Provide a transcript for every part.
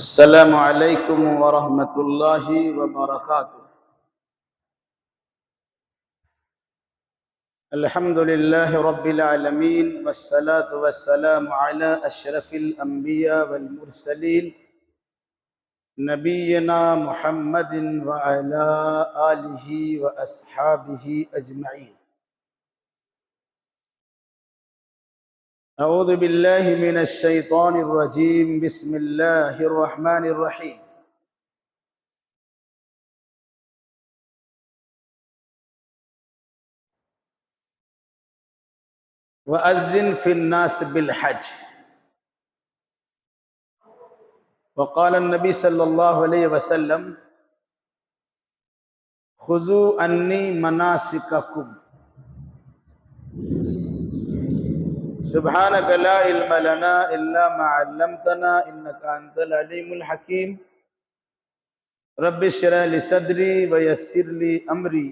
السلام علیکم ورحمۃ اللہ وبرکاتہ۔ الحمد للہ رب العالمین والصلاة والسلام علی اشرف الانبیاء والمرسلین نبینا محمد وعلی آلہ واصحابہ اجمعین۔ اعوذ باللہ من الشیطان الرجیم، بسم اللہ الرحمن الرحیم۔ وَأَذِّنْ فِي النَّاسِ بِالْحَجِّ، وقال النبی صلی اللہ علیہ وسلم خذوا عنی مناسککم سبحانک لا علم لنا الا ما علمتنا انک انت العلیم الحکیم۔ رب اشرح لی صدری ویسر لی امری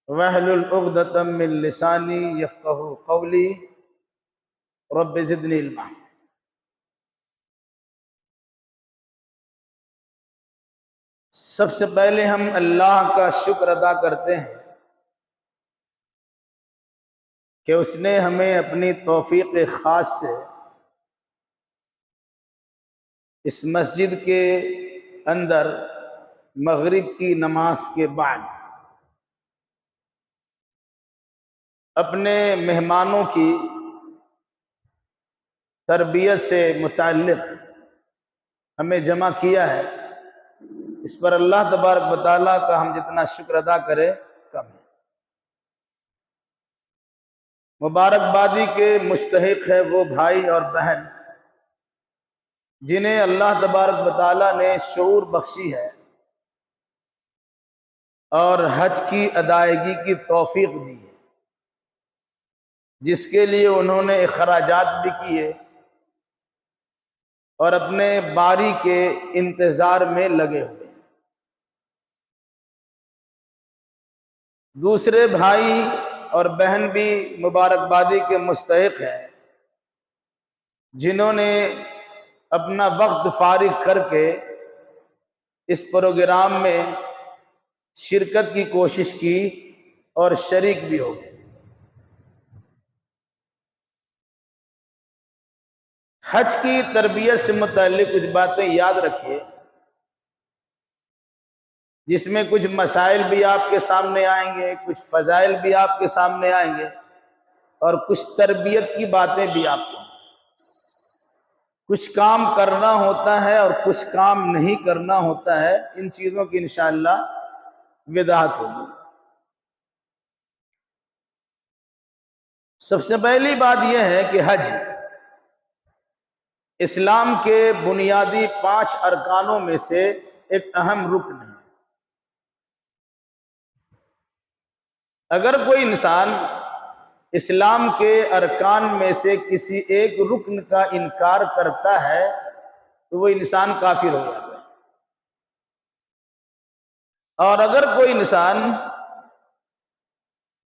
واحلل عقدۃ من لسانی یفقہوا قولی رب زدنی علما۔ سب سے پہلے ہم اللہ کا شکر ادا کرتے ہیں کہ اس نے ہمیں اپنی توفیق خاص سے اس مسجد کے اندر مغرب کی نماز کے بعد اپنے مہمانوں کی تربیت سے متعلق ہمیں جمع کیا ہے۔ اس پر اللہ تبارک و تعالیٰ کا ہم جتنا شکر ادا کرے کم ہے۔ مبارکبادی کے مستحق ہے وہ بھائی اور بہن جنہیں اللہ تبارک و تعالیٰ نے شعور بخشی ہے اور حج کی ادائیگی کی توفیق دی ہے، جس کے لیے انہوں نے اخراجات بھی کیے اور اپنے باری کے انتظار میں لگے ہوئے۔ دوسرے بھائی اور بہن بھی مبارکبادی کے مستحق ہیں جنہوں نے اپنا وقت فارغ کر کے اس پروگرام میں شرکت کی کوشش کی اور شریک بھی ہو گئے۔ حج کی تربیت سے متعلق کچھ باتیں یاد رکھیے، جس میں کچھ مسائل بھی آپ کے سامنے آئیں گے، کچھ فضائل بھی آپ کے سامنے آئیں گے اور کچھ تربیت کی باتیں بھی آپ کو۔ کچھ کام کرنا ہوتا ہے اور کچھ کام نہیں کرنا ہوتا ہے، ان چیزوں کی انشاءاللہ وضاحت ہوگی۔ سب سے پہلی بات یہ ہے کہ حج اسلام کے بنیادی 5 ارکانوں میں سے ایک اہم رکن ہے۔ اگر کوئی انسان اسلام کے ارکان میں سے کسی ایک رکن کا انکار کرتا ہے تو وہ انسان کافر ہو جاتا ہے، اور اگر کوئی انسان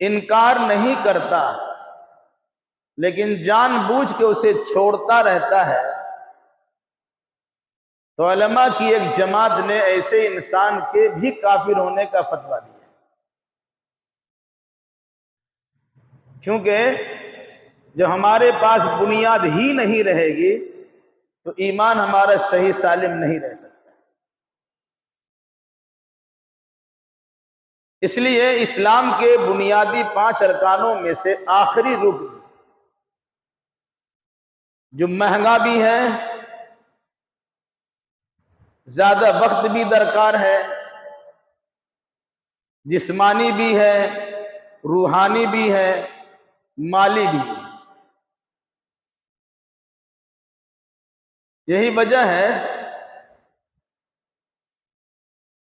انکار نہیں کرتا لیکن جان بوجھ کے اسے چھوڑتا رہتا ہے تو علماء کی ایک جماعت نے ایسے انسان کے بھی کافر ہونے کا فتویٰ دیا، کیونکہ جب ہمارے پاس بنیاد ہی نہیں رہے گی تو ایمان ہمارا صحیح سالم نہیں رہ سکتا۔ اس لیے اسلام کے بنیادی 5 ارکانوں میں سے آخری رکن جو مہنگا بھی ہے، زیادہ وقت بھی درکار ہے، جسمانی بھی ہے، روحانی بھی ہے، مالی بھی ہے۔ یہی وجہ ہے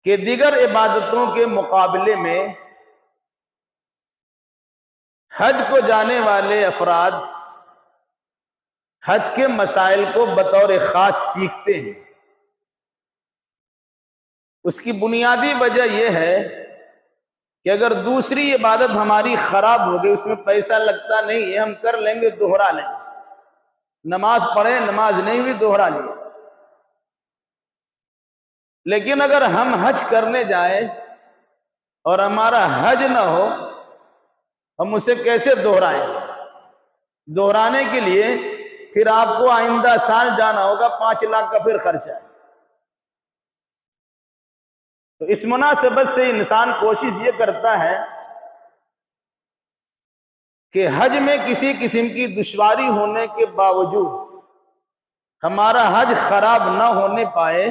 کہ دیگر عبادتوں کے مقابلے میں حج کو جانے والے افراد حج کے مسائل کو بطور خاص سیکھتے ہیں۔ اس کی بنیادی وجہ یہ ہے کہ اگر دوسری عبادت ہماری خراب ہو گئی، اس میں پیسہ لگتا نہیں ہے، ہم کر لیں گے، دوہرا لیں گے۔ نماز پڑھیں، نماز نہیں ہوئی، دوہرا لیا۔ لیکن اگر ہم حج کرنے جائیں اور ہمارا حج نہ ہو، ہم اسے کیسے دہرائیں گے؟ دہرانے کے لیے پھر آپ کو آئندہ سال جانا ہوگا، 5 لاکھ کا پھر خرچہ ہے۔ تو اس مناسبت سے انسان کوشش یہ کرتا ہے کہ حج میں کسی قسم کی دشواری ہونے کے باوجود ہمارا حج خراب نہ ہونے پائے،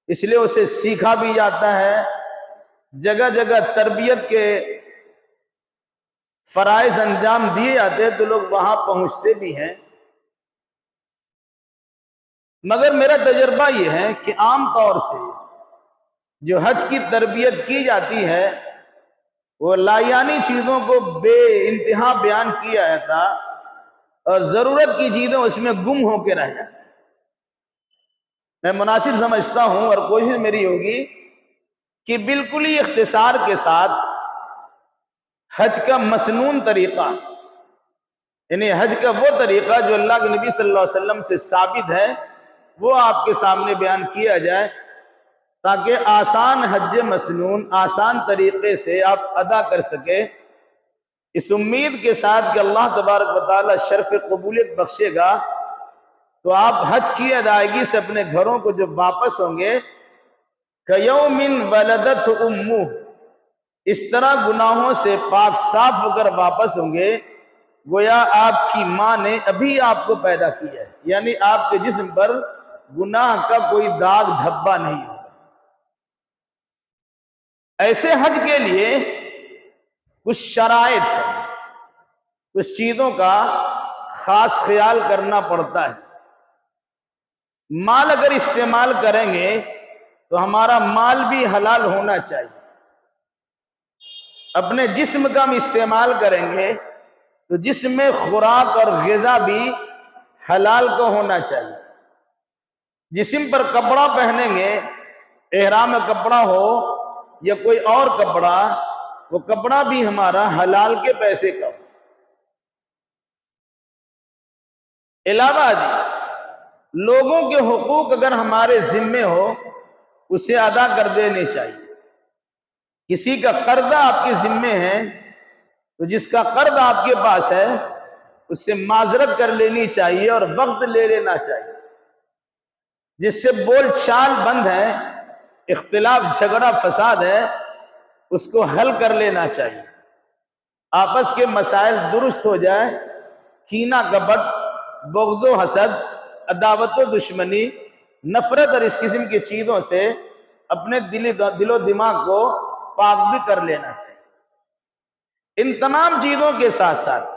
اس لیے اسے سیکھا بھی جاتا ہے، جگہ جگہ تربیت کے فرائض انجام دیے جاتے ہیں تو لوگ وہاں پہنچتے بھی ہیں۔ مگر میرا تجربہ یہ ہے کہ عام طور سے جو حج کی تربیت کی جاتی ہے وہ لایانی چیزوں کو بے انتہا بیان کیا جاتا اور ضرورت کی چیزیں اس میں گم ہو کے رہ جاتی۔ میں مناسب سمجھتا ہوں اور کوشش میری ہوگی کہ بالکل ہی اختصار کے ساتھ حج کا مسنون طریقہ، یعنی حج کا وہ طریقہ جو اللہ کے نبی صلی اللہ علیہ وسلم سے ثابت ہے، وہ آپ کے سامنے بیان کیا جائے تاکہ آسان حج مسنون آسان طریقے سے آپ ادا کر سکے، اس امید کے ساتھ کہ اللہ تبارک و تعالی شرف قبولیت بخشے گا۔ تو آپ حج کی ادائیگی سے اپنے گھروں کو جب واپس ہوں گے، کَيَوْمٍ وَلَدَتْهُ أُمُّهُ، اس طرح گناہوں سے پاک صاف ہو کر واپس ہوں گے گویا آپ کی ماں نے ابھی آپ کو پیدا کیا ہے، یعنی آپ کے جسم پر گناہ کا کوئی داغ دھبا نہیں ہوگا۔ ایسے حج کے لیے کچھ شرائط ہیں، کچھ چیزوں کا خاص خیال کرنا پڑتا ہے۔ مال اگر استعمال کریں گے تو ہمارا مال بھی حلال ہونا چاہیے۔ اپنے جسم کا ہم استعمال کریں گے تو جسم میں خوراک اور غذا بھی حلال کا ہونا چاہیے۔ جسم پر کپڑا پہنیں گے، احرام کپڑا ہو یا کوئی اور کپڑا، وہ کپڑا بھی ہمارا حلال کے پیسے کا ہو۔ علاوہ ازیں لوگوں کے حقوق اگر ہمارے ذمے ہو اسے ادا کر دینے چاہیے۔ کسی کا قرضہ آپ کے ذمے ہے تو جس کا قرض آپ کے پاس ہے اس سے معذرت کر لینی چاہیے اور وقت لے لینا چاہیے۔ جس سے بول چال بند ہے، اختلاف جھگڑا فساد ہے، اس کو حل کر لینا چاہیے۔ آپس کے مسائل درست ہو جائے، کینہ کپٹ، بغض و حسد، عداوت و دشمنی، نفرت اور اس قسم کی چیزوں سے اپنے دل و دماغ کو پاک بھی کر لینا چاہیے۔ ان تمام چیزوں کے ساتھ ساتھ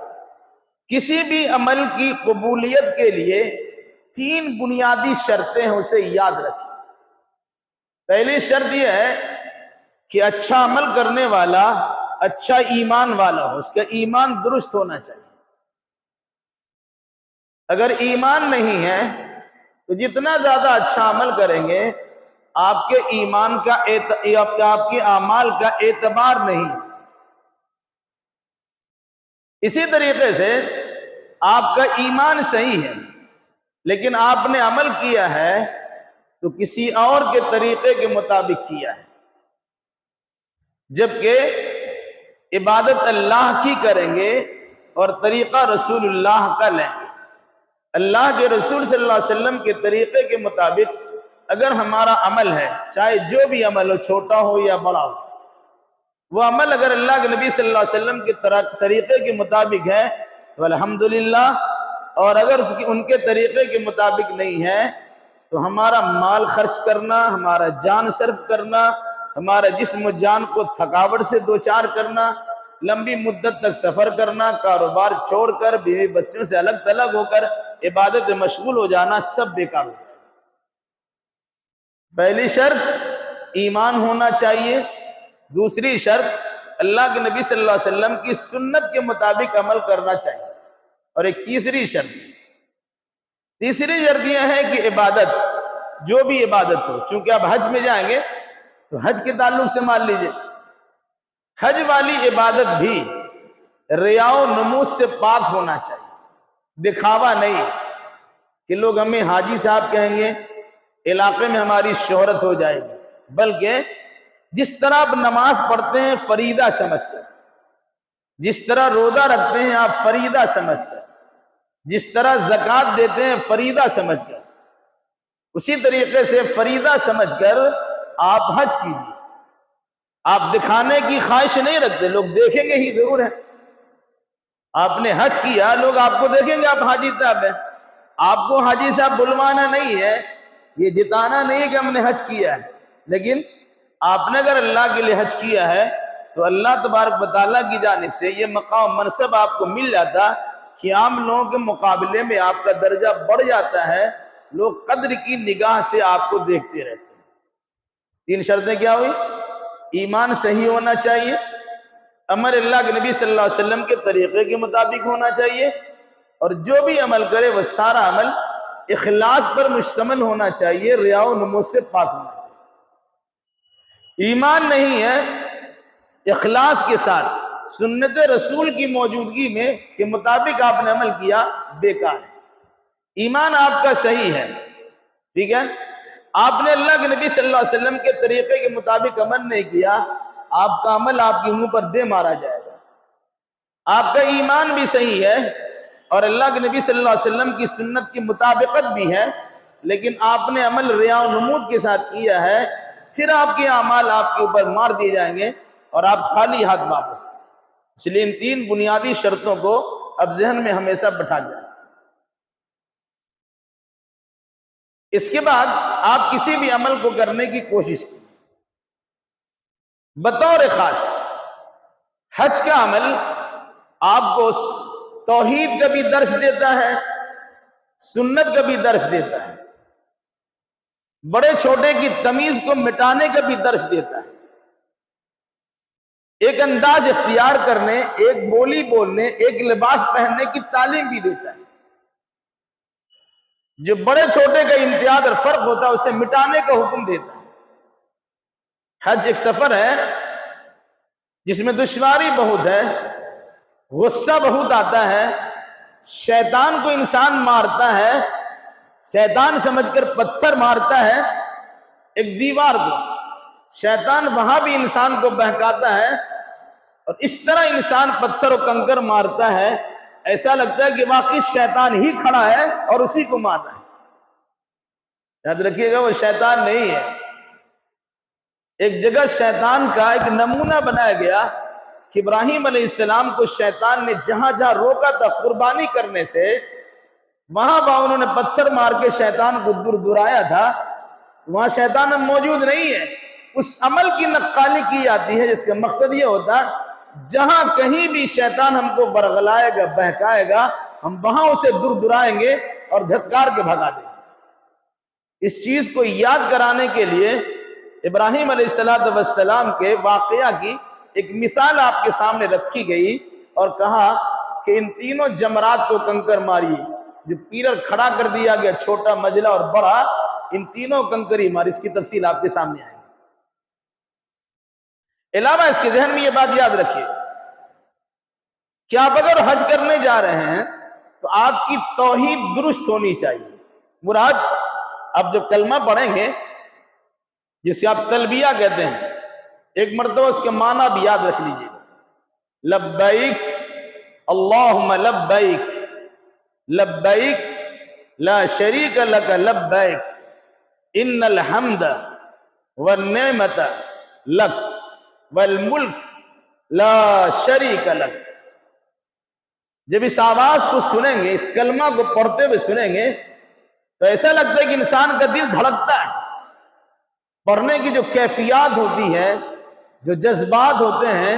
کسی بھی عمل کی قبولیت کے لیے 3 بنیادی شرطیں ہیں، اسے یاد رکھیں۔ پہلی شرط یہ ہے کہ اچھا عمل کرنے والا اچھا ایمان والا ہو، اس کا ایمان درست ہونا چاہیے۔ اگر ایمان نہیں ہے تو جتنا زیادہ اچھا عمل کریں گے آپ کے ایمان کا آپ کے اعمال کا اعتبار نہیں۔ اسی طریقے سے آپ کا ایمان صحیح ہے لیکن آپ نے عمل کیا ہے تو کسی اور کے طریقے کے مطابق کیا ہے، جبکہ عبادت اللہ کی کریں گے اور طریقہ رسول اللہ کا لیں گے۔ اللہ کے رسول صلی اللہ علیہ وسلم کے طریقے کے مطابق اگر ہمارا عمل ہے، چاہے جو بھی عمل ہو، چھوٹا ہو یا بڑا ہو، وہ عمل اگر اللہ کے نبی صلی اللہ علیہ وسلم کے طریقے کے مطابق ہے تو الحمدللہ، اور اگر ان کے طریقے کے مطابق نہیں ہے تو ہمارا مال خرچ کرنا، ہمارا جان صرف کرنا، ہمارا جسم و جان کو تھکاوٹ سے دوچار کرنا، لمبی مدت تک سفر کرنا، کاروبار چھوڑ کر بیوی بچوں سے الگ تلگ ہو کر عبادت میں مشغول ہو جانا، سب بیکار ہو جائے۔ پہلی شرط ایمان ہونا چاہیے، دوسری شرط اللہ کے نبی صلی اللہ علیہ وسلم کی سنت کے مطابق عمل کرنا چاہیے، اور ایک تیسری شرط یہ ہے کہ عبادت، جو بھی عبادت ہو، چونکہ آپ حج میں جائیں گے تو حج کے تعلق سے مان لیجئے حج والی عبادت بھی ریا و نموز سے پاک ہونا چاہیے، دکھاوا نہیں کہ لوگ ہمیں حاجی صاحب کہیں گے، علاقے میں ہماری شہرت ہو جائے گی، بلکہ جس طرح آپ نماز پڑھتے ہیں فریضہ سمجھ کر، جس طرح روزہ رکھتے ہیں آپ فریضہ سمجھ کر، جس طرح زکوٰۃ دیتے ہیں فریضہ سمجھ کر، اسی طریقے سے فریضہ سمجھ کر آپ حج کیجیے۔ آپ دکھانے کی خواہش نہیں رکھتے، لوگ دیکھیں گے ہی ضرور ہے۔ آپ نے حج کیا، لوگ آپ کو دیکھیں گے آپ حاجی صاحب ہیں۔ آپ کو حاجی صاحب بلوانا نہیں ہے، یہ جتانا نہیں ہے کہ ہم نے حج کیا ہے، لیکن آپ نے اگر اللہ کے لیے حج کیا ہے تو اللہ تبارک و تعالیٰ کی جانب سے یہ مقام منصب آپ کو مل جاتا کہ عام لوگوں کے مقابلے میں آپ کا درجہ بڑھ جاتا ہے، لوگ قدر کی نگاہ سے آپ کو دیکھتے رہتے ہیں۔ 3 شرطیں کیا ہوئی؟ ایمان صحیح ہونا چاہیے، عمل اللہ کے نبی صلی اللہ علیہ وسلم کے طریقے کے مطابق ہونا چاہیے، اور جو بھی عمل کرے وہ سارا عمل اخلاص پر مشتمل ہونا چاہیے، ریا و نمو سے پاک ہونا چاہیے۔ ایمان نہیں ہے، اخلاص کے ساتھ سنت رسول کی موجودگی میں کے مطابق آپ نے عمل کیا، بیکار ہے۔ ایمان آپ کا صحیح ہے، ٹھیک ہے، آپ نے اللہ کے نبی صلی اللہ علیہ وسلم کے طریقے کے مطابق عمل نہیں کیا، آپ کا عمل آپ کے منہ پر دے مارا جائے گا۔ آپ کا ایمان بھی صحیح ہے اور اللہ کے نبی صلی اللہ علیہ وسلم کی سنت کی مطابقت بھی ہے، لیکن آپ نے عمل ریا و نمود کے ساتھ کیا ہے، پھر آپ کے اعمال آپ کے اوپر مار دیے جائیں گے اور آپ خالی ہاتھ واپس۔ اس لیے ان 3 بنیادی شرطوں کو اب ذہن میں ہمیشہ بٹھا جائیں۔ اس کے بعد آپ کسی بھی عمل کو کرنے کی کوشش کیجیے۔ بطور خاص حج کا عمل آپ کو توحید کا بھی درس دیتا ہے، سنت کا بھی درس دیتا ہے، بڑے چھوٹے کی تمیز کو مٹانے کا بھی درس دیتا ہے، ایک انداز اختیار کرنے، ایک بولی بولنے، ایک لباس پہننے کی تعلیم بھی دیتا ہے۔ جو بڑے چھوٹے کا امتیاز اور فرق ہوتا ہے اسے مٹانے کا حکم دیتا ہے۔ حج ایک سفر ہے جس میں دشواری بہت ہے، غصہ بہت آتا ہے، شیطان کو انسان مارتا ہے، شیطان سمجھ کر پتھر مارتا ہے ایک دیوار کو، شیطان وہاں بھی انسان کو بہکاتا ہے، اور اس طرح انسان پتھر و کنکر مارتا ہے، ایسا لگتا ہے کہ واقعی شیطان ہی کھڑا ہے اور اسی کو مار رہا ہے۔ یاد رکھیے گا وہ شیطان نہیں ہے۔ ایک جگہ شیطان کا ایک نمونہ بنایا گیا کہ ابراہیم علیہ السلام کو شیطان نے جہاں جہاں روکا تھا قربانی کرنے سے، وہاں انہوں نے پتھر مار کے شیطان کو دور درایا تھا، وہاں شیطان اب موجود نہیں ہے۔ اس عمل کی نقالی کی جاتی ہے جس کا مقصد یہ ہوتا جہاں کہیں بھی شیطان ہم کو برغلائے گا، بہکائے گا، ہم وہاں اسے دور درائیں گے اور دھتکار کے بھگا دیں گے۔ اس چیز کو یاد کرانے کے لیے ابراہیم علیہ السلام کے واقعہ کی ایک مثال آپ کے سامنے رکھی گئی اور کہا کہ ان تینوں جمرات کو کنکر ماریے، جو پیلر کھڑا کر دیا گیا، چھوٹا، مجلا اور بڑا، ان تینوں کنکری ماری۔ اس کی تفصیل آپ کے سامنے آئے گی۔ علاوہ اس کے ذہن میں یہ بات یاد رکھیے کہ آپ اگر حج کرنے جا رہے ہیں تو آپ کی توحید درست ہونی چاہیے۔ مراد آپ جب کلمہ پڑھیں گے جسے آپ تلبیہ کہتے ہیں، ایک مرتبہ اس کے معنی بھی یاد رکھ لیجئے۔ لبیک اللہم لبیک لبیک لا شریک لک لبیک ان الحمد والنعمت لک والملک لا شریک لک۔ جب اس آواز کو سنیں گے، اس کلمہ کو پڑھتے ہوئے سنیں گے تو ایسا لگتا ہے کہ انسان کا دل دھڑکتا ہے۔ پڑھنے کی جو کیفیات ہوتی ہے، جو جذبات ہوتے ہیں،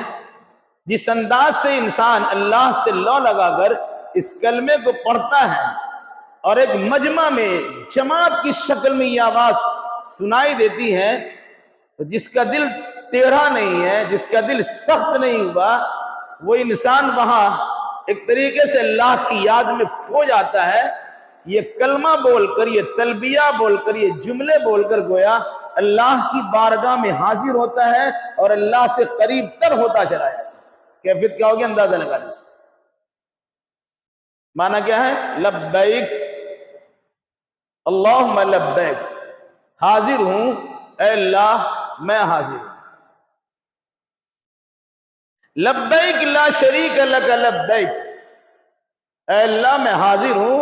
جس انداز سے انسان اللہ سے لو لگا کر اس کلمے کو پڑھتا ہے اور ایک مجمع میں جماعت کی شکل میں یہ آواز سنائی دیتی ہے، تو جس کا دل ٹیڑھا نہیں ہے، جس کا دل سخت نہیں ہوا، وہ انسان وہاں ایک طریقے سے اللہ کی یاد میں کھو جاتا ہے۔ یہ کلمہ بول کر، یہ تلبیہ بول کر، یہ جملے بول کر گویا اللہ کی بارگاہ میں حاضر ہوتا ہے اور اللہ سے قریب تر ہوتا چلا جاتا ہے۔ کیفیت کیا ہوگی اندازہ لگا لیجیے۔ معنی کیا ہے؟ لبیک اللہم لبیک، حاضر ہوں، اے اللہ میں حاضر ہوں۔ لبیک لا شریک لک لبیک، اے اللہ میں حاضر ہوں،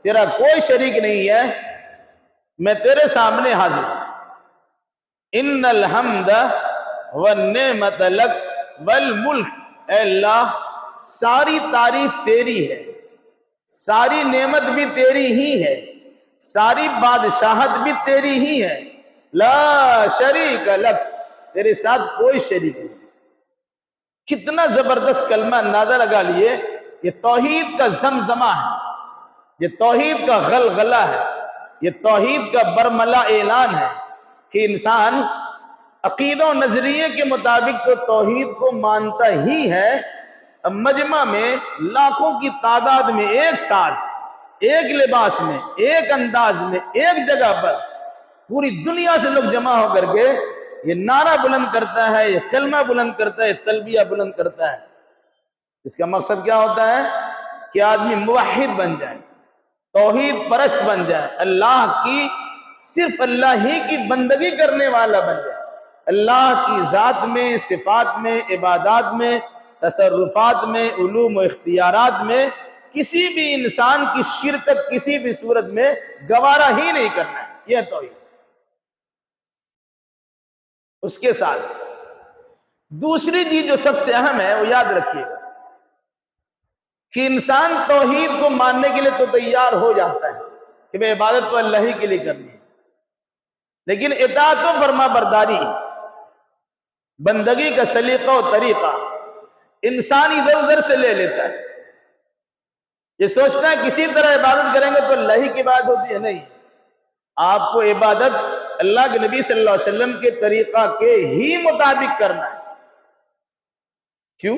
تیرا کوئی شریک نہیں ہے، میں تیرے سامنے حاضر ہوں۔ ان الحمد والنعمت لک والملک، اے اللہ ساری تعریف تیری ہے، ساری نعمت بھی تیری ہی ہے، ساری بادشاہت بھی تیری ہی ہے، لا شریک لک، تیرے ساتھ کوئی شریک نہیں۔ کتنا زبردست کلمہ، اندازہ لگا لیے، یہ توحید کا زمزمہ ہے، یہ توحید کا غلغلہ ہے، یہ توحید کا برملا اعلان ہے کہ انسان عقیدہ و نظریے کے مطابق تو توحید کو مانتا ہی ہے، مجمع میں لاکھوں کی تعداد میں ایک ساتھ، ایک لباس میں، ایک انداز میں، ایک جگہ پر پوری دنیا سے لوگ جمع ہو کر کے یہ نعرہ بلند کرتا ہے، یہ کلمہ بلند کرتا ہے، تلبیہ بلند کرتا ہے۔ اس کا مقصد کیا ہوتا ہے کہ آدمی موحد بن جائے، توحید پرست بن جائے، اللہ کی صرف اللہ ہی کی بندگی کرنے والا بن جائے، اللہ کی ذات میں، صفات میں، عبادات میں، تصرفات میں، علوم و اختیارات میں کسی بھی انسان کی شرکت کسی بھی صورت میں گوارا ہی نہیں کرنا ہے، یہ توحید۔ اس کے ساتھ دوسری چیز جو سب سے اہم ہے وہ یاد رکھیے گا کہ انسان توحید کو ماننے کے لیے تو تیار ہو جاتا ہے کہ میں عبادت تو اللہ ہی کے لیے کرنی ہے، لیکن اطاعت و فرما برداری، بندگی کا سلیقہ و طریقہ انسان ادھر ادھر سے لے لیتا ہے۔ یہ سوچتا ہے کسی طرح عبادت کریں گے تو اللہ ہی کی عبادت ہوتی ہے، نہیں، آپ کو عبادت اللہ کے نبی صلی اللہ علیہ وسلم کے طریقہ کے ہی مطابق کرنا ہے۔ کیوں؟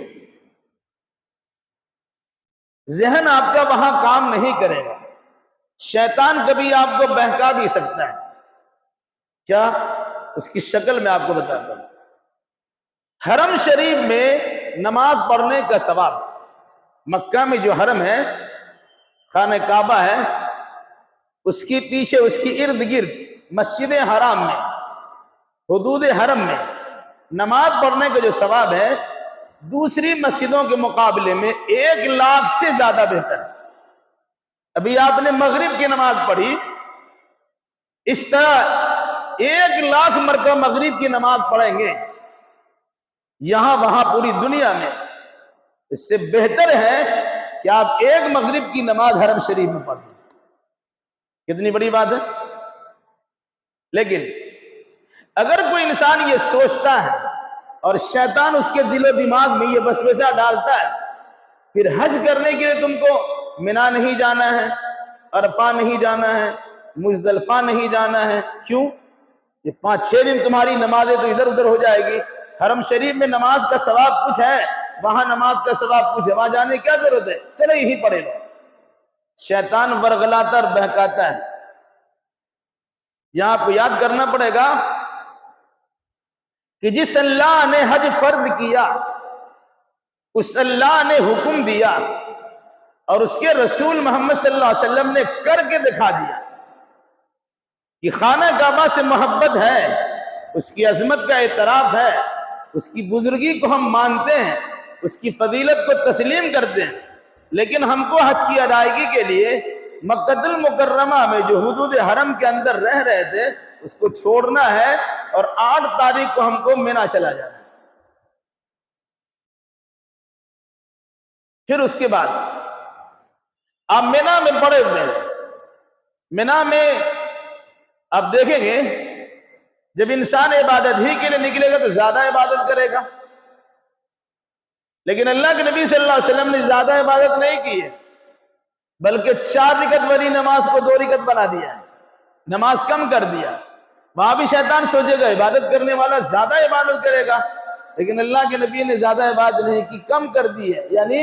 ذہن آپ کا وہاں کام نہیں کرے گا، شیطان کبھی آپ کو بہکا بھی سکتا ہے۔ کیا؟ اس کی شکل میں آپ کو بتاتا ہوں۔ حرم شریف میں نماز پڑھنے کا ثواب، مکہ میں جو حرم ہے، خانہ کعبہ ہے، اس کی پیچھے، اس کی ارد گرد مسجد حرام میں، حدود حرم میں نماز پڑھنے کا جو ثواب ہے دوسری مسجدوں کے مقابلے میں 1,00,000 سے زیادہ بہتر ہے۔ ابھی آپ نے مغرب کی نماز پڑھی، اس طرح 1,00,000 مرتبہ مغرب کی نماز پڑھیں گے یہاں وہاں پوری دنیا میں، اس سے بہتر ہے کہ آپ ایک مغرب کی نماز حرم شریف میں پڑھ لیں۔ کتنی بڑی بات ہے۔ لیکن اگر کوئی انسان یہ سوچتا ہے اور شیطان اس کے دل و دماغ میں یہ وسوسہ ڈالتا ہے پھر حج کرنے کے لیے تم کو منا نہیں جانا ہے، عرفہ نہیں جانا ہے، مزدلفہ نہیں جانا ہے، کیوں؟ یہ 5-6 دن تمہاری نمازیں تو ادھر ادھر ہو جائے گی، حرم شریف میں نماز کا ثواب کچھ ہے، وہاں نماز کا ثواب کچھ ہے، وہاں جانے کی کیا ضرورت ہے، چلو یہی پڑھے گا۔ شیطان ورغلاتا اور بہکاتا ہے۔ یہاں آپ کو یاد کرنا پڑے گا کہ جس اللہ نے حج فرض کیا، اس اللہ نے حکم دیا اور اس کے رسول محمد صلی اللہ علیہ وسلم نے کر کے دکھا دیا کہ خانہ کعبہ سے محبت ہے، اس کی عظمت کا اعتراف ہے، اس کی بزرگی کو ہم مانتے ہیں، اس کی فضیلت کو تسلیم کرتے ہیں، لیکن ہم کو حج کی ادائیگی کے لیے مکہ المکرمہ میں جو حدود حرم کے اندر رہ رہے تھے اس کو چھوڑنا ہے اور 8 تاریخ کو ہم کو مینا چلا جانا ہے۔ پھر اس کے بعد آپ مینا میں پڑے ہوئے ہیں، مینا میں آپ دیکھیں گے جب انسان عبادت ہی کے لیے نکلے گا تو زیادہ عبادت کرے گا، لیکن اللہ کے نبی صلی اللہ علیہ وسلم نے زیادہ عبادت نہیں کی ہے، بلکہ 4 رکعت والی نماز کو 2 رکعت بنا دیا ہے، نماز کم کر دیا۔ وہاں بھی شیطان سوچے گا عبادت کرنے والا زیادہ عبادت کرے گا، لیکن اللہ کے نبی نے زیادہ عبادت نہیں کی، کم کر دی ہے۔ یعنی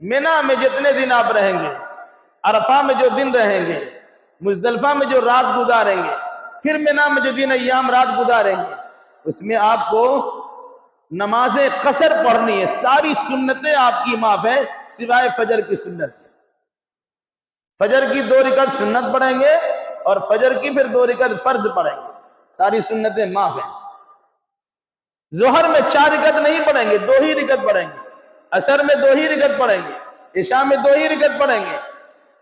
مینا میں جتنے دن آپ رہیں گے، عرفہ میں جو دن رہیں گے، مزدلفہ میں جو رات گزاریں گے، پھر مینا میں جو دن ایام رات گزاریں گے، اس میں آپ کو نمازیں قصر پڑھنی ہے، ساری سنتیں آپ کی معاف ہے سوائے فجر کی سنت۔ فجر کی 2 رکعت سنت پڑھیں گے اور فجر کی پھر 2 رکعت فرض پڑھیں گے، ساری سنتیں معاف ہیں۔ ظہر میں 4 رکعت نہیں پڑھیں گے، 2 ہی رکعت پڑھیں گے، عصر میں 2 ہی رکعت پڑھیں گے، عشاء میں 2 ہی رکعت پڑھیں گے۔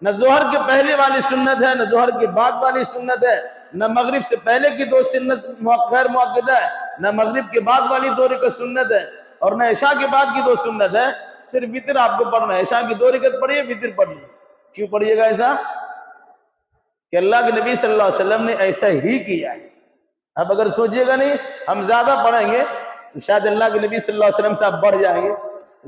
نہ ظہر کے پہلے والی سنت ہے، نہ ظہر کے بعد والی سنت ہے، نہ مغرب سے پہلے کی 2 سنت غیر مؤکدہ ہے، نہ مغرب کے بعد والی 2 رکعت سنت ہے، اور نہ عشاء کے بعد کی 2 سنت ہے۔ صرف وتر آپ کو پڑھنا ہے، عشاء کی 2 رکعت پڑھیے، وتر پڑھ لیجیے۔ کیوں پڑھیے گا ایسا؟ کہ اللہ کے نبی صلی اللہ علیہ وسلم نے ایسا ہی کیا ہے۔ اب اگر سوچیے گا نہیں ہم زیادہ پڑھیں گے تو شاید اللہ کے نبی صلی اللہ علیہ وسلم سے آپ بڑھ جائیں گے۔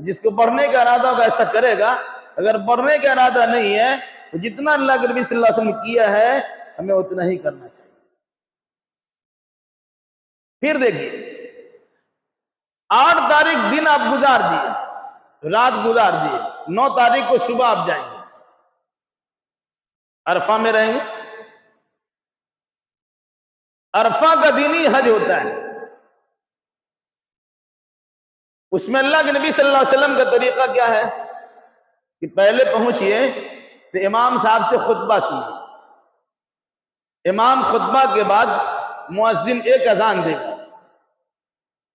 جس کو پڑھنے کا ارادہ ہوگا ایسا کرے گا، اگر پڑھنے کا ارادہ نہیں ہے تو جتنا اللہ کے نبی صلی اللہ علیہ وسلم نے کیا ہے ہمیں اتنا ہی کرنا چاہیے۔ پھر دیکھیے 8 تاریخ دن آپ گزار دیے، رات گزار دیے، 9 تاریخ کو صبح آپ جائیں گے، عرفہ میں رہیں گے۔ عرفہ کا دن ہی حج ہوتا ہے، اس میں اللہ کے نبی صلی اللہ علیہ وسلم کا طریقہ کیا ہے کہ پہلے پہنچیے تو امام صاحب سے خطبہ سنیے، امام خطبہ کے بعد مؤذن 1 اذان دے گا،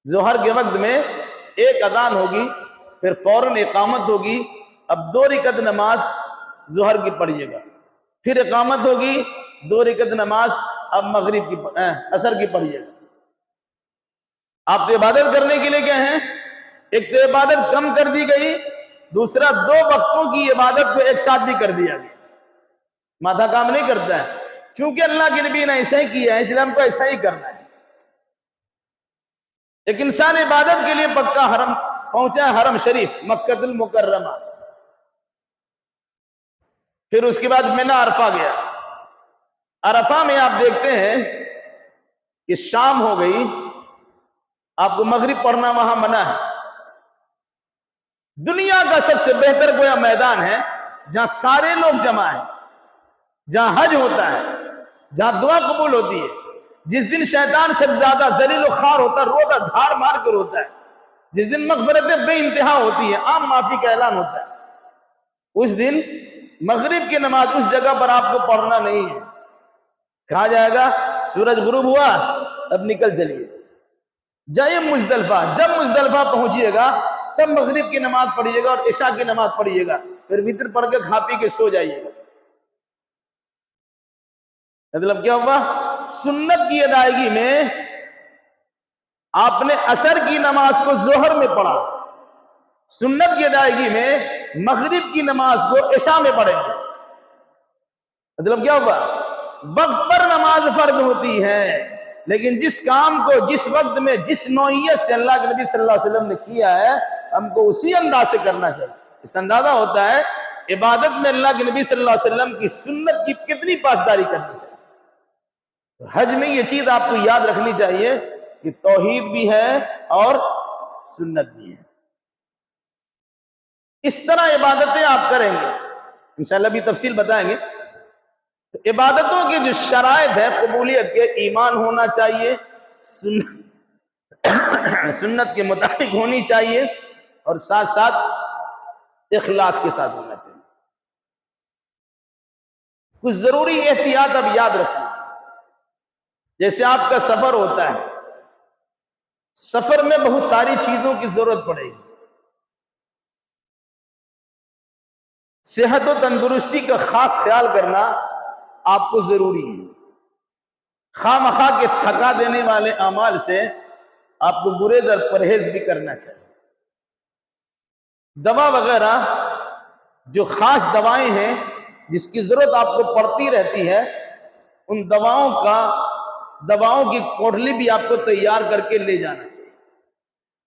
ظہر کے وقت میں 1 اذان ہوگی، پھر فوراً اقامت ہوگی۔ اب 2 رکعت نماز ظہر کی پڑھیے گا، پھر اقامت ہوگی، 2 رکعت نماز اب مغرب کی عصر کی پڑھیے گا۔ آپ تو عبادت کرنے کے لیے کیا ہیں؟ ایک تو عبادت کم کر دی گئی، دوسرا 2 وقتوں کی عبادت کو ایک ساتھ بھی کر دیا گیا، ماتھا کام نہیں کرتا ہے۔ چونکہ اللہ کے نبی نے ایسا ہی کیا ہے اس لیے ہم کو ایسا ہی کرنا ہے۔ ایک انسان عبادت کے لیے پکا حرم پہنچا ہے، حرم شریف مکہ المکرمہ، پھر اس کے بعد منی عرفہ گیا۔ عرفہ میں آپ دیکھتے ہیں کہ شام ہو گئی، آپ کو مغرب پڑھنا وہاں منع ہے۔ دنیا کا سب سے بہتر گویا میدان ہے جہاں سارے لوگ جمع ہیں، جہاں حج ہوتا ہے، جہاں دعا قبول ہوتی ہے، جس دن شیطان سب سے زیادہ ذلیل و خوار ہوتا ہے، روتا دھار مار کر ہوتا ہے، جس دن مغفرتیں بے انتہا ہوتی ہے، عام معافی کا اعلان ہوتا ہے، اس دن مغرب کی نماز اس جگہ پر آپ کو پڑھنا نہیں ہے۔ کہا جائے گا سورج غروب ہوا اب نکل چلیے، جائے مزدلفہ، جب مزدلفہ پہنچیے گا تب مغرب کی نماز پڑھیے گا اور عشاء کی نماز پڑھیے گا، پھر وتر پڑھ کے کھا پی کے سو جائیے گا۔ مطلب کیا ہوا؟ سنت کی ادائیگی میں آپ نے عصر کی نماز کو ظہر میں پڑھا، سنت کی ادائیگی میں مغرب کی نماز کو عشاء میں پڑھیں گے۔ مطلب کیا ہوا؟ وقت پر نماز فرض ہوتی ہے، لیکن جس کام کو جس وقت میں جس نوعیت سے اللہ کے نبی صلی اللہ علیہ وسلم نے کیا ہے ہم کو اسی انداز سے کرنا چاہیے۔ اس اندازہ ہوتا ہے عبادت میں اللہ کے نبی صلی اللہ علیہ وسلم کی سنت کی کتنی پاسداری کرنی چاہیے۔ حج میں یہ چیز آپ کو یاد رکھنی چاہیے کہ توحید بھی ہے اور سنت بھی ہے۔ اس طرح عبادتیں آپ کریں گے، انشاءاللہ بھی تفصیل بتائیں گے۔ تو عبادتوں کی جو شرائط ہے قبولیت کے، ایمان ہونا چاہیے، سنت کے مطابق ہونی چاہیے، اور ساتھ ساتھ اخلاص کے ساتھ ہونا چاہیے۔ کچھ ضروری احتیاط اب یاد رکھ لیجیے۔ جیسے آپ کا سفر ہوتا ہے، سفر میں بہت ساری چیزوں کی ضرورت پڑے گی، صحت و تندرستی کا خاص خیال کرنا آپ کو ضروری ہے۔ خواہ مخواہ کے تھکا دینے والے اعمال سے آپ کو گریز اور پرہیز بھی کرنا چاہیے۔ دوا وغیرہ جو خاص دوائیں ہیں جس کی ضرورت آپ کو پڑتی رہتی ہے، ان دواؤں کی کوٹلی بھی آپ کو تیار کر کے لے جانا چاہیے۔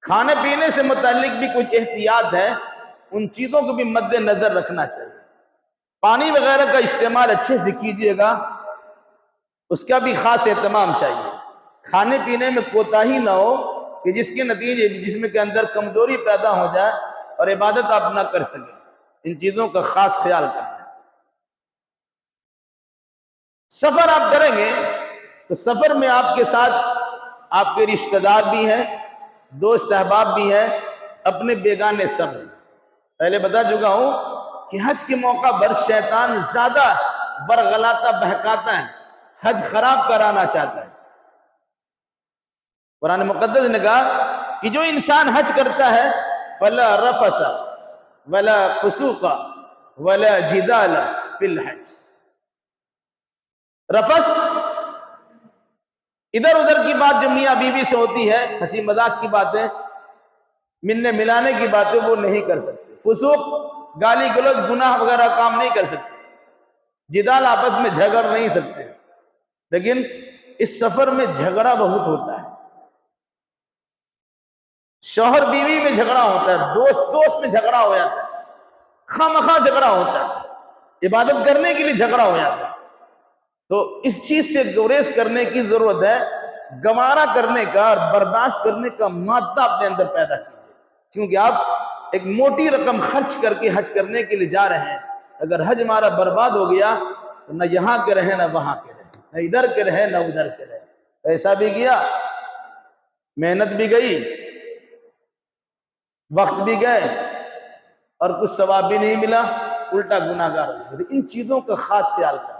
کھانے پینے سے متعلق بھی کچھ احتیاط ہے، ان چیزوں کو بھی مد نظر رکھنا چاہیے۔ پانی وغیرہ کا استعمال اچھے سے کیجیے گا، اس کا بھی خاص اہتمام چاہیے۔ کھانے پینے میں کوتاہی نہ ہو کہ جس کے نتیجے جسم کے اندر کمزوری پیدا ہو جائے اور عبادت آپ نہ کر سکیں۔ ان چیزوں کا خاص خیال کرنا ہے۔ سفر آپ کریں گے تو سفر میں آپ کے ساتھ آپ کے رشتہ دار بھی ہیں، دوست احباب بھی ہیں، اپنے بیگانے سب ہیں۔ پہلے بتا چکا ہوں کہ حج کے موقع پر شیطان زیادہ برغلاتا بہکاتا ہے حج خراب کرانا چاہتا ہے۔ قرآن مقدس نے کہا کہ جو انسان حج کرتا ہے فلا رفث ولا فسوق ولا جدال فی الحج۔ رفث ادھر ادھر کی بات جو میاں بیوی سے ہوتی ہے، ہنسی مذاق کی باتیں، ملنے ملانے کی باتیں وہ نہیں کر سکتے۔ فسوق گالی گلوچ گناہ وغیرہ کام نہیں کر سکتے۔ جدال آپس میں جھگڑ نہیں سکتے۔ لیکن اس سفر میں جھگڑا بہت ہوتا ہے، شوہر بیوی میں جھگڑا ہوتا ہے، دوست دوست میں جھگڑا ہو جاتا ہے، خواہ جھگڑا ہوتا ہے، عبادت کرنے کے لیے جھگڑا ہو جاتا ہے۔ تو اس چیز سے گریز کرنے کی ضرورت ہے، گوارا کرنے کا اور برداشت کرنے کا مادہ اپنے اندر پیدا کیجیے، کیونکہ آپ ایک موٹی رقم خرچ کر کے حج کرنے کے لیے جا رہے ہیں۔ اگر حج ہمارا برباد ہو گیا تو نہ یہاں کے رہے نہ وہاں کے رہے، نہ ادھر کے رہے نہ ادھر کے رہے، پیسہ بھی گیا، محنت بھی گئی، وقت بھی گئے، اور کچھ ثواب بھی نہیں ملا، الٹا گناہ گار ہو گئے۔ ان چیزوں کا خاص خیال کرنا۔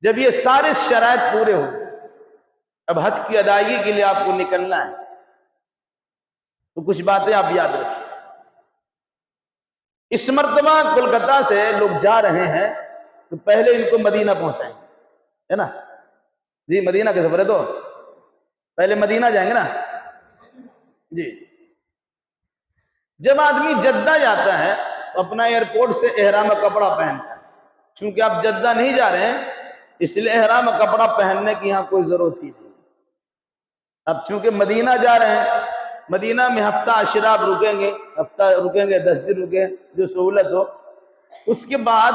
جب یہ سارے شرائط پورے ہو گئے، اب حج کی ادائیگی کے لیے آپ کو نکلنا ہے، تو کچھ باتیں آپ یاد رکھیں۔ اس مرتبہ کولکتہ سے لوگ جا رہے ہیں تو پہلے ان کو مدینہ پہنچائیں گے، ہے نا جی؟ مدینہ کا سفر ہے تو پہلے مدینہ جائیں گے نا جی۔ جب آدمی جدہ جاتا ہے تو اپنا ایئرپورٹ سے احرام کپڑا پہنتا ہے، چونکہ آپ جدہ نہیں جا رہے ہیں اس لیے احرام کپڑا پہننے کی یہاں کوئی ضرورت ہی نہیں۔ اب چونکہ مدینہ جا رہے ہیں، مدینہ میں ہفتہ عشرہ رکیں گے، ہفتہ رکیں گے، 10 دن رکیں، جو سہولت ہو۔ اس کے بعد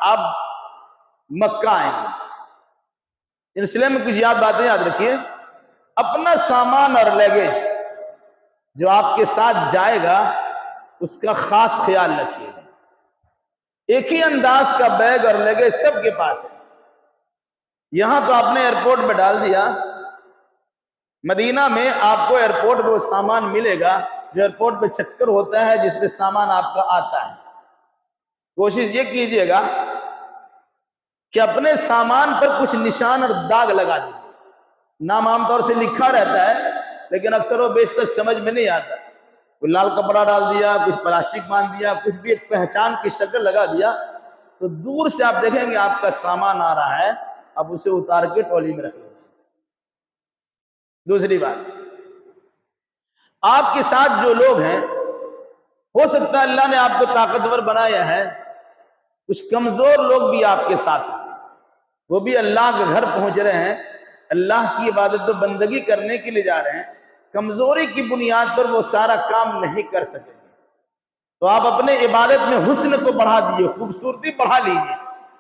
آپ مکہ آئیں گے۔ اس لیے میں کچھ باتیں یاد رکھیے۔ اپنا سامان اور لیگیج جو آپ کے ساتھ جائے گا اس کا خاص خیال رکھیے گا۔ ایک ہی انداز کا بیگ اور لیگیج سب کے پاس ہے۔ یہاں تو آپ نے ایئرپورٹ میں ڈال دیا، مدینہ میں آپ کو ایئرپورٹ پہ وہ سامان ملے گا جو ایئرپورٹ پہ چکر ہوتا ہے جس پہ سامان آپ کا آتا ہے۔ کوشش یہ کیجئے گا کہ اپنے سامان پر کچھ نشان اور داغ لگا دیجئے۔ نام عام طور سے لکھا رہتا ہے لیکن اکثر و بیشتر سمجھ میں نہیں آتا۔ کوئی لال کپڑا ڈال دیا، کچھ پلاسٹک باندھ دیا، کچھ بھی ایک پہچان کی شکل لگا دیا، تو دور سے آپ دیکھیں گے آپ کا سامان آ رہا ہے، آپ اسے اتار کے ٹولی میں رکھ لیجیے۔ دوسری بات، آپ کے ساتھ جو لوگ ہیں، ہو سکتا ہے اللہ نے آپ کو طاقتور بنایا ہے، کچھ کمزور لوگ بھی آپ کے ساتھ ہیں، وہ بھی اللہ کے گھر پہنچ رہے ہیں، اللہ کی عبادت و بندگی کرنے کے لیے جا رہے ہیں، کمزوری کی بنیاد پر وہ سارا کام نہیں کر سکیں گے، تو آپ اپنے عبادت میں حسن کو بڑھا دیجیے، خوبصورتی بڑھا لیجیے۔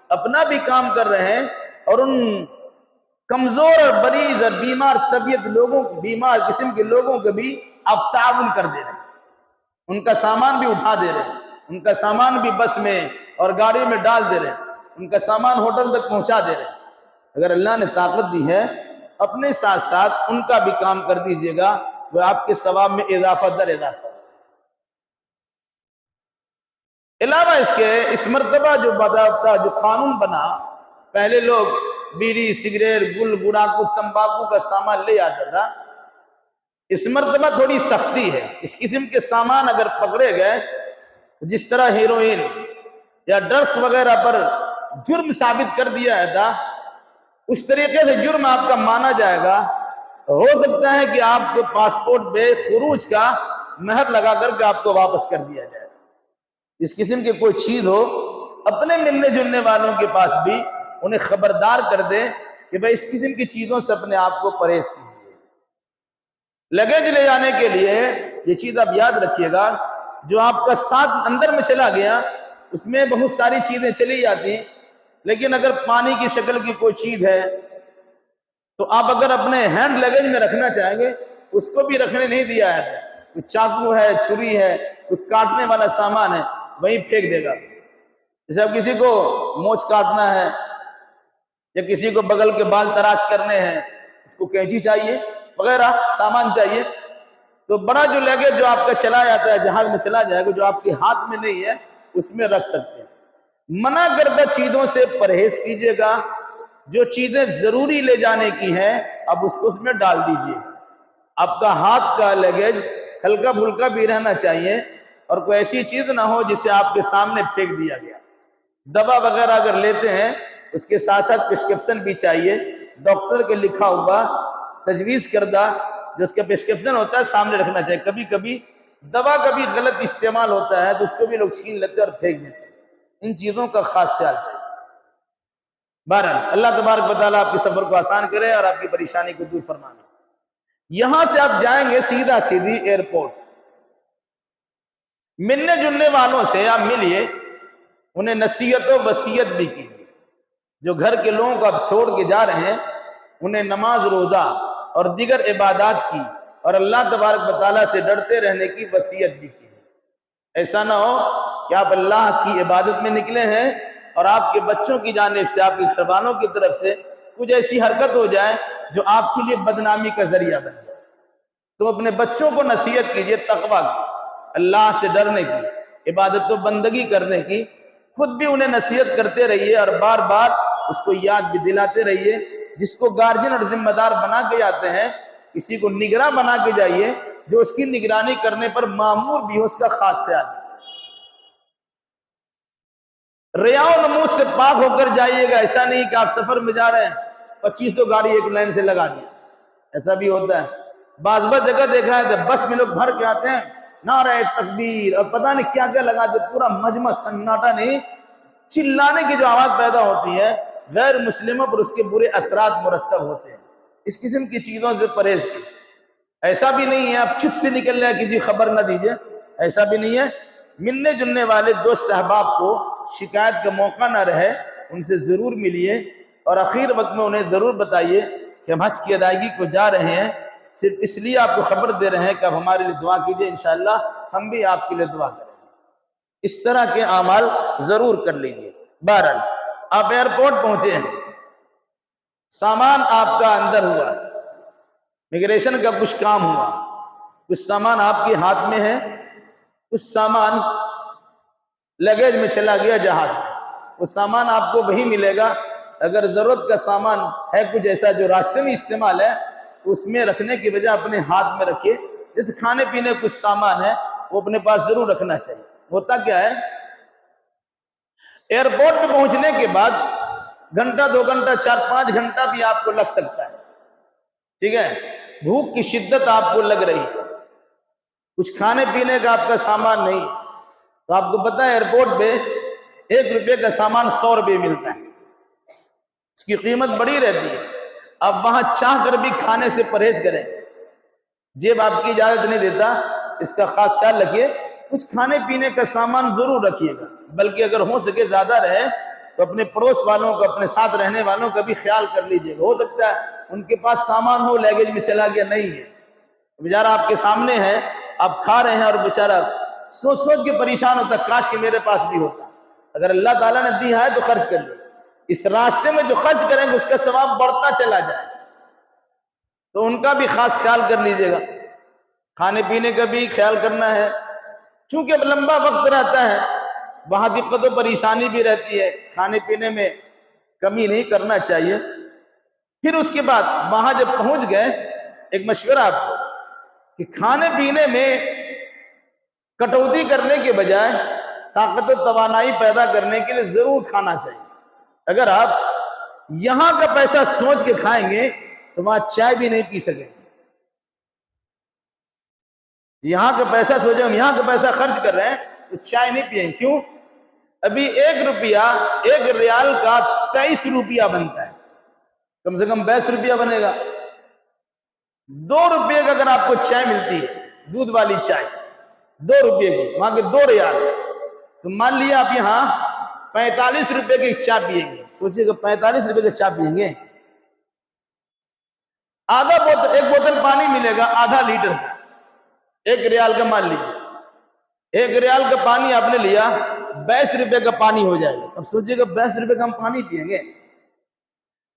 اپنا بھی کام کر رہے ہیں اور ان کمزور اور مریض اور بیمار طبیعت لوگوں، بیمار قسم کے لوگوں کو بھی آپ تعاون کر دے رہے ہیں، ان کا سامان بھی اٹھا دے رہے ہیں، ان کا سامان بھی بس میں اور گاڑی میں ڈال دے رہے ہیں، ان کا سامان ہوٹل تک پہنچا دے رہے ہیں۔ اگر اللہ نے طاقت دی ہے، اپنے ساتھ ساتھ ان کا بھی کام کر دیجئے گا، وہ آپ کے ثواب میں اضافہ در اضافہ۔ علاوہ اس کے، اس مرتبہ جو باضابطہ جو قانون بنا، پہلے لوگ بیڑی، سگریٹ، گل، گڑاکو، تمباکو کا سامان لے آتا تھا، اس مرتبہ تھوڑی سختی ہے۔ اس قسم کے سامان اگر پکڑے گئے، جس طرح ہیروئن یا ڈرگس وغیرہ پر جرم ثابت کر دیا تھا، اس طریقے سے جرم آپ کا مانا جائے گا۔ ہو سکتا ہے کہ آپ کے پاسپورٹ پہ خروج کا مہر لگا کر کے آپ کو واپس کر دیا جائے۔ اس قسم کی کوئی چیز ہو، اپنے ملنے جلنے والوں کے پاس بھی انہیں خبردار کر دیں کہ بھئی اس قسم کی چیزوں سے اپنے آپ کو پرہیز کیجیے۔ لگیج لے جانے کے لیے یہ چیز آپ یاد رکھیے گا، جو آپ کا ساتھ اندر میں چلا گیا اس میں بہت ساری چیزیں چلی جاتی، لیکن اگر پانی کی شکل کی کوئی چیز ہے تو آپ اگر اپنے ہینڈ لگیج میں رکھنا چاہیں گے اس کو بھی رکھنے نہیں دیا ہے۔ کوئی چاقو ہے، چھری ہے، کوئی کاٹنے والا سامان ہے، وہیں پھینک دے گا۔ جیسے اب کسی کو مونچھ کاٹنا ہے یا کسی کو بغل کے بال تراش کرنے ہیں، اس کو کینچی چاہیے وغیرہ سامان چاہیے، تو بڑا جو لیگیج جو آپ کا چلا جاتا ہے، جہاز میں چلا جائے گا، جو آپ کے ہاتھ میں نہیں ہے اس میں رکھ سکتے ہیں۔ منع کردہ چیزوں سے پرہیز کیجیے گا، جو چیزیں ضروری لے جانے کی ہیں اب اس کو اس میں ڈال دیجئے. آپ کا ہاتھ کا لگیج ہلکا پھلکا بھی رہنا چاہیے اور کوئی ایسی چیز نہ ہو جسے آپ کے سامنے پھینک دیا گیا. دوا وغیرہ اگر لیتے ہیں اس کے ساتھ ساتھ پرسکرپشن بھی چاہیے، ڈاکٹر کے لکھا ہوا تجویز کردہ جو اس کا پرسکرپشن ہوتا ہے سامنے رکھنا چاہیے. کبھی کبھی دوا کا بھی غلط استعمال ہوتا ہے تو اس کو بھی لوگ چھین لیتے اور پھینک دیتے ہیں. ان چیزوں کا خاص خیال چاہیے. بہرحال اللہ تبارک و تعالیٰ آپ کے سفر کو آسان کرے اور آپ کی پریشانی کو دور فرمائے. یہاں سے آپ جائیں گے سیدھا سیدھی ایئرپورٹ. ملنے جلنے والوں سے آپ ملیے، انہیں نصیحت و وصیت بھی کیجیے. جو گھر کے لوگوں کو آپ چھوڑ کے جا رہے ہیں انہیں نماز، روزہ اور دیگر عبادات کی اور اللہ تبارک و تعالیٰ سے ڈرتے رہنے کی وصیت بھی کیجیے. ایسا نہ ہو کہ آپ اللہ کی عبادت میں نکلے ہیں اور آپ کے بچوں کی جانب سے، آپ کے گھر والوں کی طرف سے کچھ ایسی حرکت ہو جائے جو آپ کے لیے بدنامی کا ذریعہ بن جائے. تو اپنے بچوں کو نصیحت کیجیے تقویٰ کی، اللہ سے ڈرنے کی، عبادت و بندگی کرنے کی. خود بھی انہیں نصیحت کرتے رہیے اور بار بار اس کو یاد بھی دلاتے رہیے. جس کو گارجن اور ذمہ دار بنا کے جاتے ہیں کسی کو نگراں بنا کے جائیے جو اس کی نگرانی کرنے پر مامور بھی ہو، اس کا خاص خیال. ریا و نموز سے پاک ہو کر جائیے گا. ایسا نہیں کہ آپ سفر میں جا رہے ہیں 2500 گاڑی ایک لائن سے لگا دیا. ایسا بھی ہوتا ہے. بعض جگہ دیکھا ہے تو بس میں لوگ بھر کے آتے ہیں، نعرہ تکبیر اور پتہ نہیں کیا کیا لگا دے، پورا مجمع سناٹا. نہیں، چلانے کی جو آواز پیدا ہوتی ہے غیر مسلموں پر اس کے برے اثرات مرتب ہوتے ہیں. اس قسم کی چیزوں سے پرہیز کیجیے. ایسا بھی نہیں ہے آپ چپ سے نکل رہے ہیں کسی خبر نہ دیجیے، ایسا بھی نہیں ہے. ملنے جلنے والے دوست احباب کو شکایت کا موقع نہ رہے، ان سے ضرور ملیے اور اخیر وقت میں انہیں ضرور بتائیے کہ ہم حج کی ادائیگی کو جا رہے ہیں، صرف اس لیے آپ کو خبر دے رہے ہیں کہ آپ ہمارے لیے دعا کیجئے، انشاءاللہ ہم بھی آپ کے لیے دعا کریں گے. اس طرح کے اعمال ضرور کر لیجئے. بہرحال آپ ایئرپورٹ پہنچے ہیں، سامان آپ کا اندر ہوا، امیگریشن کا کچھ کام ہوا، کچھ سامان آپ کے ہاتھ میں ہے، کچھ سامان لگیج میں چلا گیا جہاز میں. وہ سامان آپ کو وہی ملے گا. اگر ضرورت کا سامان ہے کچھ ایسا جو راستے میں استعمال ہے اس میں رکھنے کی بجائے اپنے ہاتھ میں رکھیے. جیسے کھانے پینے کچھ سامان ہے وہ اپنے پاس ضرور رکھنا چاہیے. ہوتا کیا ہے ایئرپورٹ پہ پہنچنے کے بعد گھنٹہ 2 گھنٹہ 4-5 گھنٹہ بھی آپ کو لگ سکتا ہے. ٹھیک ہے، بھوک کی شدت آپ کو لگ رہی ہے، کچھ کھانے پینے کا آپ کا سامان نہیں، تو آپ کو پتہ ہے ایئرپورٹ پہ 1 روپے کا سامان 100 روپے ملتا ہے. اس کی قیمت بڑی رہتی ہے. آپ وہاں چاہ کر بھی کھانے سے پرہیز کریں، جیب آپ کی اجازت نہیں دیتا. اس کا خاص خیال رکھیے. کچھ کھانے پینے کا سامان ضرور رکھیے گا، بلکہ اگر ہو سکے زیادہ رہے تو اپنے پڑوس والوں کو، اپنے ساتھ رہنے والوں کا بھی خیال کر لیجئے گا. ہو سکتا ہے ان کے پاس سامان ہو لیگیج میں چلا گیا نہیں ہے، بیچارہ آپ کے سامنے ہے، آپ کھا رہے ہیں اور بیچارہ سوچ سوچ کے پریشان ہوتا ہے کاش کہ میرے پاس بھی ہوتا. اگر اللہ تعالیٰ نے دیا ہے تو خرچ کر لیں. اس راستے میں جو خرچ کریں گے اس کا ثواب بڑھتا چلا جائے، تو ان کا بھی خاص خیال کر لیجئے گا. کھانے پینے کا بھی خیال کرنا ہے، چونکہ اب لمبا وقت رہتا ہے، وہاں دقت و پریشانی بھی رہتی ہے، کھانے پینے میں کمی نہیں کرنا چاہیے. پھر اس کے بعد وہاں جب پہنچ گئے ایک مشورہ آپ کو کہ کھانے پینے میں کٹوتی کرنے کے بجائے طاقت و توانائی پیدا کرنے کے لیے ضرور کھانا چاہیے. اگر آپ یہاں کا پیسہ سوچ کے کھائیں گے تو وہاں چائے بھی نہیں پی سکیں گے. یہاں کا پیسہ سوچیں، ہم یہاں کا پیسہ خرچ کر رہے ہیں تو چائے نہیں پیئیں. کیوں؟ ابھی 1 روپیہ 1 ریال کا 23 روپیہ بنتا ہے، کم سے کم 22 روپیہ بنے گا. 2 روپے کا اگر آپ کو چائے ملتی ہے، دودھ والی چائے 2 روپے کی، وہاں کے 2 ریال، تو مان لیا آپ یہاں 45 روپے کی چائے پیئیں گے. سوچئے کہ 45 روپے کی چائے پیئیں گے، ایک بوتل پانی ملے گا آدھا لیٹر کا، 1 ریال کا مان لیجیے. 1 ریال کا پانی آپ نے لیا، 22 روپے کا پانی ہو جائے گا. اب سوچئے کہ 22 روپے کا ہم پانی پیئیں گے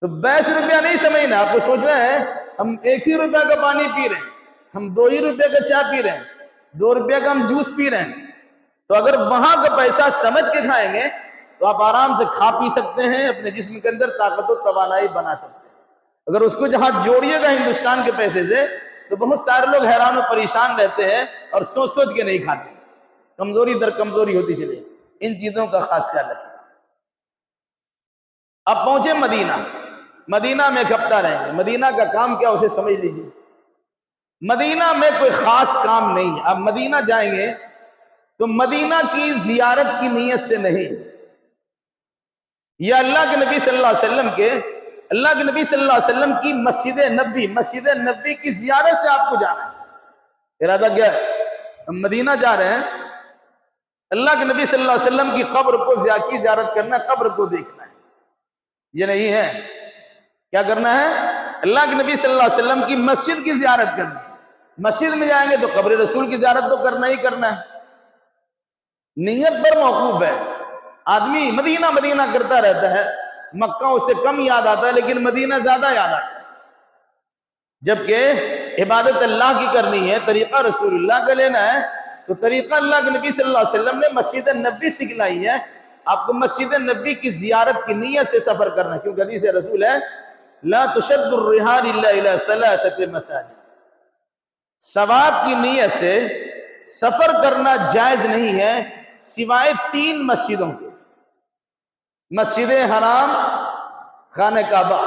تو 22 روپیہ نہیں سمجھنا، آپ کو سوچنا ہے ہم 1 ہی روپے کا پانی پی رہے ہیں، ہم 2 ہی روپے کا چائے پی رہے ہیں، 2 روپے کا ہم جوس پی رہے ہیں. تو اگر وہاں کا پیسہ سمجھ کے کھائیں گے تو تو آپ آرام سے کھا پی سکتے ہیں، اپنے جسم کے اندر طاقت و توانائی بنا سکتے ہیں۔ اگر اس کو جہاں جوڑیے گا ہندوستان کے پیسے سے تو بہت سارے لوگ حیران و پریشان رہتے ہیں اور سوچ سوچ کے نہیں کھاتے، کمزوری در کمزوری ہوتی چلے۔ ان چیزوں کا خاص خیال رکھیں۔ اب پہنچے مدینہ، مدینہ میں ایک ہفتہ رہیں گے۔ مدینہ کا کام کیا اسے سمجھ لیجیے۔ مدینہ میں کوئی خاص کام نہیں ہے۔ اب مدینہ جائیں گے تو مدینہ کی زیارت کی نیت سے نہیں، یا اللہ کے نبی صلی اللہ علیہ وسلم کے کی مسجد نبی کی زیارت سے آپ کو جانا ہے۔ ارادہ کیا ہے؟ ہم مدینہ جا رہے ہیں، اللہ کے نبی صلی اللہ علیہ وسلم کی قبر کو زیارت کرنا ہے، قبر کو دیکھنا ہے، یہ نہیں ہے۔ کیا کرنا ہے؟ اللہ کے نبی صلی اللہ علیہ وسلم کی مسجد کی زیارت کرنی ہے۔ مسجد میں جائیں گے تو قبر رسول کی زیارت تو کرنا ہی کرنا ہے، نیت پر موقوف ہے۔ آدمی مدینہ مدینہ کرتا رہتا ہے، مکہ اسے کم یاد آتا ہے لیکن مدینہ زیادہ یاد آتا ہے، جبکہ عبادت اللہ کی کرنی ہے، طریقہ رسول اللہ کا لینا ہے، تو طریقہ اللہ کے نبی صلی اللہ علیہ وسلم نے مسجد نبی سکھلائی ہے۔ آپ کو مسجد نبی کی زیارت کی نیت سے سفر کرنا ہے، کیونکہ حدیث رسول ہے لا تشد الرحال الا الى ثلاثه مساجد، ثواب کی نیت سے سفر کرنا جائز نہیں ہے سوائے 3 مسجدوں کے: مسجد حرام خانہ کعبہ،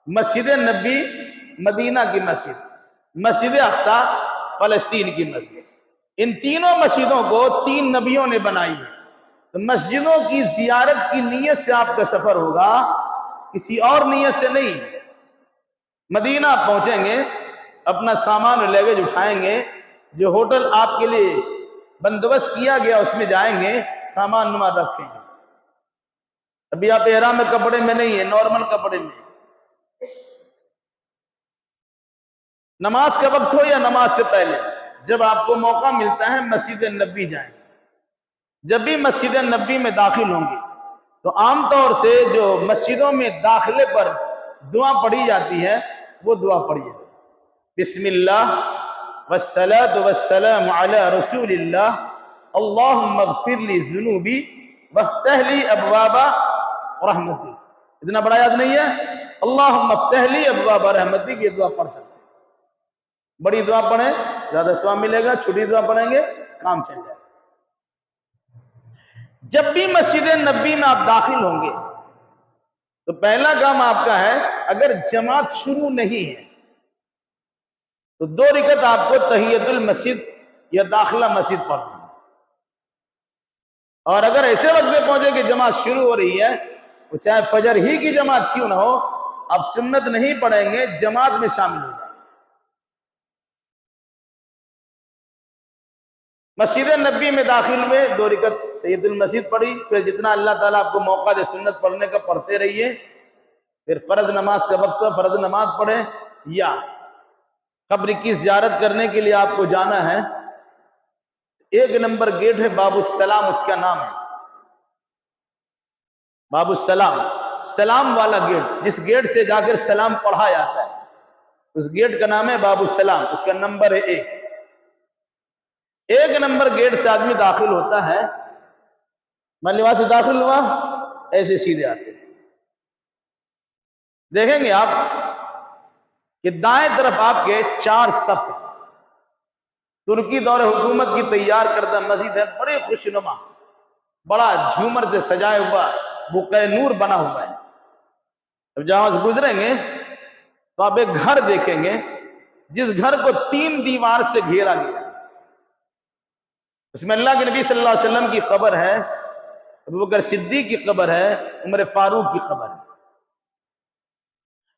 مسجد نبی مدینہ کی مسجد، مسجد اقصی فلسطین کی مسجد۔ ان تینوں مسجدوں کو 3 نبیوں نے بنائی ہے، تو مسجدوں کی زیارت کی نیت سے آپ کا سفر ہوگا، کسی اور نیت سے نہیں۔ مدینہ پہنچیں گے، اپنا سامان و لیگیج اٹھائیں گے، جو ہوٹل آپ کے لیے بندوبست کیا گیا اس میں جائیں گے، سامان نما رکھیں گے۔ ابھی آپ احرام کپڑے میں نہیں ہیں، نارمل کپڑے میں۔ نماز کا وقت ہو یا نماز سے پہلے، جب آپ کو موقع ملتا ہے مسجد نبی جائیں۔ جب بھی مسجد نبی میں داخل ہوں گے تو عام طور سے جو مسجدوں میں داخلے پر دعا پڑھی جاتی ہے وہ دعا پڑھیے: بسم اللہ والصلاة والسلام علی رسول اللہ، اللہم اغفر لی ذنوبی وافتح لی ابواب رحمتی۔ اتنا بڑا یاد نہیں ہے؟ اللہم افتح لی ابواب رحمتی کی یہ دعا پڑھ سکتے ہیں۔ بڑی دعا پڑھیں زیادہ ثواب ملے گا، چھوٹی دعا پڑھیں گے کام چل جائے گا۔ جب بھی مسجد نبی میں آپ داخل ہوں گے تو پہلا کام آپ کا ہے، اگر جماعت شروع نہیں ہے تو 2 رکعت آپ کو تحیت المسجد یا داخلہ مسجد پڑھنا ہے۔ اور اگر ایسے وقت میں پہنچے کہ جماعت شروع ہو رہی ہے، وہ چاہے فجر ہی کی جماعت کیوں نہ ہو، آپ سنت نہیں پڑھیں گے، جماعت میں شامل ہو جائیں۔ مسجد نبی میں داخل ہوئے، 2 رکعت تحیت المسجد پڑھی، پھر جتنا اللہ تعالیٰ آپ کو موقع دے سنت پڑھنے کا پڑھتے رہیے۔ پھر فرض نماز کا وقت ہو، فرض نماز پڑھیں، یا قبر کی زیارت کرنے کے لیے آپ کو جانا ہے۔ 1 نمبر گیٹ ہے باب السلام، اس کا نام ہے باب السلام، سلام والا گیٹ، جس گیٹ سے جا کر سلام پڑھا جاتا ہے اس گیٹ کا نام ہے باب السلام، اس کا نمبر ہے 1۔ 1 نمبر گیٹ سے آدمی داخل ہوتا ہے، مان لیے وہاں سے داخل ہوا، ایسے سیدھے آتے ہیں۔ دیکھیں گے آپ کہ دائیں طرف آپ کے 4 صف، ترکی دور حکومت کی تیار کردہ مسجد ہے، بڑے خوشنما، بڑا جھومر سے سجائے ہوا، بقع نور بنا ہوا ہے۔ اب جہاں سے گزریں گے تو آپ ایک گھر دیکھیں گے جس گھر کو 3 دیوار سے گھیرا گیا، اس میں اللہ کے نبی صلی اللہ علیہ وسلم کی قبر ہے، ابوبکر صدیق کی قبر ہے، عمر فاروق کی قبر ہے۔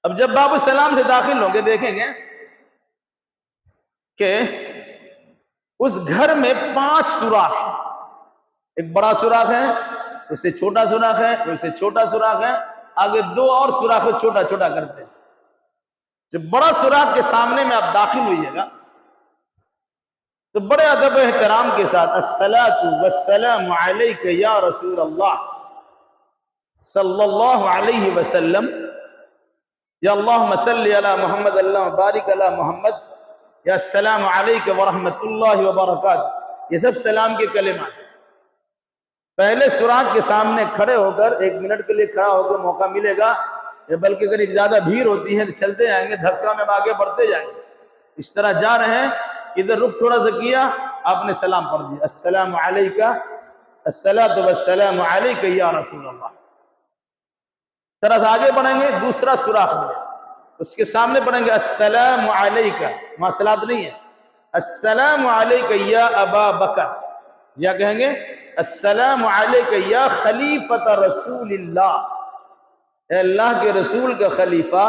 اب جب باب السلام سے داخل ہوں گے دیکھیں گے کہ اس گھر میں 5 سوراخ ہیں، ایک بڑا سوراخ ہے، اس سے چھوٹا سوراخ ہے، اس سے چھوٹا سوراخ ہے، آگے 2 اور سوراخ چھوٹا چھوٹا کرتے ہیں۔ جب بڑا سوراخ کے سامنے میں آپ داخل ہوئیے گا تو بڑے ادب و احترام کے ساتھ الصلاۃ والسلام علیک یا رسول اللہ صلی اللہ علیہ وسلم، یا اللہم صلی علی محمد، اللہ بارک علی محمد، یا السلام علیکم ورحمۃ اللہ وبرکاتہ، یہ سب سلام کے کلمات ہیں۔ پہلے سوراخ کے سامنے کھڑے ہو کر 1 منٹ کے لیے کھڑا ہو کر موقع ملے گا، یا بلکہ اگر زیادہ بھیڑ ہوتی ہے تو چلتے جائیں گے، دھکا میں آگے بڑھتے جائیں گے. اس طرح جا رہے ہیں، ادھر رخ تھوڑا سا کیا، آپ نے سلام پڑھ دیا، السلام علیکہ الصلاۃ والسلام علیکہ یا رسول اللہ. طرح سے آگے بڑھیں گے، دوسرا سوراخ ملے گا، اس کے سامنے پڑھیں گے السلام علیکہ، وہاں صلاۃ نہیں ہے، السلام علیکہ یا ابا بکر، یا کہیں گے السلام علیکہ یا خلیفۃ رسول اللہ، اے اللہ کے رسول کا خلیفہ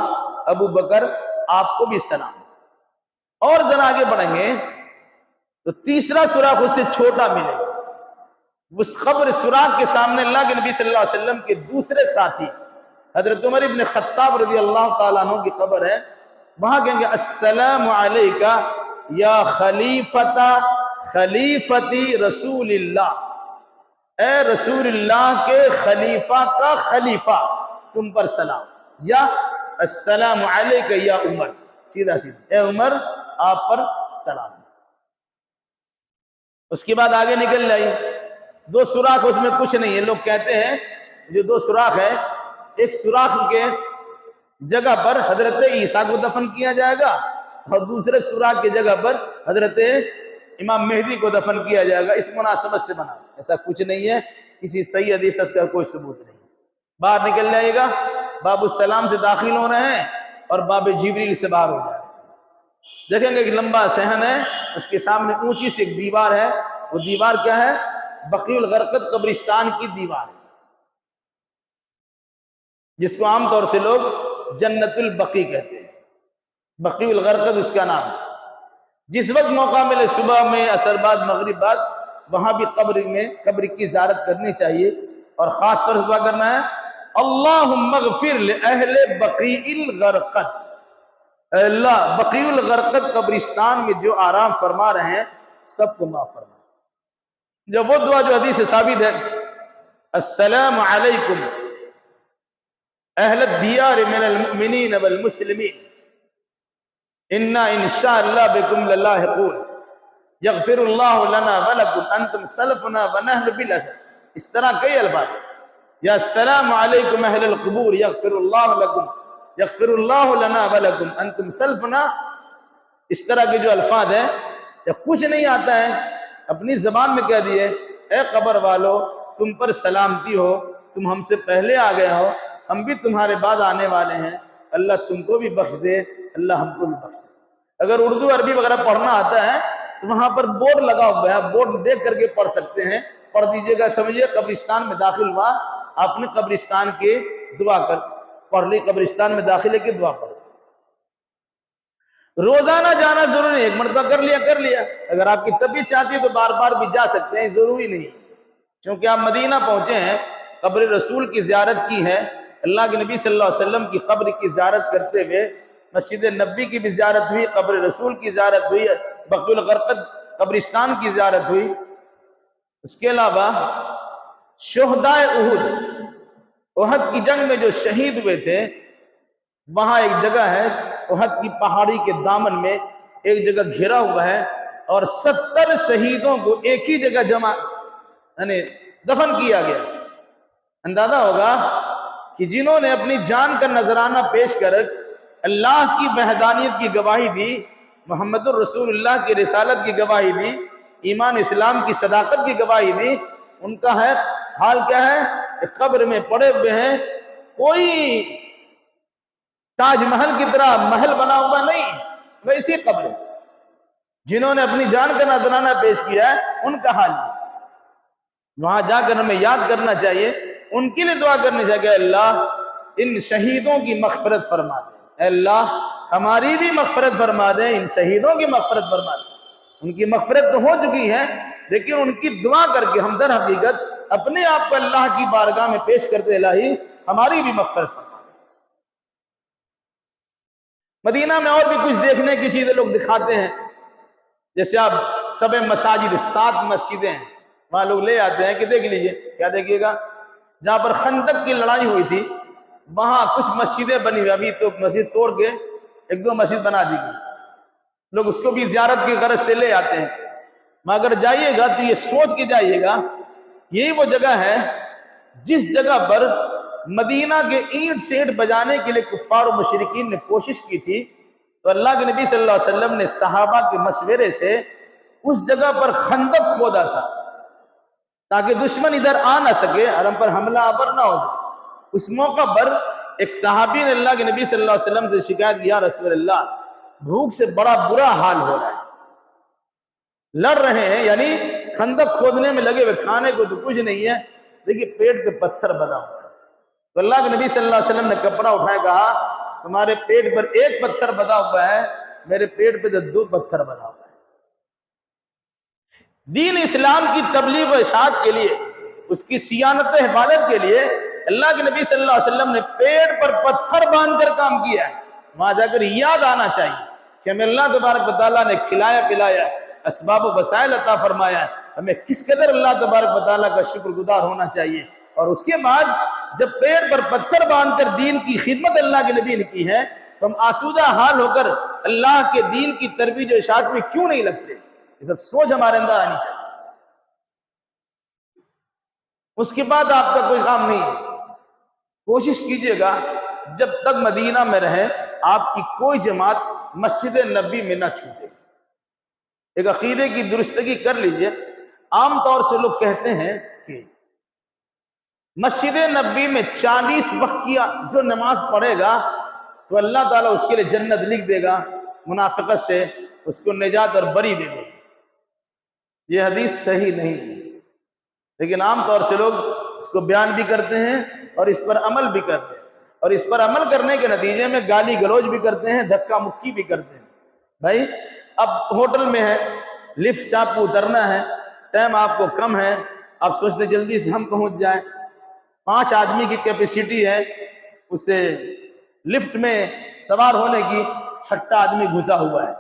ابو بکر، آپ کو بھی سلام. اور ذرا آگے بڑھیں گے تو تیسرا سوراخ اس سے چھوٹا ملے گا. اس قبر سوراخ کے سامنے اللہ کے نبی صلی اللہ علیہ وسلم کے دوسرے ساتھی حضرت عمر ابن خطاب رضی اللہ تعالیٰ عنہ کی قبر ہے، وہاں کہیں گے السلام علیکہ یا خلیفتی رسول اللہ، اے رسول اللہ کے خلیفہ کا خلیفہ، تم پر سلام. یا السلام علیکہ یا عمر، سیدھا سیدھا، اے عمر آپ پر سلام. اس کے بعد آگے نکل جائیے، 2 سوراخ اس میں کچھ نہیں ہے. لوگ کہتے ہیں جو 2 سوراخ ہے، ایک سوراخ کے جگہ پر حضرت عیسیٰ کو دفن کیا جائے گا، اور دوسرے سوراخ کی جگہ پر حضرت امام مہدی کو دفن کیا جائے گا. اس مناسبت سے بنا، ایسا کچھ نہیں ہے، کسی صحیح حدیث کا کوئی ثبوت نہیں. باہر نکل جائے گا، باب السلام سے داخل ہو رہے ہیں اور باب جبریل سے باہر ہو جا رہے ہیں. دیکھیں گے ایک لمبا صحن ہے، اس کے سامنے اونچی سی ایک دیوار ہے. وہ دیوار کیا ہے؟ بقیع الغرقد قبرستان کی دیوار ہے، جس کو عام طور سے لوگ جنت البقیع کہتے ہیں. بقیع الغرقد اس کا نام ہے. جس وقت موقع ملے، صبح میں، عصر بعد، مغرب بعد، وہاں بھی قبر کی زیارت کرنی چاہیے، اور خاص طور سے دعا کرنا ہے اللہم اغفر لأہل بقیع الغرقد، اے اللہ بقیع الغرقد قبرستان میں جو آرام فرما رہے ہیں سب کو معاف فرما. جب وہ دعا جو حدیث سے ثابت ہے، السلام علیکم اہل الدیار من المؤمنین والمسلمین انا انشاءاللہ بکم للاحقون یغفر اللہ لنا ولکم انتم سلفنا ونحن بالاسر، اس طرح کئی الفاظ. یا السلام علیکم اہل القبور یغفر اللہ لکم یغفر اللہ لنا ولکم انتم سلفنا، اس طرح کے جو الفاظ ہیں. یا کچھ نہیں آتا ہے، اپنی زبان میں کہہ دیے، اے قبر والو تم پر سلامتی ہو، تم ہم سے پہلے آ گئے ہو، ہم بھی تمہارے بعد آنے والے ہیں، اللہ تم کو بھی بخش دے، اللہ ہم کو بھی بخش دے. اگر اردو عربی وغیرہ پڑھنا آتا ہے تو وہاں پر بورڈ لگا ہوا ہے، بورڈ دیکھ کر کے پڑھ سکتے ہیں، پڑھ دیجئے گا. سمجھئے قبرستان میں داخل ہوا، آپ نے قبرستان کی دعا پڑھ لی، قبرستان میں داخلے کی دعا پڑھ لی. روزانہ جانا ضروری نہیں، 1 مرتبہ کر لیا. اگر آپ کی طبیعت چاہتی ہے تو بار بار بھی جا سکتے ہیں، ضروری نہیں. چونکہ آپ مدینہ پہنچے ہیں، قبر رسول کی زیارت کی ہے، اللہ کے نبی صلی اللہ علیہ وسلم کی قبر کی زیارت کرتے ہوئے مسجد نبوی کی بھی زیارت ہوئی، قبر رسول کی زیارت ہوئی، بقیع الغرقد قبرستان کی زیارت ہوئی. اس کے علاوہ شہدائے احد کی جنگ میں جو شہید ہوئے تھے، وہاں ایک جگہ ہے احد کی پہاڑی کے دامن میں ایک جگہ گھرا ہوا ہے، اور 70 شہیدوں کو ایک ہی جگہ جمع یعنی دفن کیا گیا. اندازہ ہوگا کہ جنہوں نے اپنی جان کا نذرانہ پیش کر اللہ کی وحدانیت کی گواہی دی، محمد الرسول اللہ کی رسالت کی گواہی دی، ایمان اسلام کی صداقت کی گواہی دی، ان کا ہے حال کیا ہے؟ قبر میں پڑے ہوئے ہیں. کوئی تاج محل کی طرح محل بنا ہوا نہیں، ویسی قبر ہے. جنہوں نے اپنی جان کا نذرانہ پیش کیا ہے ان کا حال ہے. وہاں جا کر ہمیں یاد کرنا چاہیے، ان کے لیے دعا کرنی چاہیے کہ اللہ ان شہیدوں کی مغفرت فرما دے، اے اللہ ہماری بھی مغفرت فرما دے، ان شہیدوں کی مغفرت فرما دے. ان کی مغفرت تو ہو چکی ہے، لیکن ان کی دعا کر کے ہم در حقیقت اپنے آپ کو اللہ کی بارگاہ میں پیش کرتے، الہی ہماری بھی مغفرت فرما دے. مدینہ میں اور بھی کچھ دیکھنے کی چیزیں لوگ دکھاتے ہیں، جیسے آپ سب مساجد 7 مسجدیں ہیں، وہاں لوگ لے آتے ہیں کہ دیکھ لیجئے. کیا دیکھیے گا؟ جہاں پر خندق کی لڑائی ہوئی تھی وہاں کچھ مسجدیں بنی ہوئی، ابھی تو مسجد توڑ کے 1-2 مسجد بنا دی گئی. لوگ اس کو بھی زیارت کی غرض سے لے آتے ہیں. مگر جائیے گا تو یہ سوچ کے جائیے گا یہی وہ جگہ ہے جس جگہ پر مدینہ کے اینٹ سینٹ بجانے کے لیے کفار و مشرکین نے کوشش کی تھی، تو اللہ کے نبی صلی اللہ علیہ وسلم نے صحابہ کے مشورے سے اس جگہ پر خندق کھودا تھا تاکہ دشمن ادھر آ نہ سکے اور ہم پر حملہ آور نہ ہو سکے۔ اس موقع پر ایک صحابی نے اللہ کے نبی صلی اللہ علیہ وسلم سے شکایت کی، یا رسول اللہ بھوک سے بڑا برا حال ہو رہا ہے، لڑ رہے ہیں، یعنی خندق کھودنے میں لگے ہوئے، کھانے کو تو کچھ نہیں ہے، دیکھیے پیٹ پہ پتھر بنا ہوا ہے۔ تو اللہ کے نبی صلی اللہ علیہ وسلم نے کپڑا اٹھائے، کہا تمہارے پیٹ پر ایک پتھر بنا ہوا ہے، میرے پیٹ پہ تو 2 پتھر بنا ہوا ہے۔ دین اسلام کی تبلیغ و اشاعت کے لیے، اس کی صیانت و حفاظت کے لیے اللہ کے نبی صلی اللہ علیہ وسلم نے پیٹ پر پتھر باندھ کر کام کیا ہے۔ وہاں جا کر یاد آنا چاہیے کہ ہمیں اللہ تبارک و تعالیٰ نے کھلایا پلایا، اسباب و وسائل عطا فرمایا ہے، ہمیں کس قدر اللہ تبارک و تعالیٰ کا شکر گزار ہونا چاہیے۔ اور اس کے بعد جب پیٹ پر پتھر باندھ کر دین کی خدمت اللہ کے نبی نے کی ہے، تو ہم آسودہ حال ہو کر اللہ کے دین کی ترویج و اشاعت میں کیوں نہیں لگتے؟ یہ سب سوچ ہمارے اندر آنی چاہیے۔ اس کے بعد آپ کا کوئی کام نہیں ہے، کوشش کیجئے گا جب تک مدینہ میں رہیں آپ کی کوئی جماعت مسجد نبی میں نہ چھوٹے، ایک عقیدے کی درستگی کر لیجئے۔ عام طور سے لوگ کہتے ہیں کہ مسجد نبی میں 40 وقت کی جو نماز پڑھے گا تو اللہ تعالیٰ اس کے لیے جنت لکھ دے گا، منافقت سے اس کو نجات اور بری دے دے گا۔ یہ حدیث صحیح نہیں ہے، لیکن عام طور سے لوگ اس کو بیان بھی کرتے ہیں اور اس پر عمل بھی کرتے ہیں، اور اس پر عمل کرنے کے نتیجے میں گالی گلوچ بھی کرتے ہیں، دھکا مکی بھی کرتے ہیں۔ بھائی اب ہوٹل میں ہے، لفٹ سے آپ کو اترنا ہے، ٹائم آپ کو کم ہے، آپ سوچتے جلدی سے ہم پہنچ جائیں، 5 آدمی کی کیپیسٹی ہے، اسے لفٹ میں سوار ہونے کی، 6 آدمی گھسا ہوا ہے،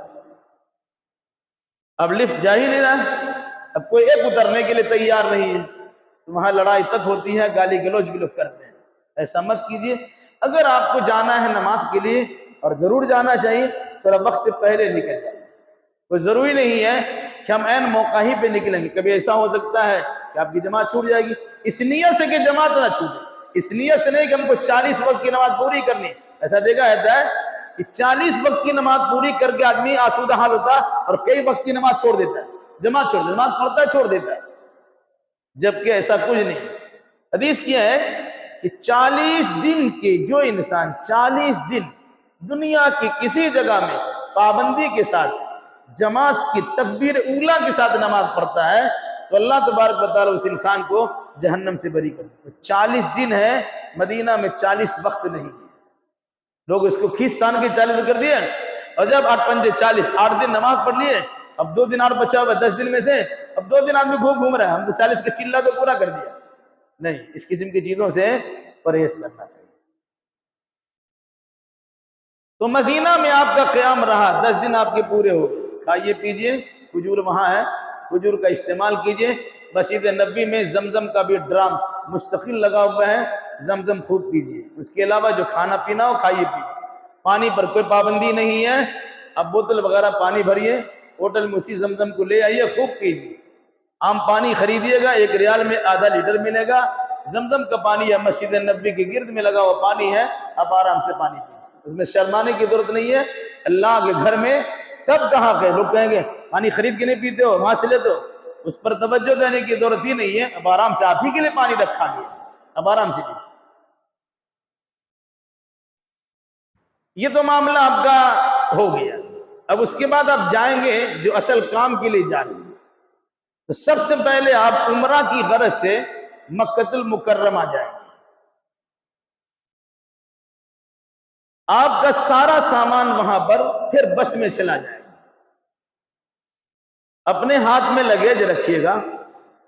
اب لفٹ جا ہی نہیں رہا ہے، اب کوئی ایک اترنے کے لیے تیار نہیں ہے، تو وہاں لڑائی تک ہوتی ہے، گالی گلوچ بھی لوگ کرتے ہیں۔ ایسا مت کیجئے۔ اگر آپ کو جانا ہے نماز کے لیے اور ضرور جانا چاہیے تو وقت سے پہلے نکل جائیں، کوئی ضروری نہیں ہے کہ ہم عین موقع ہی پہ نکلیں گے، کبھی ایسا ہو سکتا ہے کہ آپ کی جماعت چھوٹ جائے گی، اس نیت سے کہ جماعت نہ چھوٹے، اس نیت سے نہیں کہ ہم کو 40 وقت کی نماز پوری کرنی۔ ایسا دیکھا جاتا ہے کہ 40 وقت کی نماز پوری کر کے آدمی آسودہ حال ہوتا ہے اور کئی وقت کی نماز چھوڑ دیتا ہے، جماعت چھوڑ دیتا ہے، نماز پڑھتا ہے چھوڑ دیتا ہے، جبکہ ایسا کچھ نہیں۔ حدیث کیا ہے کہ 40 دن کے جو انسان 40 دن دنیا کی کسی جگہ میں پابندی کے ساتھ جماعت کی تکبیر اولا کے ساتھ نماز پڑھتا ہے تو اللہ تبارک و تعالیٰ اس انسان کو جہنم سے بری کر دے۔ 40 دن ہے، مدینہ میں 40 وقت نہیں ہے، لوگ اس کو کھینچتان کے 40 کر دیے، اور جب 8 پنجے 40، 8 دن نماز پڑھ لیے، اب 2 دن اور بچا ہوا 10 دن میں سے، اب 2 دن آدمی گھوم رہا ہے، ہم تو 40 کا چلہ تو پورا کر دیا۔ نہیں، اس قسم کی چیزوں سے پرہیز کرنا چاہیے۔ تو مدینہ میں آپ کا قیام رہا، 10 دن آپ کے پورے ہو گئے، کھائیے پیجئے، کھجور وہاں ہے، کھجور کا استعمال کیجئے۔ مسجد نبی میں زمزم کا بھی ڈرام مستقل لگا ہوا ہے، زمزم خوب پیجئے۔ اس کے علاوہ جو کھانا پینا ہو کھائیے پیجئے، پانی پر کوئی پابندی نہیں ہے، اب بوتل وغیرہ پانی بھریے، ہوٹل میں اسی زمزم کو لے آئیے، خوب پیجئے۔ عام پانی خریدیے گا، 1 ریال میں آدھا لیٹر ملے گا، زمزم کا پانی ہے، مسجد نبی کے گرد میں لگا ہوا پانی ہے، آپ آرام سے پانی پیجئے، اس میں شرمانے کی ضرورت نہیں ہے۔ اللہ کے گھر میں سب کا حق ہے، لوگ کہیں گے پانی خرید کے نہیں پیتے ہو، وہاں سے لیتے ہو، اس پر توجہ دینے کی ضرورت ہی نہیں ہے، اب آرام سے آپ ہی کے لیے پانی رکھا گیا، اب آرام سے پیجئے۔ یہ تو معاملہ آپ کا ہو گیا۔ اب اس کے بعد آپ جائیں گے جو اصل کام کے لیے جا رہے ہیں، تو سب سے پہلے آپ عمرہ کی غرض سے مکۃ المکرمہ جائیں گے۔ آپ کا سارا سامان وہاں پر پھر بس میں چلا جائے گا۔ اپنے ہاتھ میں لگیج رکھیے گا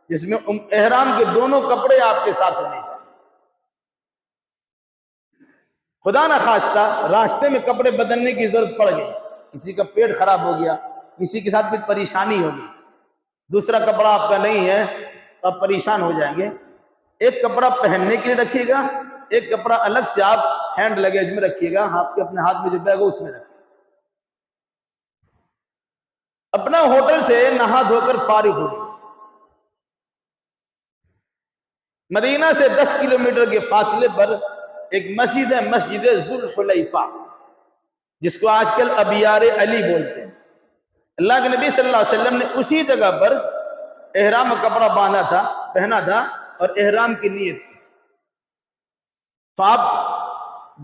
جس میں احرام کے دونوں کپڑے آپ کے ساتھ ہونے چاہیے۔ خدا نہ خواستہ راستے میں کپڑے بدلنے کی ضرورت پڑ گئی، کسی کا پیٹ خراب ہو گیا، کسی کے ساتھ کچھ پریشانی ہوگی، دوسرا کپڑا آپ کا نہیں ہے، آپ پریشان ہو جائیں گے۔ ایک کپڑا پہننے کے لیے رکھیے گا، ایک کپڑا الگ سے آپ ہینڈ لگیج میں رکھیے گا، آپ کے اپنے ہاتھ میں جو بیگ ہو اس میں رکھیے۔ اپنا ہوٹل سے نہا دھو کر فارغ ہو لیجیے۔ مدینہ سے 10 کلومیٹر کے فاصلے پر ایک مسجد ہے، مسجد ذوالحلیفہ، جس کو آج کل ابیار علی بولتے ہیں۔ اللہ کے نبی صلی اللہ علیہ وسلم نے اسی جگہ پر احرام کا کپڑا پہنا تھا اور احرام کی نیت کی تھی۔ تو آپ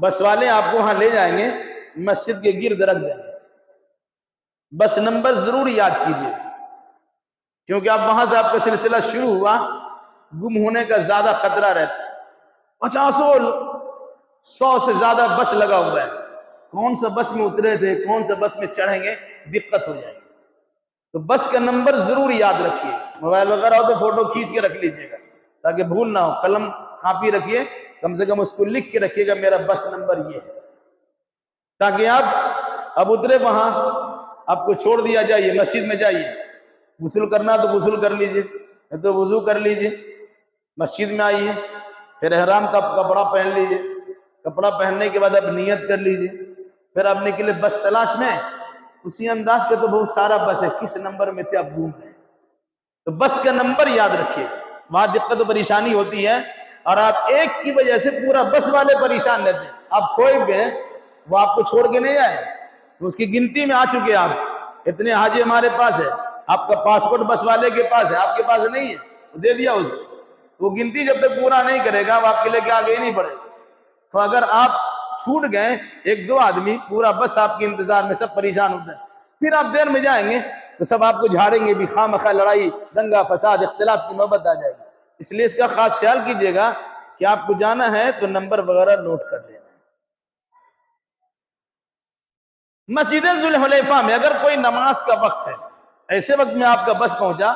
بس والے آپ کو وہاں لے جائیں گے، مسجد کے گرد رکھ دیں گے، بس نمبر ضرور یاد کیجیے، کیونکہ آپ وہاں سے آپ کا سلسلہ شروع ہوا، گم ہونے کا زیادہ خطرہ رہتا ہے۔ 100 سے زیادہ بس لگا ہوا ہے، کون سا بس میں اترے تھے، کون سا بس میں چڑھیں گے، دقت ہو جائے گی۔ تو بس کا نمبر ضرور یاد رکھیے، موبائل وغیرہ ہو تو فوٹو کھینچ کے رکھ لیجیے گا تاکہ بھول نہ ہو، قلم کاپی رکھیے، کم سے کم اس کو لکھ کے رکھیے گا میرا بس نمبر یہ ہے، تاکہ آپ اب اترے وہاں، آپ کو چھوڑ دیا جائے، مسجد میں جائیے، غسل کرنا تو غسل کر لیجیے، نہیں تو وضو کر لیجیے، مسجد میں آئیے، پھر احرام کا کپڑا پہن لیجیے، کپڑا پہننے کے بعد آپ نیت کر لیجیے، پھر آپ نکلے بس تلاش میں، اسی انداز کے تو بہت سارا بس ہے، کس نمبر میں تھے آپ گھوم رہے ہیں، تو بس کا نمبر یاد رکھیے، وہاں دقت و پریشانی ہوتی ہے، اور آپ ایک کی وجہ سے پورا بس والے پریشان رہتے ہیں، آپ کھوئے ہوئے ہیں، وہ آپ کو چھوڑ کے نہیں آئے، تو اس کی گنتی میں آ چکے آپ، اتنے حاجی ہمارے پاس ہے، آپ کا پاسپورٹ بس والے کے پاس ہے، آپ کے پاس نہیں ہے، وہ دے دیا اس کو، وہ گنتی جب تک پورا نہیں کرے گا وہ آپ کے لے کے آگے ہی نہیں بڑھے گا۔ تو اگر آپ چھوٹ گئے، ایک دو آدمی، پورا بس آپ کے انتظار میں سب پریشان ہوتے ہیں، پھر آپ دیر میں جائیں گے تو سب آپ کو جھاڑیں گے بھی، خواہ مخواہ لڑائی، دنگا فساد، اختلاف کی نوبت آ جائے گی۔ اس لیے اس کا خاص خیال کیجئے گا کہ آپ کو جانا ہے تو نمبر وغیرہ نوٹ کر لینا۔ مسجد ذوالحلیفہ میں اگر کوئی نماز کا وقت ہے، ایسے وقت میں آپ کا بس پہنچا،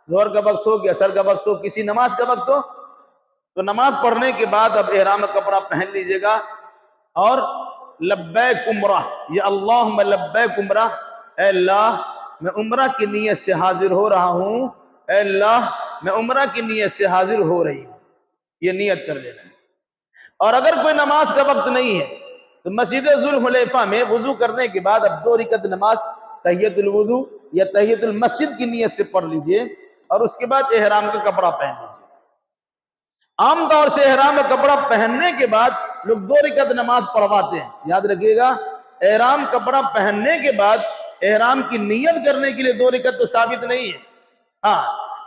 ظہر کا وقت ہو کہ عصر کا وقت ہو، کسی نماز کا وقت ہو، تو نماز پڑھنے کے بعد اب احرام کا کپڑا پہن لیجئے گا، اور لبیک عمرہ، یا اللہم لبیک عمرہ، اے اللہ میں عمرہ کی نیت سے حاضر ہو رہا ہوں، اے اللہ میں عمرہ کی نیت سے حاضر ہو رہی ہوں، یہ نیت کر لینا ہے۔ اور اگر کوئی نماز کا وقت نہیں ہے تو مسجد ذوالحلیفہ میں وضو کرنے کے بعد اب 2 رکعت نماز تحیۃ الوضو یا تحیۃ المسجد کی نیت سے پڑھ لیجئے، اور اس کے بعد احرام کا کپڑا پہن لیجئے۔ عام طور سے احرام کا کپڑا پہننے کے بعد لوگ 2 رکعت نماز پڑھواتے ہیں، یاد رکھیے گا، احرام کپڑا پہننے کے بعد احرام کی نیت کرنے کے لیے 2 رکعت تو ثابت نہیں ہے، ہاں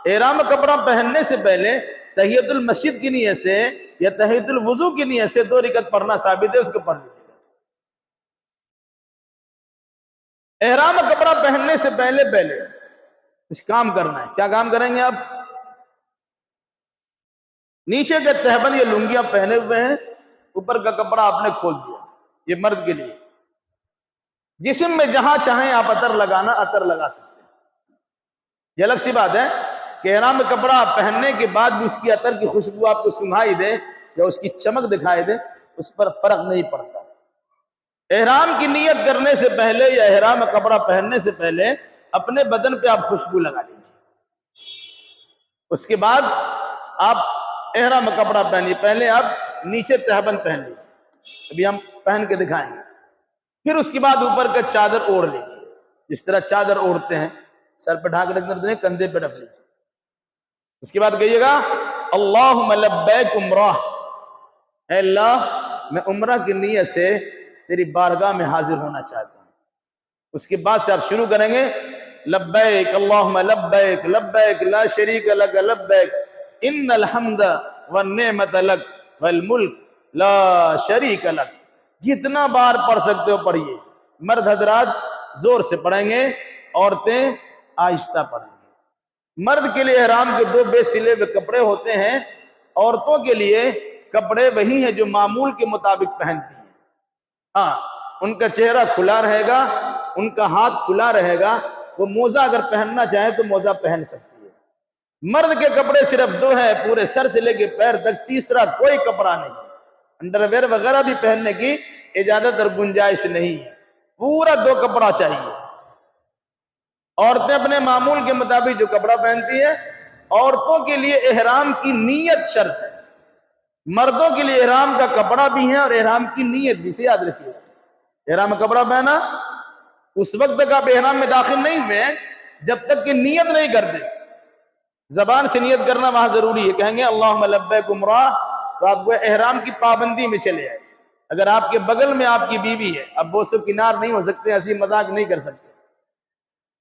احرام کپڑا پہننے سے پہلے تحیۃ المسجد کی نیت سے یا تحیۃ الوضو کی نیت سے 2 رکعت پڑھنا ثابت ہے، اس کو پڑھ لیجیے۔ احرام کپڑا پہننے سے پہلے کچھ کام کرنا ہے، کیا کام کریں گے آپ؟ نیچے کے تہبند یا لنگیاں پہنے ہوئے ہیں، اوپر کا کپڑا آپ نے کھول دیا، یہ مرد کے لیے۔ جسم میں جہاں چاہیں آپ عطر لگانا عطر لگا سکتے ہیں، یہ الگ سی بات ہے کہ احرام کپڑا پہننے کے بعد بھی اس کی عطر کی خوشبو آپ کو سنائی دے یا اس کی چمک دکھائی دے، اس پر فرق نہیں پڑتا۔ احرام کی نیت کرنے سے پہلے یا احرام کپڑا پہننے سے پہلے اپنے بدن پہ آپ خوشبو لگا لیجیے، اس کے بعد آپ احرام کپڑا پہنیے، پہلے آپ نیچے تہبند پہن لیجیے، ابھی ہم پہن کے دکھائیں گے، پھر اس کے بعد اوپر کا چادر اوڑھ لیجیے، جس طرح چادر اوڑھتے ہیں، سر پہ ڈھانک رکھتے ہیں، کندھے پہ رکھ لیجیے۔ اس کے بعد کہیے گا اللہم لبیک عمرہ، اے اللہ میں عمرہ کی نیت سے تیری بارگاہ میں حاضر ہونا چاہتا ہوں۔ اس کے بعد سے آپ شروع کریں گے لبیک اللہم لبیک لبیک لا شریک لک لبیک ان الحمد والنعمت لک والملک لا شریک لک۔ جتنا بار پڑھ سکتے ہو پڑھیے، مرد حضرات زور سے پڑھیں گے، عورتیں آہستہ پڑھیں گے۔ مرد کے لیے احرام کے 2 بے سلے ہوئے کپڑے ہوتے ہیں، عورتوں کے لیے کپڑے وہی ہیں جو معمول کے مطابق پہنتی ہیں، ہاں ان کا چہرہ کھلا رہے گا، ان کا ہاتھ کھلا رہے گا، وہ موزہ اگر پہننا چاہیں تو موزہ پہن سکتی ہے۔ مرد کے کپڑے صرف 2 ہیں، پورے سر سے لے کے پیر تک، تیسرا کوئی کپڑا نہیں، انڈر ویئر وغیرہ بھی پہننے کی اجازت اور گنجائش نہیں ہے، پورا 2 کپڑا چاہیے۔ عورتیں اپنے معمول کے مطابق جو کپڑا پہنتی ہیں، عورتوں کے لیے احرام کی نیت شرط ہے، مردوں کے لیے احرام کا کپڑا بھی ہے اور احرام کی نیت بھی، اسے یاد رکھیے۔ احرام کا کپڑا پہنا، اس وقت تک آپ احرام میں داخل نہیں ہوئے جب تک کہ نیت نہیں کرتے، زبان سے نیت کرنا وہاں ضروری ہے. کہیں گے اللہم لبیک عمرہ تو آپ کو احرام کی پابندی میں چلے آئے. اگر آپ کے بغل میں آپ کی بیوی ہے، اب بوس و کنار نہیں ہو سکتے، ہنسی مذاق نہیں کر سکتے،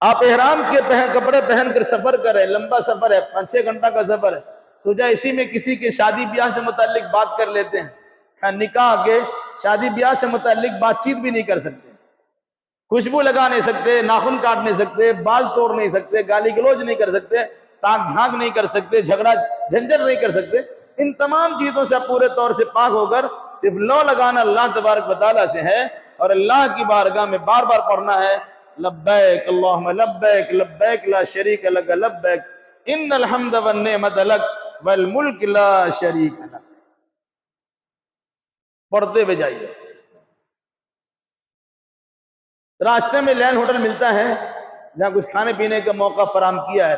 آپ احرام کے کپڑے پہن کر سفر کر رہے، لمبا سفر ہے، 5-6 گھنٹہ کا سفر ہے، سوچا اسی میں کسی کے شادی بیاہ سے متعلق بات کر لیتے ہیں. نکاح کے شادی بیاہ سے متعلق بات چیت بھی نہیں کر سکتے، خوشبو لگا نہیں سکتے، ناخن کاٹ نہیں سکتے، بال توڑ نہیں سکتے، گالی گلوچ نہیں کر سکتے، تاک جھانک نہیں کر سکتے، جھگڑا جھنجھٹ نہیں کر سکتے. ان تمام چیزوں سے پورے طور سے پاک ہو کر صرف لو لگانا اللہ تبارک و تعالیٰ سے ہے، اور اللہ کی بارگاہ میں بار بار پڑھنا ہے لبیک اللہم لبیک لبیک لا شریک لک لبیک ان الحمد والنعمت لک والملک لا شریک لک. پڑھتے ہوئے جائیے. راستے میں لین ہوٹل ملتا ہے جہاں کچھ کھانے پینے کا موقع فراہم کیا ہے،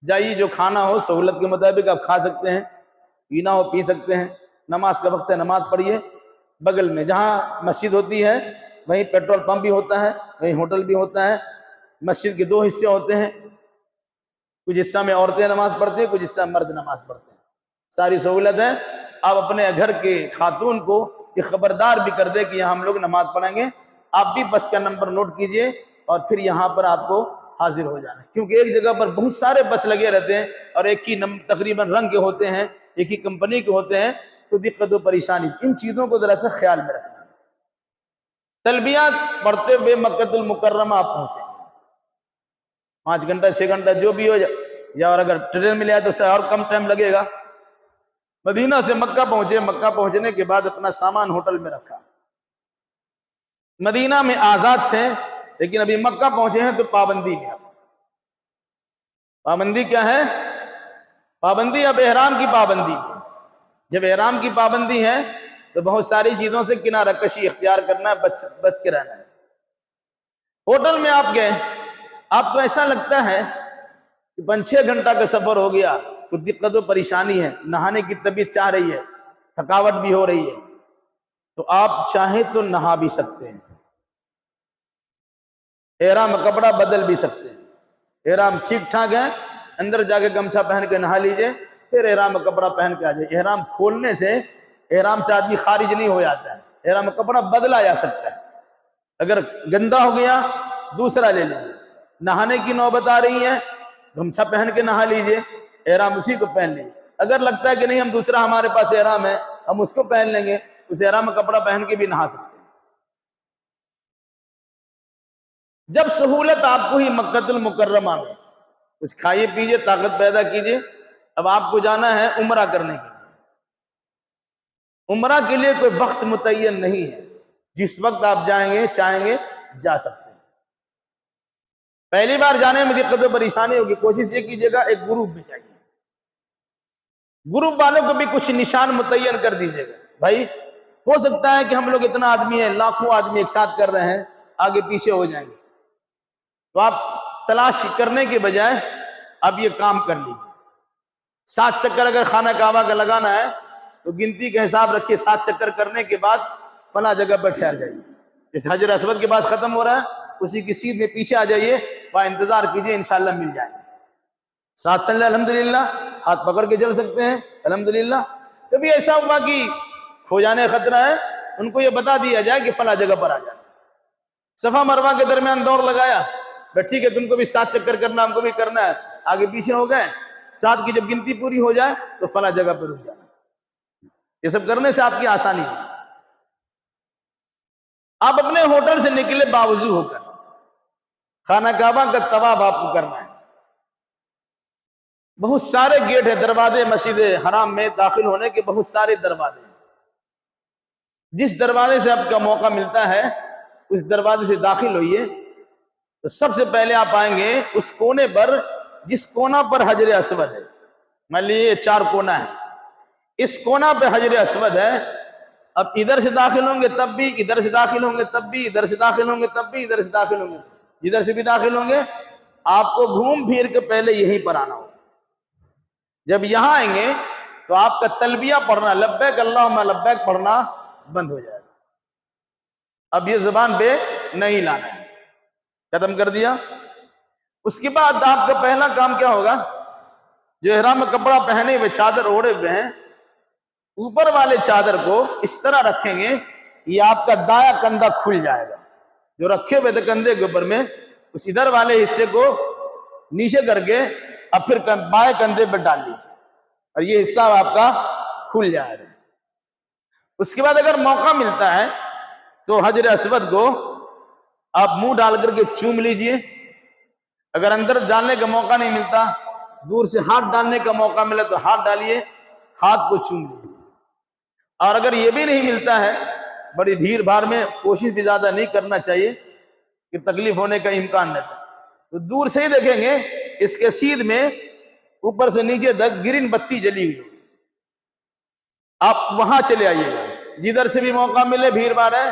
جائیے، جو کھانا ہو سہولت کے مطابق آپ کھا سکتے ہیں، پینا ہو پی سکتے ہیں. نماز کا وقت ہے، نماز پڑھیے. بغل میں جہاں مسجد ہوتی ہے وہیں پیٹرول پمپ بھی ہوتا ہے، وہیں ہوٹل بھی ہوتا ہے. مسجد کے 2 حصے ہوتے ہیں، کچھ حصہ میں عورتیں نماز پڑھتے ہیں، کچھ حصہ مرد نماز پڑھتے ہیں. ساری سہولت ہے. آپ اپنے گھر کے خاتون کو یہ خبردار بھی کر دے کہ یہاں ہم لوگ نماز پڑھیں گے، آپ بھی بس کا نمبر نوٹ کیجئے اور پھر یہاں پر آپ کو حاضر ہو جانا ہے. کیونکہ ایک جگہ پر بہت سارے بس لگے رہتے ہیں اور ایک ہی تقریباً رنگ کے ہوتے ہیں، ایک ہی کمپنی کے ہوتے ہیں، تو دقت و پریشانی. ان چیزوں کو ذرا سا خیال میں رکھنا. تلبیات پڑھتے ہوئے مکہ المکرمہ آپ پہنچیں گے. 5 گھنٹہ 6 گھنٹہ جو بھی ہو جائے، یا اور اگر ٹرین میں لے آئے تو اس سے اور کم ٹائم لگے گا. مدینہ سے مکہ پہنچے، مکہ پہنچنے کے بعد اپنا سامان ہوٹل میں رکھا. مدینہ میں آزاد تھے لیکن ابھی مکہ پہنچے ہیں تو پابندی میں. پابندی کیا ہے؟ پابندی اب احرام کی پابندی ہے. جب احرام کی پابندی ہے تو بہت ساری چیزوں سے کنارہ کشی اختیار کرنا ہے، بچ کے رہنا ہے. ہوٹل میں آپ گئے، آپ کو ایسا لگتا ہے کہ 5-6 گھنٹہ کا سفر ہو گیا، کچھ دقت و پریشانی ہے، نہانے کی طبیعت چاہ رہی ہے، تھکاوٹ بھی ہو رہی ہے، تو آپ چاہیں تو نہا بھی سکتے ہیں، احرام کپڑا بدل بھی سکتے ہیں. احرام ٹھیک ٹھاک ہے، اندر جا کے گمچھا پہن کے نہا لیجئے، پھر احرام کپڑا پہن کے آ جائے. احرام کھولنے سے احرام سے آدمی خارج نہیں ہو جاتا ہے، احرام کپڑا بدلا جا سکتا ہے. اگر گندا ہو گیا دوسرا لے لیجئے. نہانے کی نوبت آ رہی ہے، گمچھا پہن کے نہا لیجئے، احرام اسی کو پہن لیجئے. اگر لگتا ہے کہ نہیں ہم دوسرا ہمارے پاس احرام ہے ہم اس کو پہن لیں گے، اس احرام کپڑا پہن کے بھی نہا سکتے ہیں. جب سہولت آپ کو ہی مکہ المکرمہ میں، کچھ کھائیے پیجئے، طاقت پیدا کیجئے. اب آپ کو جانا ہے عمرہ کرنے کے لیے. عمرہ کے لیے کوئی وقت متعین نہیں ہے، جس وقت آپ جائیں گے چاہیں گے جا سکتے ہیں. پہلی بار جانے میں دقت و پریشانی ہوگی، کوشش یہ کیجئے گا ایک گروپ میں جائیے، گروپ والوں کو بھی کچھ نشان متعین کر دیجئے گا. بھائی ہو سکتا ہے کہ ہم لوگ اتنا آدمی ہیں، لاکھوں آدمی ایک ساتھ کر رہے ہیں، آگے پیچھے ہو جائیں گے، تو آپ تلاش کرنے کے بجائے اب یہ کام کر لیجئے. 7 چکر اگر خانہ کعبہ کا لگانا ہے تو گنتی کا حساب رکھیے، 7 چکر کرنے کے بعد فلاں جگہ پر ٹھہر جائیے. جس حجر اسود کے پاس ختم ہو رہا ہے اسی کی سیدھ میں پیچھے آ جائیے، وہاں انتظار کیجئے، انشاءاللہ مل جائیں گے. ساتھ چل رہے الحمدللہ، ہاتھ پکڑ کے چل سکتے ہیں الحمدللہ. کبھی ایسا ہوا کہ کھو جانے خطرہ ہے، ان کو یہ بتا دیا جائے کہ فلاں جگہ پر آ جائے. صفا مروہ کے درمیان دوڑ لگایا، ٹھیک ہے تم کو بھی 7 چکر کرنا، ہم کو بھی کرنا ہے، آگے پیچھے ہو گئے، 7 کی جب گنتی پوری ہو جائے تو فلاں جگہ پہ رک جانا. یہ سب کرنے سے آپ کی آسانی ہے. آپ اپنے ہوٹل سے نکلے باوضو ہو کر خانہ کعبہ کا طواف آپ کو کرنا ہے. بہت سارے گیٹ ہیں، دروازے مسجد حرام میں داخل ہونے کے بہت سارے دروازے ہیں. جس دروازے سے آپ کا موقع ملتا ہے اس دروازے سے داخل ہوئیے. تو سب سے پہلے آپ آئیں گے اس کونے پر جس کونا پر حجر اسود ہے. مان لیجیے 4 کونا ہے، اس کونا پہ حجر اسود ہے. اب ادھر سے داخل ہوں گے تب بھی، ادھر سے داخل ہوں گے تب بھی، ادھر سے داخل ہوں گے تب بھی، ادھر سے داخل ہوں گے، جدھر سے بھی داخل ہوں گے آپ کو گھوم پھر کے پہلے یہیں پر آنا ہوگا. جب یہاں آئیں گے تو آپ کا تلبیہ پڑھنا، لبیک اللہم لبیک پڑھنا بند ہو جائے گا. اب یہ زبان پہ نہیں لانا ہے، ختم کر دیا. اس کے بعد آپ کا پہلا کام کیا ہوگا؟ جو احرام میں کپڑا پہنے ہوئے چادر اوڑھے ہوئے ہیں، اوپر والے چادر کو اس طرح رکھیں گے یہ آپ کا دایاں کندھا کھل جائے گا، جو رکھے ہوئے تھے کندھے کے اوپر میں اس ادھر والے حصے کو نیچے کر کے اب پھر بائیں کندھے پہ ڈال لیجیے اور یہ حصہ آپ کا کھل جائے گا۔ اس کے بعد اگر موقع ملتا ہے تو حجر اسود کو آپ منہ ڈال کر کے چوم لیجئے، اگر اندر ڈالنے کا موقع نہیں ملتا، دور سے ہاتھ ڈالنے کا موقع ملا تو ہاتھ ڈالیے، ہاتھ کو چوم لیجئے۔ اور اگر یہ بھی نہیں ملتا ہے، بڑی بھیڑ بھاڑ میں کوشش بھی زیادہ نہیں کرنا چاہیے کہ تکلیف ہونے کا امکان نہ تھا، تو دور سے ہی دیکھیں گے اس کے سیدھ میں اوپر سے نیچے تک گرین بتی جلی ہوئی ہوگی، آپ وہاں چلے آئیے گا، جدھر سے بھی موقع ملے، بھیڑ بھاڑ ہے،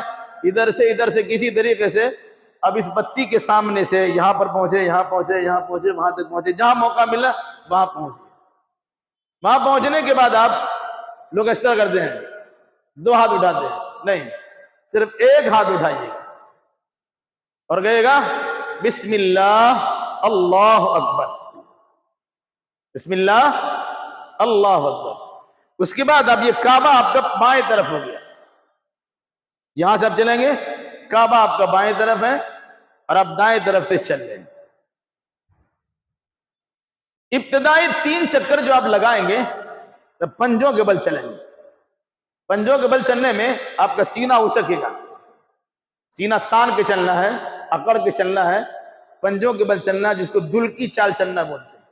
ادھر سے کسی طریقے سے اب اس بتی کے سامنے سے یہاں پر پہنچے، یہاں پہنچے، یہاں پہنچے، وہاں تک پہنچے، جہاں موقع ملا وہاں پہنچے۔ وہاں پہنچنے کے بعد آپ لوگ اس طرح کرتے ہیں، دو ہاتھ اٹھاتے ہیں، نہیں، صرف ایک ہاتھ اٹھائیے گا اور کہے گا بسم اللہ اللہ اکبر، بسم اللہ اللہ اکبر۔ اس کے بعد اب یہ کعبہ آپ کا بائیں طرف ہو گیا، یہاں سے آپ چلیں گے، کعبہ آپ کا بائیں طرف ہے اور آپ دائیں طرف سے چل رہے ہیں۔ ابتدائی 3 چکر جو آپ لگائیں گے تو پنجوں کے بل چلیں گے، پنجوں کے بل چلنے میں آپ کا سینہ اچکے گا، سینہ تان کے چلنا ہے، اکڑ کے چلنا ہے، پنجوں کے بل چلنا ہے، جس کو دل کی چال چلنا بولتے ہیں۔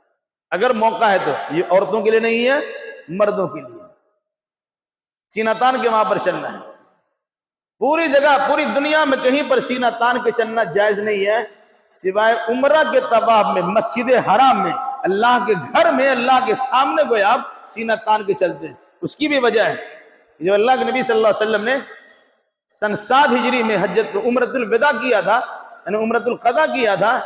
اگر موقع ہے تو یہ عورتوں کے لیے نہیں ہے، مردوں کے لیے سینہ تان کے وہاں پر چلنا ہے۔ پوری جگہ پوری دنیا میں کہیں پر سینہ تان کے چلنا جائز نہیں ہے سوائے عمرہ کے طواف میں، مسجد حرام میں، اللہ کے گھر میں، اللہ کے سامنے کوئی آپ سینہ تان کے چلتے ہیں۔ اس کی بھی وجہ ہے، جو اللہ کے نبی صلی اللہ علیہ وسلم نے سن 7 ہجری میں حجت عمرۃ الوداع کیا تھا، یعنی عمرۃ القضاء کیا تھا،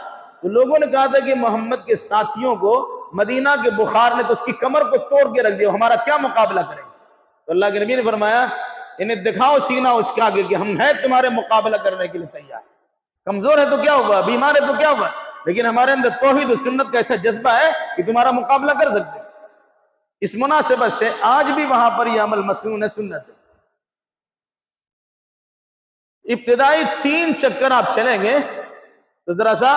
تو لوگوں نے کہا تھا کہ محمد کے ساتھیوں کو مدینہ کے بخار نے تو اس کی کمر کو توڑ کے رکھ دیا، ہمارا کیا مقابلہ کریں گے؟ تو اللہ کے نبی نے فرمایا انہیں دکھاؤ سینہ اچکا کے کہ ہم ہیں تمہارے مقابلہ کرنے کے لیے تیار۔ کمزور ہے تو کیا ہوا، بیمار ہے تو کیا ہوا، لیکن ہمارے اندر توحید و سنت کا ایسا جذبہ ہے کہ تمہارا مقابلہ کر سکتے ہیں۔ اس مناسبت سے آج بھی وہاں پر یہ عمل مسنون سنت ہے۔ ابتدائی 3 چکر آپ چلیں گے تو ذرا سا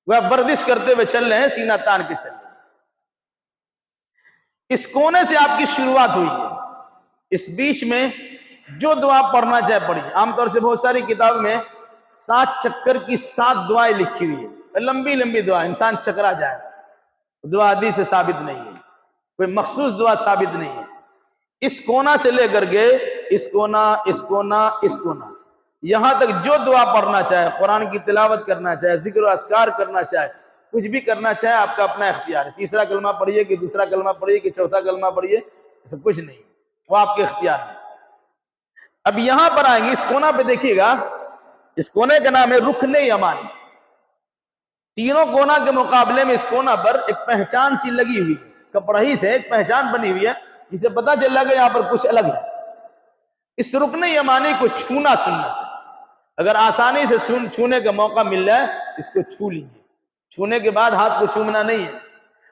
وہ ورزش کرتے ہوئے چل رہے ہیں، سینہ تان کے چل رہے ہیں۔ اس کونے سے آپ کی شروعات ہوئی ہے، اس بیچ میں جو دعا پڑھنا چاہے پڑھیے۔ عام طور سے بہت ساری کتاب میں 7 چکر کی 7 دعائیں لکھی ہوئی ہے، لمبی لمبی دعا، انسان چکرا جائے، دعا حدیث سے ثابت نہیں ہے، کوئی مخصوص دعا ثابت نہیں ہے۔ اس کونا سے لے کر کے اس کونا، اس کونا، اس کونا، یہاں تک جو دعا پڑھنا چاہے، قرآن کی تلاوت کرنا چاہے، ذکر و اذکار کرنا چاہے، کچھ بھی کرنا چاہے، آپ کا اپنا اختیار ہے۔ تیسرا کلمہ پڑھیے کہ دوسرا کلمہ پڑھیے کہ چوتھا کلمہ پڑھیے، ایسا کچھ نہیں، وہ آپ کے اختیار میں۔ اب یہاں پر آئیں گے، اس کونا پہ دیکھیے گا، اس کونے کا نام ہے رکن یمانی۔ تینوں کونا کے مقابلے میں اس کونا پر ایک پہچان سی لگی ہوئی ہے، کپڑا ہی سے ایک پہچان بنی ہوئی ہے، جسے پتا چل رہا کہ یہاں پر کچھ الگ ہے۔ اس رکن یمانی کو چھونا سنت ہے، اگر آسانی سے چھونے کا موقع مل جائے اس کو چھو لیجیے، چھونے کے بعد ہاتھ کو چومنا نہیں ہے،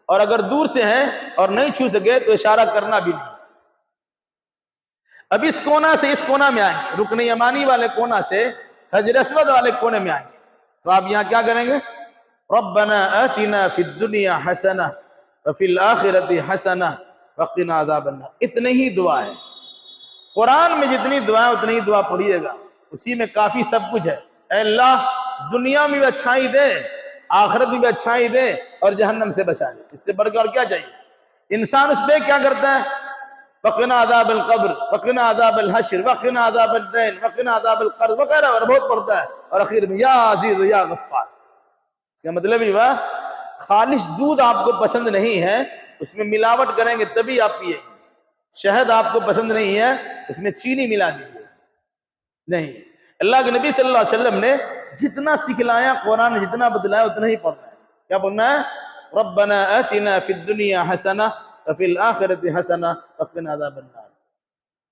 اور اگر دور سے ہیں اور نہیں چھو سکے تو اشارہ کرنا بھی نہیں۔ اب اس کونا سے اس کونا میں آئیں گے، رکن یمانی والے کونا سے حجر اسود والے کونے میں آئیں گے، تو آپ یہاں کیا کریں گے؟ ربنا آتنا فی الدنیا حسنہ وفی الآخرۃ حسنہ وقنا عذاب النار۔ اتنے ہی دعا ہے، قرآن میں جتنی دعا ہے اتنی ہی دعا پڑھیے گا، اسی میں کافی سب کچھ ہے۔ اے اللہ دنیا میں بھی اچھائی دے، آخرت میں بھی اچھائی دے، اور جہنم سے بچا لے، اس سے بڑھ کر اور کیا چاہیے؟ انسان اس پہ کیا کرتا ہے؟ وقنا عذاب القبر، وقنا عذاب الحشر، وقنا عذاب الدین، وقنا عذاب القرض وغیرہ اور بہت پڑھتا ہے، اور آخر میں یا عزیز یا غفار۔ اس کا مطلب یہ ہوا خالص دودھ آپ کو پسند نہیں ہے، اس میں ملاوٹ کریں گے تبھی آپ پیئیں گے۔ شہد آپ کو پسند نہیں ہے، اس میں چینی ملا دیجیے، نہیں۔ اللہ کے نبی صلی اللہ علیہ وسلم نے جتنا سکھلایا، قرآن نے جتنا بتلایا اتنا ہی پڑھنا ہے۔ کیا پڑھنا ہے؟ ربنا آتنا فی الدنیا حسنہ وفی الآخرۃ حسنہ وقنا عذاب النار۔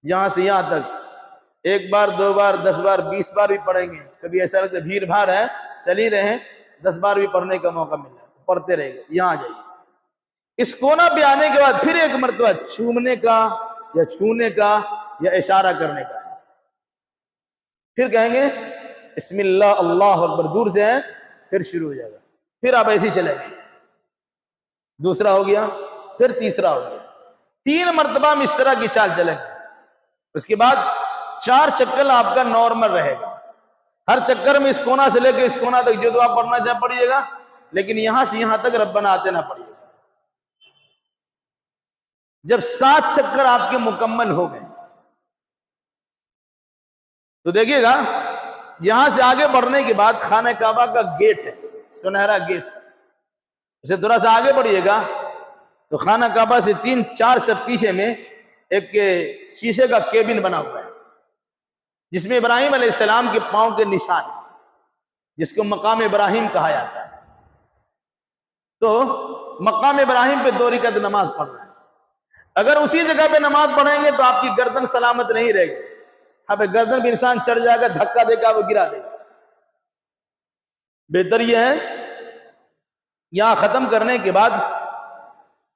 یہاں سے یہاں تک 1 بار 2 بار 10 بار 20 بار بھی پڑھیں گے، کبھی ایسا لگتا ہے بھیڑ بھاڑ ہے چل ہی رہے ہیں، 10 بار بھی پڑھنے کا موقع مل رہا ہے، پڑھتے رہے گا۔ یہاں آ جائیے، اس کونا پہ آنے کے بعد پھر ایک مرتبہ چومنے کا یا چھونے کا یا اشارہ کرنے کا ہے. پھر کہیں گے بسم اللہ اللہ اکبر، دور سے ہیں، پھر شروع ہو جائے گا. پھر آپ ایسے ہی چلیں گے. دوسرا ہو گیا، پھر تیسرا ہو گیا. 3 مرتبہ ہم اس طرح کی چال چلیں گے. اس کے بعد 4 چکر آپ کا نارمل رہے گا. ہر چکر میں اس کونا سے لے کے اس کونا تک جو دعا پڑھنا چاہے پڑھیے گا، لیکن یہاں سے یہاں تک ربنا آتے نہ پڑھیے گا. جب 7 چکر آپ کے مکمل ہو گئے تو دیکھیے گا یہاں سے آگے بڑھنے کے بعد خانہ کعبہ کا گیٹ ہے، سنہرا گیٹ ہے. اسے تھوڑا سا آگے بڑھیے گا تو خانہ کعبہ سے 3-4 سے پیچھے میں ایک شیشے کا کیبن بنا ہوا ہے، جس میں ابراہیم علیہ السلام کے پاؤں کے نشان ہیں، جس کو مقام ابراہیم کہا جاتا ہے. تو مقام ابراہیم پہ 2 رکعت نماز پڑھ رہے ہیں. اگر اسی جگہ پہ نماز پڑھیں گے تو آپ کی گردن سلامت نہیں رہے گی. اب گردن پہ انسان چڑھ جائے گا، دھکا دے گا، وہ گرا دے گا. بہتر یہ ہے یہاں ختم کرنے کے بعد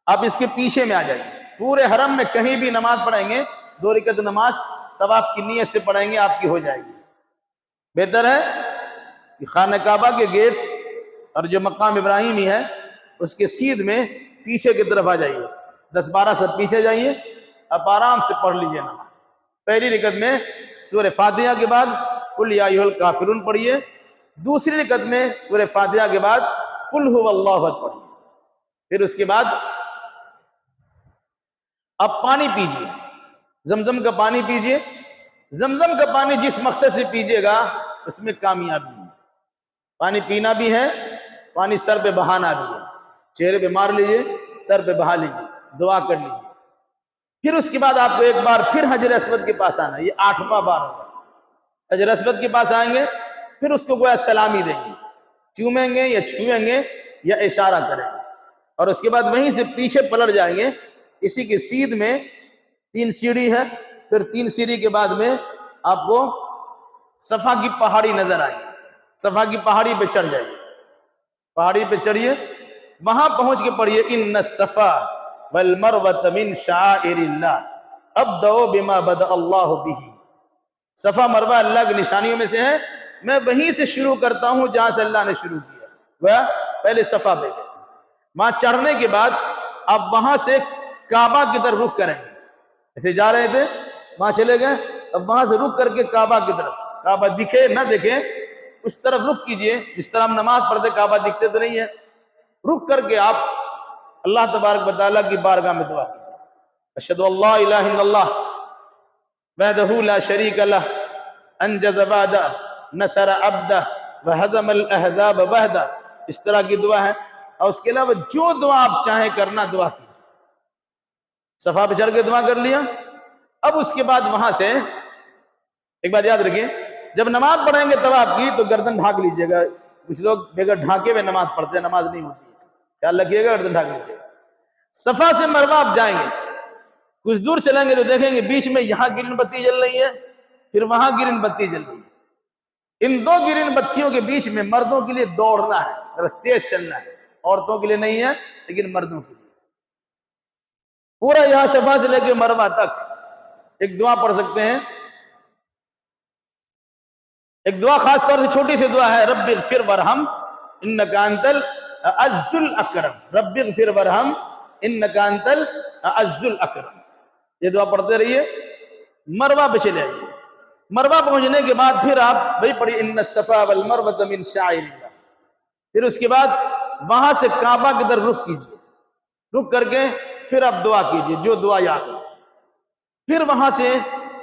آپ اس کے پیچھے میں آ جائیے. پورے حرم میں کہیں بھی نماز پڑھیں گے 2 رکعت نماز طواف کی نیت سے پڑھیں گے، آپ کی ہو جائے گی. بہتر ہے کہ خانہ کعبہ کے گیٹ اور جو مقام ابراہیمی ہے اس کے سیدھ میں پیچھے کی طرف آ جائیے. 10-12 سے پیچھے جائیے، اب آرام سے پڑھ لیجئے نماز. پہلی رکعت میں سورہ فاتحہ کے بعد قل یا ایھا الکافرون پڑھیے. دوسری رکعت میں سورہ فاتحہ کے بعد قل ھو اللہ احد پڑھیے. پھر اس کے بعد آپ پانی پیجئے، زمزم کا پانی پیجئے. زمزم کا پانی جس مقصد سے پیجئے گا اس میں کامیابی ہے. پانی پینا بھی ہے، پانی سر پہ بہانا بھی ہے. چہرے پہ مار لیجئے، سر پہ بہا لیجئے، دعا کر لیجئے. پھر اس کے بعد آپ کو ایک بار پھر حجر اسود کے پاس آنا ہے. یہ 8واں بار ہوگا. حجر اسود کے پاس آئیں گے، پھر اس کو گویا سلامی دیں گے، چومیں گے یا چھوئیں گے یا اشارہ کریں گے. اور اس کے بعد وہیں سے پیچھے پلٹ جائیں گے. اسی کے سیدھ میں 3 سیڑھی ہے. پھر 3 سیڑھی کے بعد میں آپ کو صفا کی پہاڑی نظر آئے گی. صفا کی پہاڑی پہ چڑھ جائیے. پہاڑی پہ چڑھیے، وہاں پہنچ کے پڑھیے ان الصفا والمروۃ من شعائر اللہ ابدأ بما بدأ اللہ بہ. صفا مروہ اللہ کی نشانیوں میں سے ہے، میں وہیں سے شروع کرتا ہوں جہاں سے اللہ نے شروع کیا. وہ پہلے صفا پہ گئے، وہاں چڑھنے کے بعد آپ وہاں سے کعبہ کی طرف رخ کریں گے. ایسے جا رہے تھے، وہاں چلے گئے، اب وہاں سے رخ کر کے کعبہ کی طرف، کعبہ دکھے نہ دکھے اس طرف رخ کیجئے. جس طرح ہم نماز پڑھتے کعبہ دکھتے تو نہیں ہے، رخ کر کے آپ اللہ تبارک و تعالیٰ کی بارگاہ میں دعا کیجئے. اشہدو اللہ الہ الا اللہ وحدہ لا شریک لہ انجز وعدہ نصر عبدہ وہزم الاحزاب وحدہ. اس طرح کی دعا ہے. اور اس کے علاوہ جو دعا آپ چاہیں کرنا دعا کیجئے. صفا پہ چڑھ کے دعا کر لیا. اب اس کے بعد وہاں سے ایک بات یاد رکھیے، جب نماز پڑھیں گے طواف کی تو گردن ڈھانک لیجئے گا. کچھ لوگ بغیر ڈھانکے ہوئے نماز پڑھتے ہیں، نماز نہیں ہوتی ہے. خیال رکھیے گا، گردن ڈھانک لیجئے گا. صفا سے مروہ آپ جائیں گے، کچھ دور چلیں گے تو دیکھیں گے بیچ میں یہاں گرین بتی جل رہی ہے، پھر وہاں گرین بتی جل رہی ہے. ان 2 گرین بتیوں کے بیچ میں مردوں کے لیے دوڑنا ہے، ذرا تیز چلنا ہے. عورتوں کے لیے نہیں ہے لیکن مردوں کے لیے. پورا یہاں صفا سے لے کے مروہ تک ایک دعا پڑھ سکتے ہیں. ایک دعا خاص طور سے چھوٹی سی دعا ہے، رب اغفر ورحم انک انت الاعز الاکرم. رب اغفر ورحم انک انت الاعز الاکرم. یہ دعا پڑھتے رہیے. مروہ پہ چلے آئیے. مروہ پہنچنے کے بعد پھر آپ وہی پڑھیے ان الصفا والمروۃ من شعائر اللہ. پھر اس کے بعد وہاں سے کعبہ کی طرف رخ کیجیے. رخ کر کے پھر آپ دعا کیجیے جو دعا یاد ہو. پھر وہاں سے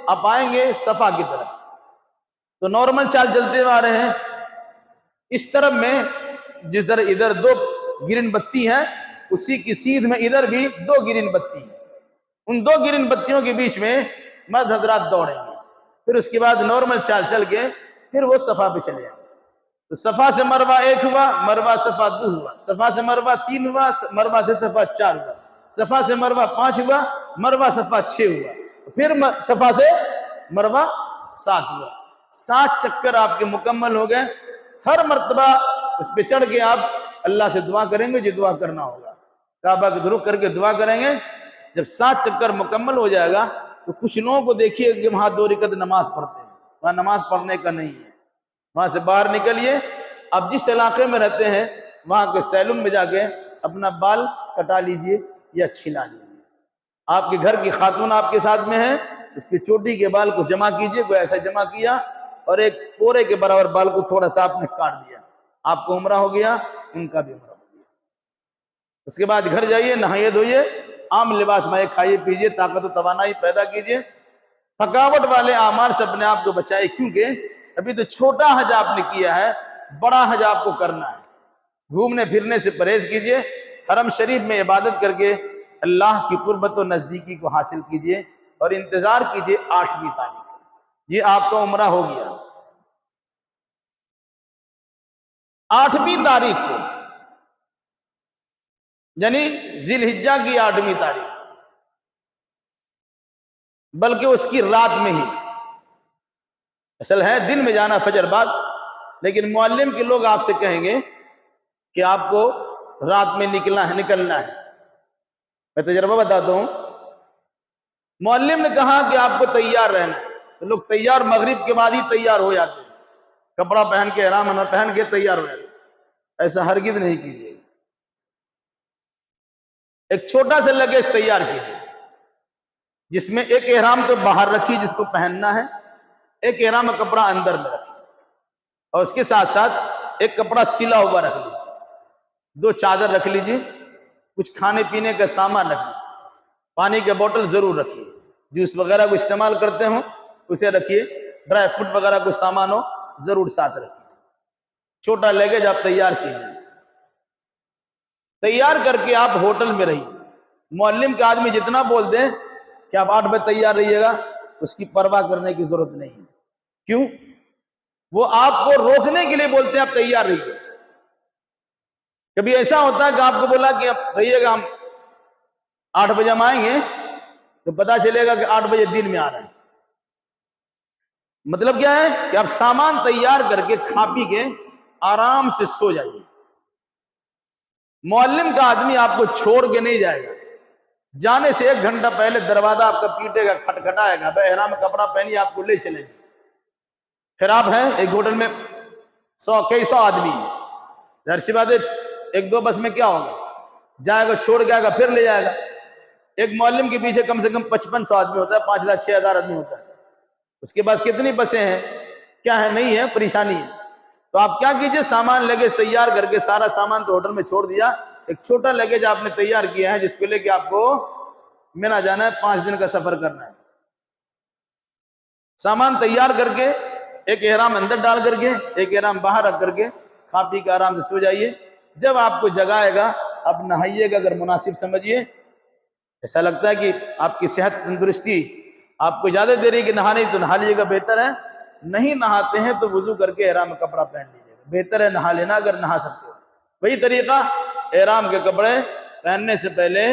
آپ آئیں گے صفا کی طرف تو نارمل چال چلتے آ رہے ہیں. اس طرف میں جس طرح ادھر 2 گرین بتی ہیں اسی کی سیدھ میں ادھر بھی 2 گرین بتی ہیں. ان 2 گرین بتیوں کے بیچ میں مرد حضرات دوڑیں گے. پھر اس کے بعد نارمل چال چل کے پھر وہ صفا پہ چلے آئیں. تو صفا سے مروہ 1 ہوا، مروہ صفا 2 ہوا، صفا سے مروہ 3 ہوا، مروہ سے صفا 4 ہوا، صفا سے مروہ 5 ہوا، مروہ صفا 6 ہوا، پھر صفا سے مروہ 7 ہوا. 7 چکر آپ کے مکمل ہو گئے. ہر مرتبہ اس پہ چڑھ کے آپ اللہ سے دعا کریں گے جو دعا کرنا ہوگا. کعبہ کی رخ کر کے دعا کریں گے. جب 7 چکر مکمل ہو جائے گا تو کچھ لوگوں کو دیکھیے کہ وہاں 2 رکعت نماز پڑھتے ہیں. وہاں نماز پڑھنے کا نہیں ہے. وہاں سے باہر نکلیے. اب جس علاقے میں رہتے ہیں وہاں کے سیلون میں جا کے اپنا بال کٹا لیجئے یا چھلا لیجئے. آپ کے گھر کی خاتون آپ کے ساتھ میں ہے, اس کی چوٹی کے بال کو جمع کیجئے. کوئی ایسا جمع کیا اور ایک پورے کے برابر بال کو تھوڑا سا آپ نے کاٹ دیا, آپ کو عمرہ ہو گیا, ان کا بھی عمرہ ہو گیا. اس کے بعد گھر جائیے, نہائیے دھوئیے, عام لباس میں کھائیے پیجئے, طاقت و توانائی پیدا کیجئے. تھکاوٹ والے اعمال سے اپنے آپ کو بچائے, کیونکہ ابھی تو چھوٹا حج آپ نے کیا ہے, بڑا حج آپ کو کرنا ہے. گھومنے پھرنے سے پرہیز کیجئے. حرم شریف میں عبادت کر کے اللہ کی قربت و نزدیکی کو حاصل کیجئے اور انتظار کیجئے 8ویں تاریخ. یہ آپ کا عمرہ ہو گیا. 8ویں تاریخ کو یعنی ذی الحجہ کی 8ویں تاریخ, بلکہ اس کی رات میں ہی, اصل ہے دن میں جانا فجر بعد, لیکن معلم کے لوگ آپ سے کہیں گے کہ آپ کو رات میں نکلنا ہے. میں تجربہ بتاتا ہوں. معلم نے کہا کہ آپ کو تیار رہنا ہے, تو لوگ تیار مغرب کے بعد ہی تیار ہو جاتے ہیں, کپڑا پہن کے احرام پہن کے تیار ہو جاتے ہیں. ایسا ہرگز نہیں کیجیے. ایک چھوٹا سا لگیج تیار کیجیے جس میں ایک احرام تو باہر رکھیے جس کو پہننا ہے, ایک احرام کا کپڑا اندر میں رکھیے, اور اس کے ساتھ ساتھ ایک کپڑا سلا ہوا رکھ لیجیے, 2 چادر رکھ لیجیے, کچھ کھانے پینے کا سامان رکھ لیجیے, پانی کے بوتل ضرور رکھیے, جوس وغیرہ کو استعمال کرتے ہوں اسے رکھیے, ڈرائی فروٹ وغیرہ کوئی سامان ہو ضرور ساتھ رکھیے. چھوٹا لگیج آپ تیار کیجیے. تیار کر کے آپ ہوٹل میں رہیے. معلم کے آدمی جتنا بول دیں کہ آپ 8 بجے تیار رہیے گا, اس کی پرواہ کرنے کی ضرورت نہیں ہے. کیوں؟ وہ آپ کو روکنے کے لیے بولتے ہیں آپ تیار رہیے. کبھی ایسا ہوتا ہے کہ آپ کو بولا کہ آپ رہیے گا, ہم 8 بجے ہم آئیں گے, تو پتا چلے گا کہ 8 بجے دن میں آ رہے ہیں. مطلب کیا ہے کہ آپ سامان تیار کر کے کھا پی کے آرام سے سو جائیے. معلم کا آدمی آپ کو چھوڑ کے نہیں جائے گا. جانے سے 1 گھنٹہ پہلے دروازہ آپ کا پیٹے گا, کھٹکھٹائے گا, بھائی احرام کپڑا پہنی آپ کو لے چلیں گے. پھر آپ ہیں ایک ہوٹل میں 100 آدمی, ظاہر سی بات ہے 1-2 بس میں کیا ہوگا, جائے گا چھوڑ کے آئے گا پھر لے جائے گا. ایک معلم کے پیچھے کم سے کم 5500 آدمی ہوتا ہے, 5000-6000 آدمی ہوتا ہے. اس کے پاس کتنی بسیں ہیں, کیا ہے, نہیں ہے, پریشانی ہے. تو آپ کیا کیجئے, سامان لگیج تیار کر کے, سارا سامان تو ہوٹل میں چھوڑ دیا, ایک چھوٹا لگیج آپ نے تیار کیا ہے جس کو لے کے آپ کو مینا جانا ہے, 5 دن کا سفر کرنا ہے. سامان تیار کر کے ایک احرام اندر ڈال کر کے ایک احرام باہر رکھ کر کے کھا پی کے آرام سے سو جائیے. جب آپ کو جگائے گا آپ نہائیے گا, اگر مناسب سمجھیے. ایسا لگتا ہے کہ آپ کی صحت تندرستی آپ کو زیادہ دے رہی کہ نہانے, تو نہا لیجیے گا, بہتر ہے. نہیں نہاتے ہیں تو وضو کر کے احرام کپڑا پہن لیجیے گا, بہتر ہے نہا لینا اگر نہا سکتے ہو. وہی طریقہ, احرام کے کپڑے پہننے سے پہلے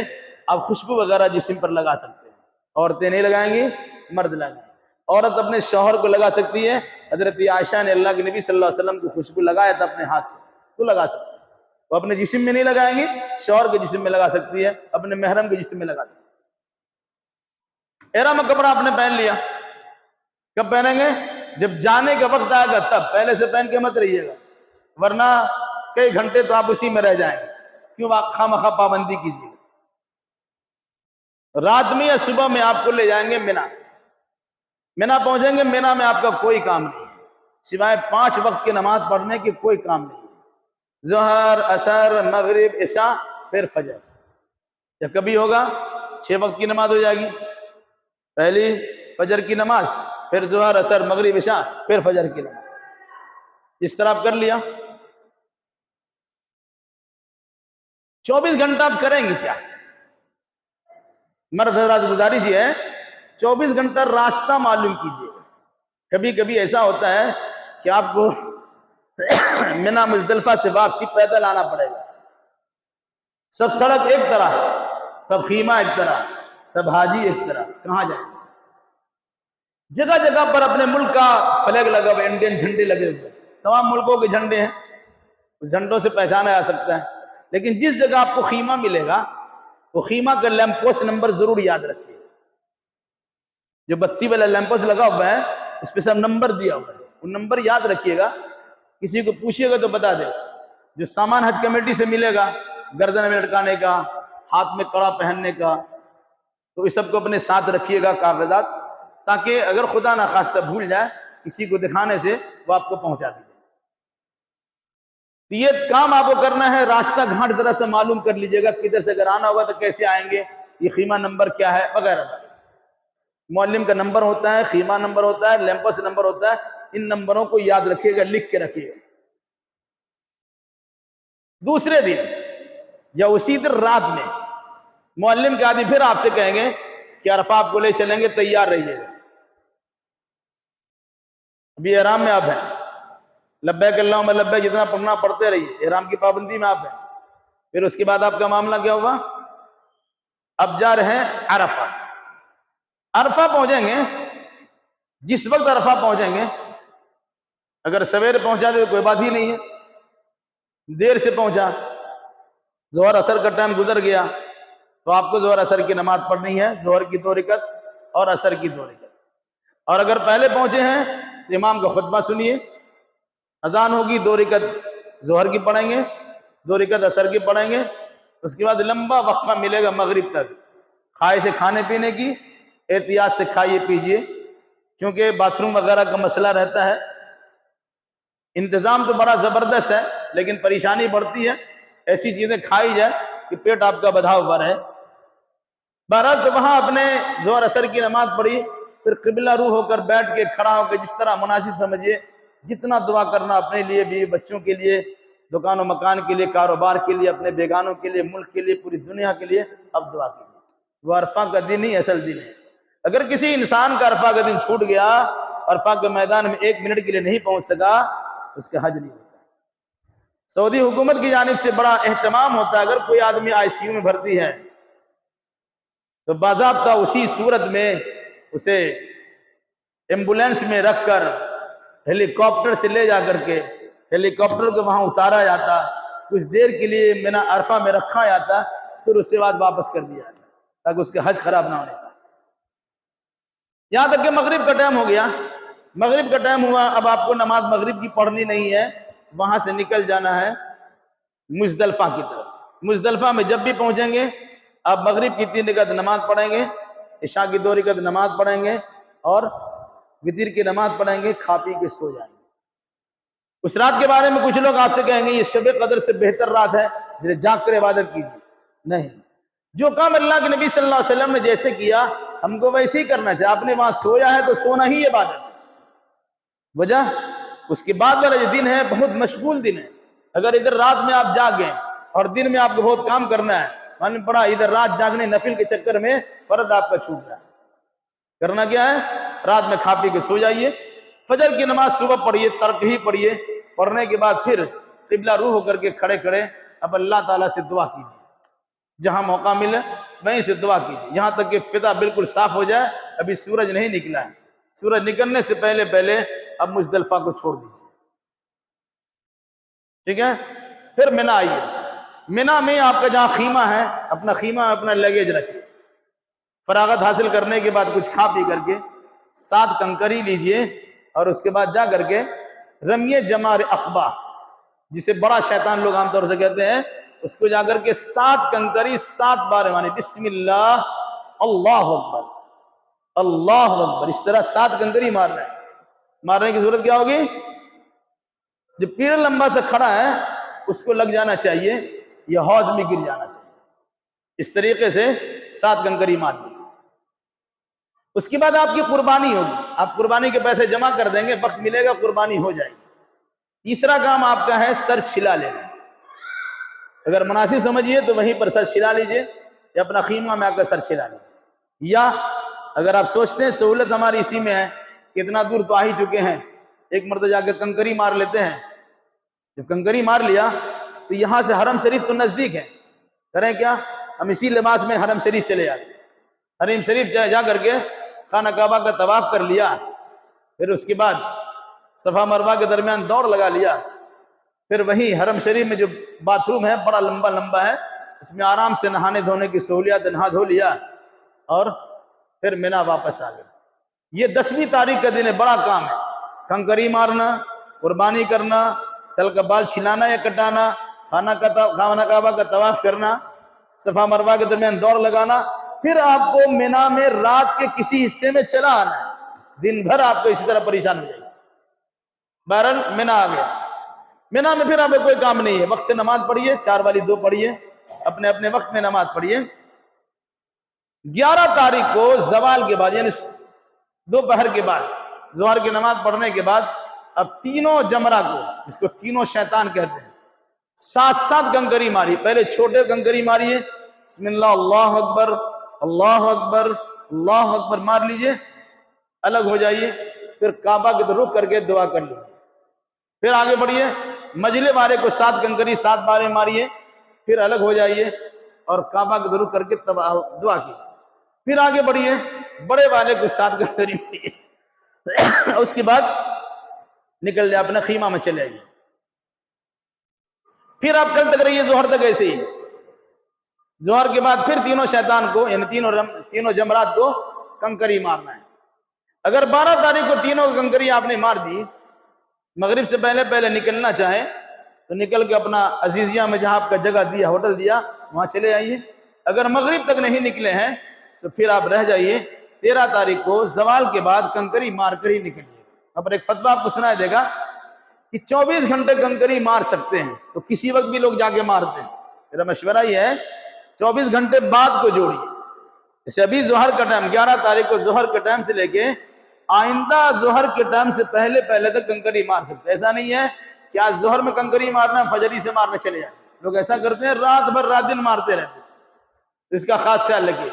آپ خوشبو وغیرہ جسم پر لگا سکتے ہیں. عورتیں نہیں لگائیں گی, مرد لگائیں. عورت اپنے شوہر کو لگا سکتی ہے. حضرت عائشہ نے اللہ کے نبی صلی اللہ علیہ وسلم کو خوشبو لگایا تھا اپنے ہاتھ سے, تو لگا سکتی ہے. وہ اپنے جسم میں نہیں لگائیں گی, شوہر کے جسم میں لگا سکتی ہے, اپنے محرم کے جسم میں لگا سکتی ہے. احرام کپڑا آپ نے پہن لیا, کب پہنیں گے, جب جانے کا وقت آئے گا تب. پہلے سے پہن کے مت رہیے گا, ورنہ کئی گھنٹے تو آپ اسی میں رہ جائیں گے. کیوں آپ خواہ پابندی کیجیے. رات میں یا صبح میں آپ کو لے جائیں گے مینا. مینا پہنچیں گے, مینا میں آپ کا کوئی کام نہیں ہے سوائے 5 وقت کی نماز پڑھنے کی, کوئی کام نہیں ہے. ظہر, عصر, مغرب, عشاء, پھر فجر. یا کبھی ہوگا 6 وقت کی نماز ہو جائے گی, پہلی فجر کی نماز, پھر ظہر, عصر, مغرب, عشاء, پھر فجر کی نماز. اس طرح آپ کر لیا. 24 گھنٹہ آپ کریں گے کیا؟ مرد حضرات گزارش یہ ہے 24 گھنٹہ راستہ معلوم کیجیے. کبھی کبھی ایسا ہوتا ہے کہ آپ کو مینا مزدلفہ سے واپسی پیدل آنا پڑے گا. سب سڑک ایک طرح, سب خیمہ ایک طرح, سب حاجی ایک طرح, کہاں جائیں گے؟ جگہ جگہ پر اپنے ملک کا فلیگ لگا ہوا, انڈین جھنڈے لگے ہوئے, تمام ملکوں کے جھنڈے ہیں, اس جھنڈوں سے پہچانا جا سکتا ہے. لیکن جس جگہ آپ کو خیمہ ملے گا وہ خیمہ کا لیمپ پوسٹ نمبر ضرور یاد رکھیے. جو بتی والا لیمپ پوسٹ لگا ہوا ہے اس پہ سب نمبر دیا ہوا ہے، وہ نمبر یاد رکھیے گا. کسی کو پوچھیے گا تو بتا دے. جو سامان حج کمیٹی سے ملے گا، گردن میں لٹکانے کا، ہاتھ میں کڑا پہننے کا، تو اس سب کو اپنے ساتھ رکھیے گا کاغذات، تاکہ اگر خدا نخواستہ بھول جائے کسی کو دکھانے سے وہ آپ کو پہنچا بھی دے. تو یہ کام آپ کو کرنا ہے. راستہ گھاٹ ذرا سے معلوم کر لیجئے گا، کدھر سے اگر آنا ہوگا تو کیسے آئیں گے، یہ خیمہ نمبر کیا ہے وغیرہ. معلم کا نمبر ہوتا ہے، خیمہ نمبر ہوتا ہے، لیمپس نمبر ہوتا ہے. ان نمبروں کو یاد رکھیے گا، لکھ کے رکھیے گا. دوسرے دن یا اسی دن رات میں معلم کے آدمی پھر آپ سے کہیں گے کہ عرفہ آپ کو لے چلیں گے، تیار رہیے گا. ابھی احرام میں آپ ہیں، لبیک اللہم لبیک جتنا پڑھنا پڑھتے رہیے، احرام کی پابندی میں آپ ہیں. پھر اس کے بعد آپ کا معاملہ کیا ہوگا؟ اب جا رہے ہیں عرفہ. عرفہ پہنچیں گے، جس وقت عرفہ پہنچیں گے، اگر سویر پہنچا دے تو کوئی بات ہی نہیں ہے. دیر سے پہنچا، ظہر اثر کا ٹائم گزر گیا، تو آپ کو ظہر اثر کی نماز پڑھنی ہے، ظہر کی 2 رکعت اور اثر کی 2 رکعت. اور اگر پہلے پہنچے ہیں تو امام کا خطبہ سنیے، اذان ہوگی، 2 رکعت ظہر کی پڑھیں گے، 2 رکعت اثر کی پڑھیں گے. اس کے بعد لمبا وقفہ ملے گا مغرب تک. خواہش کھانے پینے کی، احتیاط سے کھائیے پیجیے، کیونکہ باتھ روم وغیرہ کا مسئلہ رہتا ہے. انتظام تو بڑا زبردست ہے لیکن پریشانی بڑھتی ہے. ایسی چیزیں کھائی جائے کہ پیٹ آپ کا بدھا ہوا رہے. بہرحال تو وہاں اپنے ظہر اثر کی نماز پڑھی، پھر قبلہ روح ہو کر بیٹھ کے، کھڑا ہو کے، جس طرح مناسب سمجھیے، جتنا دعا کرنا اپنے لیے بھی، بچوں کے لیے، دکان و مکان کے لیے، کاروبار کے لیے، اپنے بیگانوں کے لیے، ملک کے لیے، پوری دنیا کے لیے اب دعا کیجیے. وہ عرفہ کا دن ہی اصل دن ہے. اگر کسی انسان کا عرفہ کا دن چھوٹ گیا، عرفہ کے میدان میں 1 منٹ کے لیے نہیں پہنچ سکا، اس کا حج نہیں ہوتا. سعودی حکومت کی جانب سے بڑا اہتمام ہوتا ہے. اگر کوئی آدمی ICU میں بھرتی ہے تو باضابطہ اسی صورت میں اسے ایمبولینس میں رکھ کر ہیلی کاپٹر سے لے جا کر کے ہیلی کاپٹر کو وہاں اتارا جاتا، کچھ دیر کے لیے منی عرفہ میں رکھا جاتا، پھر اس کے بعد واپس کر دیا جاتا تاکہ اس کا حج خراب نہ ہونے پائے. یہاں تک کہ مغرب کا ٹائم ہو گیا، مغرب کا ٹائم ہوا، اب آپ کو نماز مغرب کی پڑھنی نہیں ہے، وہاں سے نکل جانا ہے مزدلفہ کی طرف. مزدلفہ میں جب بھی پہنچیں گے آپ مغرب کی 3 رکعت نماز پڑھیں گے، عشاء کی 2 رکعت نماز پڑھیں گے اور وتر کی نماز پڑھیں گے، کھا پی کے سو جائیں گے. اس رات کے بارے میں کچھ لوگ آپ سے کہیں گے یہ شب قدر سے بہتر رات ہے، اس لیے جاگ کر عبادت کیجیے. نہیں، جو کام اللہ کے نبی صلی اللہ علیہ وسلم نے جیسے کیا ہم کو ویسے ہی کرنا چاہیے. آپ نے وہاں سویا ہے تو سونا ہی عبادت ہے. وجہ اس کے بعد والا جو دن ہے بہت مشغول دن ہے. اگر ادھر رات میں آپ جاگ گئے اور دن میں آپ کو بہت کام کرنا ہے، معلوم پڑا ادھر رات جاگنے نفل کے چکر میں فرض آپ کا چھوٹ رہا ہے. کرنا کیا ہے؟ رات میں کھا پی کے سو جائیے. فجر کی نماز صبح پڑھیے، ترک ہی پڑھیے. پڑھنے کے بعد پھر قبلہ روح ہو کر کے کھڑے کھڑے اب اللہ تعالیٰ سے دعا کیجیے. جہاں موقع ملے وہیں سے دعا کیجیے، یہاں تک کہ فضا بالکل صاف ہو جائے. ابھی سورج نہیں نکلا ہے، سورج نکلنے سے پہلے پہلے اب مزدلفہ کو چھوڑ دیجیے. ٹھیک ہے؟ پھر منی آئیے. منی میں آپ کا جہاں خیمہ ہے، اپنا خیمہ، اپنا لگیج رکھیے. فراغت حاصل کرنے کے بعد کچھ کھا پی کر کے 7 کنکری لیجئے اور اس کے بعد جا کر کے رمیے جمار عقبہ، جسے بڑا شیطان لوگ عام طور سے کہتے ہیں، اس کو جا کر کے 7 کنکری 7 بار مانے بسم اللہ اللہ اکبر اللہ اکبر، اس طرح 7 کنکری مارنا ہے. مارنے کی ضرورت کیا ہوگی؟ جو پیر لمبا سے کھڑا ہے اس کو لگ جانا چاہیے یا حوض میں گر جانا چاہیے. اس طریقے سے 7 کنکری مار دی. اس کے بعد آپ کی قربانی ہوگی. آپ قربانی کے پیسے جمع کر دیں گے، وقت ملے گا قربانی ہو جائے گی. تیسرا کام آپ کا ہے سر چھلا لینا. اگر مناسب سمجھیے تو وہیں پر سر چھلا لیجئے یا اپنا خیمہ میں آ کر سر چھلا لیجئے. یا اگر آپ سوچتے ہیں سہولت ہماری اسی میں ہے کہ اتنا دور تو آ ہی چکے ہیں، ایک مرتبہ جا کے کنکری مار لیتے ہیں. جب کنکری مار لیا تو یہاں سے حرم شریف تو نزدیک ہے، کریں کیا؟ ہم اسی لباس میں حرم شریف چلے جاتے ہیں. حرم شریف جا کر کے خانہ کعبہ کا طواف کر لیا، پھر اس کے بعد صفا مروہ کے درمیان دوڑ لگا لیا. پھر وہیں حرم شریف میں جو باتھ روم ہے بڑا لمبا لمبا ہے، اس میں آرام سے نہانے دھونے کی سہولیات، نہا دھو لیا اور پھر مینا واپس آ گئے۔ یہ 10ویں تاریخ کا دن ہے، بڑا کام ہے۔ کنکری مارنا، قربانی کرنا، سل کا بال چھلانا یا کٹانا، خانہ کعبہ کا طواف کرنا، صفا مروہ کے درمیان دوڑ لگانا، پھر آپ کو مینا میں رات کے کسی حصے میں چلا آنا ہے۔ دن بھر آپ کو اسی طرح پریشان ہو جائے گا۔ بہرحال مینا آ گیا، مینا میں پھر آپ کو کوئی کام نہیں ہے، وقت سے نماز پڑھیے، 4 والی 2 پڑھیے، اپنے اپنے وقت میں نماز پڑھیے۔ 11 تاریخ کو زوال کے بعد یعنی دوپہر کے بعد، ظہر کی نماز پڑھنے کے بعد، اب تینوں جمرہ کو، جس کو تینوں شیطان کہتے ہیں، 7 کنکری ماری۔ پہلے چھوٹے کنکری ماریے، بسم اللہ اللہ اکبر اللہ اکبر اللہ اکبر مار لیجئے، الگ ہو جائیے، پھر کعبہ کی طرف رخ کر کے دعا کر لیجئے، پھر آگے بڑھیے، مجلے والے کو 7 کنکری 7 بارے ماریے، پھر الگ ہو جائیے اور کعبہ کی طرف رخ کر کے دعا کیجیے، پھر آگے بڑھیے، بڑے والے کو 7 کنکری ماریے، اس کے بعد نکل جائے اپنے خیمہ میں چلے آئیے، پھر آپ کل تک رہیے ظہر تک ایسے ہی۔ ظہر کے بعد پھر تینوں شیطان کو یعنی تینوں جمرات کو کنکری مارنا ہے۔ اگر 12 تاریخ کو تینوں کنکری آپ نے مار دی، مغرب سے پہلے پہلے نکلنا چاہے تو نکل کے اپنا عزیزیہ میں جہاں آپ کا جگہ دیا، ہوٹل دیا، وہاں چلے آئیے۔ اگر مغرب تک نہیں نکلے ہیں تو پھر آپ رہ جائیے، 13 تاریخ کو زوال کے بعد کنکری مار کر ہی نکلیے۔ اب ایک فتویٰ آپ کو سنایا دے گا کہ 24 گھنٹے کنکری مار سکتے ہیں، تو کسی وقت بھی لوگ جا کے مارتے ہیں۔ میرا مشورہ یہ ہے 24 گھنٹے بعد کو جوڑیے، جیسے ابھی ظہر کا ٹائم 11 تاریخ کو ظہر کے ٹائم سے لے کے آئندہ ظہر کے ٹائم سے پہلے پہلے تک کنکری مار سکتے ہیں۔ ایسا نہیں ہے کہ آج ظہر میں کنکری مارنا فجری سے مارنے چلے جائیں، لوگ ایسا کرتے ہیں رات بھر رات دن مارتے رہتے ہیں، اس کا خاص خیال رکھیے۔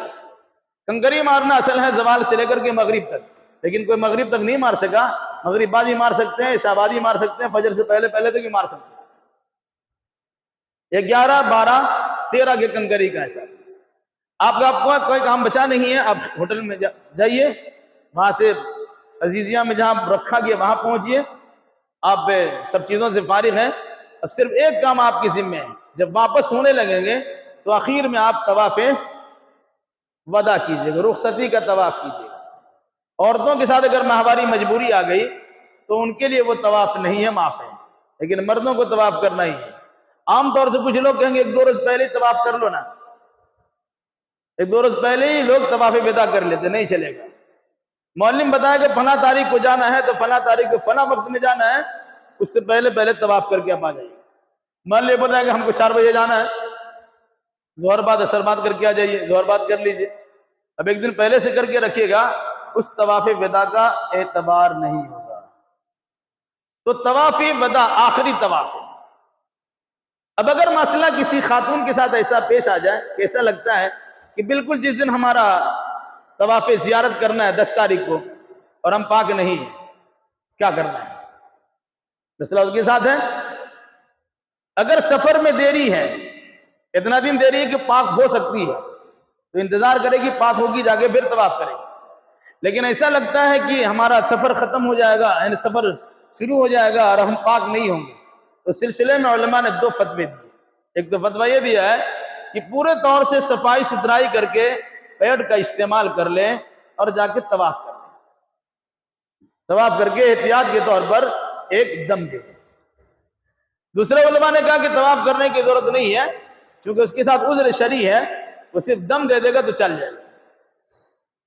کنکری مارنا اصل ہے زوال سے لے کر کے مغرب تک، لیکن کوئی مغرب تک نہیں مار سکا، مغرب بعد ہی مار سکتے ہیں، عشاء بعد ہی مار سکتے ہیں، فجر سے پہلے پہلے تک ہی مار سکتے ہیں۔ 11 12 13 کے کنکری کا حساب۔ آپ کا کوئی کام بچا نہیں ہے، آپ ہوٹل میں جائیے، وہاں سے عزیزیہ میں جہاں رکھا گیا وہاں پہنچیے، آپ سب چیزوں سے فارغ ہیں، اب صرف ایک کام آپ کی ذمہ ہے، جب واپس ہونے لگیں گے تو آخر میں آپ طواف وداع کیجئے گا، رخصتی کا طواف کیجئے گا۔ عورتوں کے ساتھ اگر ماہواری مجبوری آ گئی تو ان کے لیے وہ طواف نہیں ہے، معاف ہے، لیکن مردوں کو طواف کرنا ہی ہے۔ عام طور سے کچھ لوگ کہیں گے 1-2 روز پہلے ہی طواف کر لو نا، 1-2 روز پہلے ہی لوگ طواف وداع کر لیتے، نہیں چلے گا۔ معلم بتایا کہ فلاں تاریخ کو جانا ہے تو فلاں تاریخ کو فلاں وقت میں جانا ہے، اس سے پہلے پہلے طواف کر کے آپ آ جائیے۔ معلم بتایا کہ ہم کو 4 بجے جانا ہے، ظہر بعد اثر بعد کر کے آ جائیے، ظہر بعد کر لیجئے۔ اب ایک دن پہلے سے کر کے رکھیے گا، اس طواف وداع کا اعتبار نہیں ہوگا۔ تو طواف وداع آخری طواف ہے۔ اب اگر مسئلہ کسی خاتون کے ساتھ ایسا پیش آ جائے کہ ایسا لگتا ہے کہ بالکل جس دن ہمارا طواف زیارت کرنا ہے 10 تاریخ کو اور ہم پاک نہیں ہیں، کیا کرنا ہے؟ مسئلہ اس کے ساتھ ہے۔ اگر سفر میں دیری ہے، اتنا دن دیری ہے کہ پاک ہو سکتی ہے، تو انتظار کرے گی، پاک ہوگی جا کے پھر طواف کرے گی۔ لیکن ایسا لگتا ہے کہ ہمارا سفر ختم ہو جائے گا، یعنی سفر شروع ہو جائے گا اور ہم پاک نہیں ہوں گے، تو سلسلے میں علماء نے 2 فتوے دیے۔ ایک تو فتویٰ یہ دیا ہے کہ پورے طور سے صفائی ستھرائی کر کے پیڈ کا استعمال کر لیں اور جا کے طواف کر لیں، طواف کر کے احتیاط کے طور پر ایک دم دے دیں۔ دوسرے علماء نے کہا کہ طواف کرنے کی ضرورت نہیں ہے، چونکہ اس کے ساتھ عذر شرعی ہے، وہ صرف دم دے دے گا تو چل جائے گا۔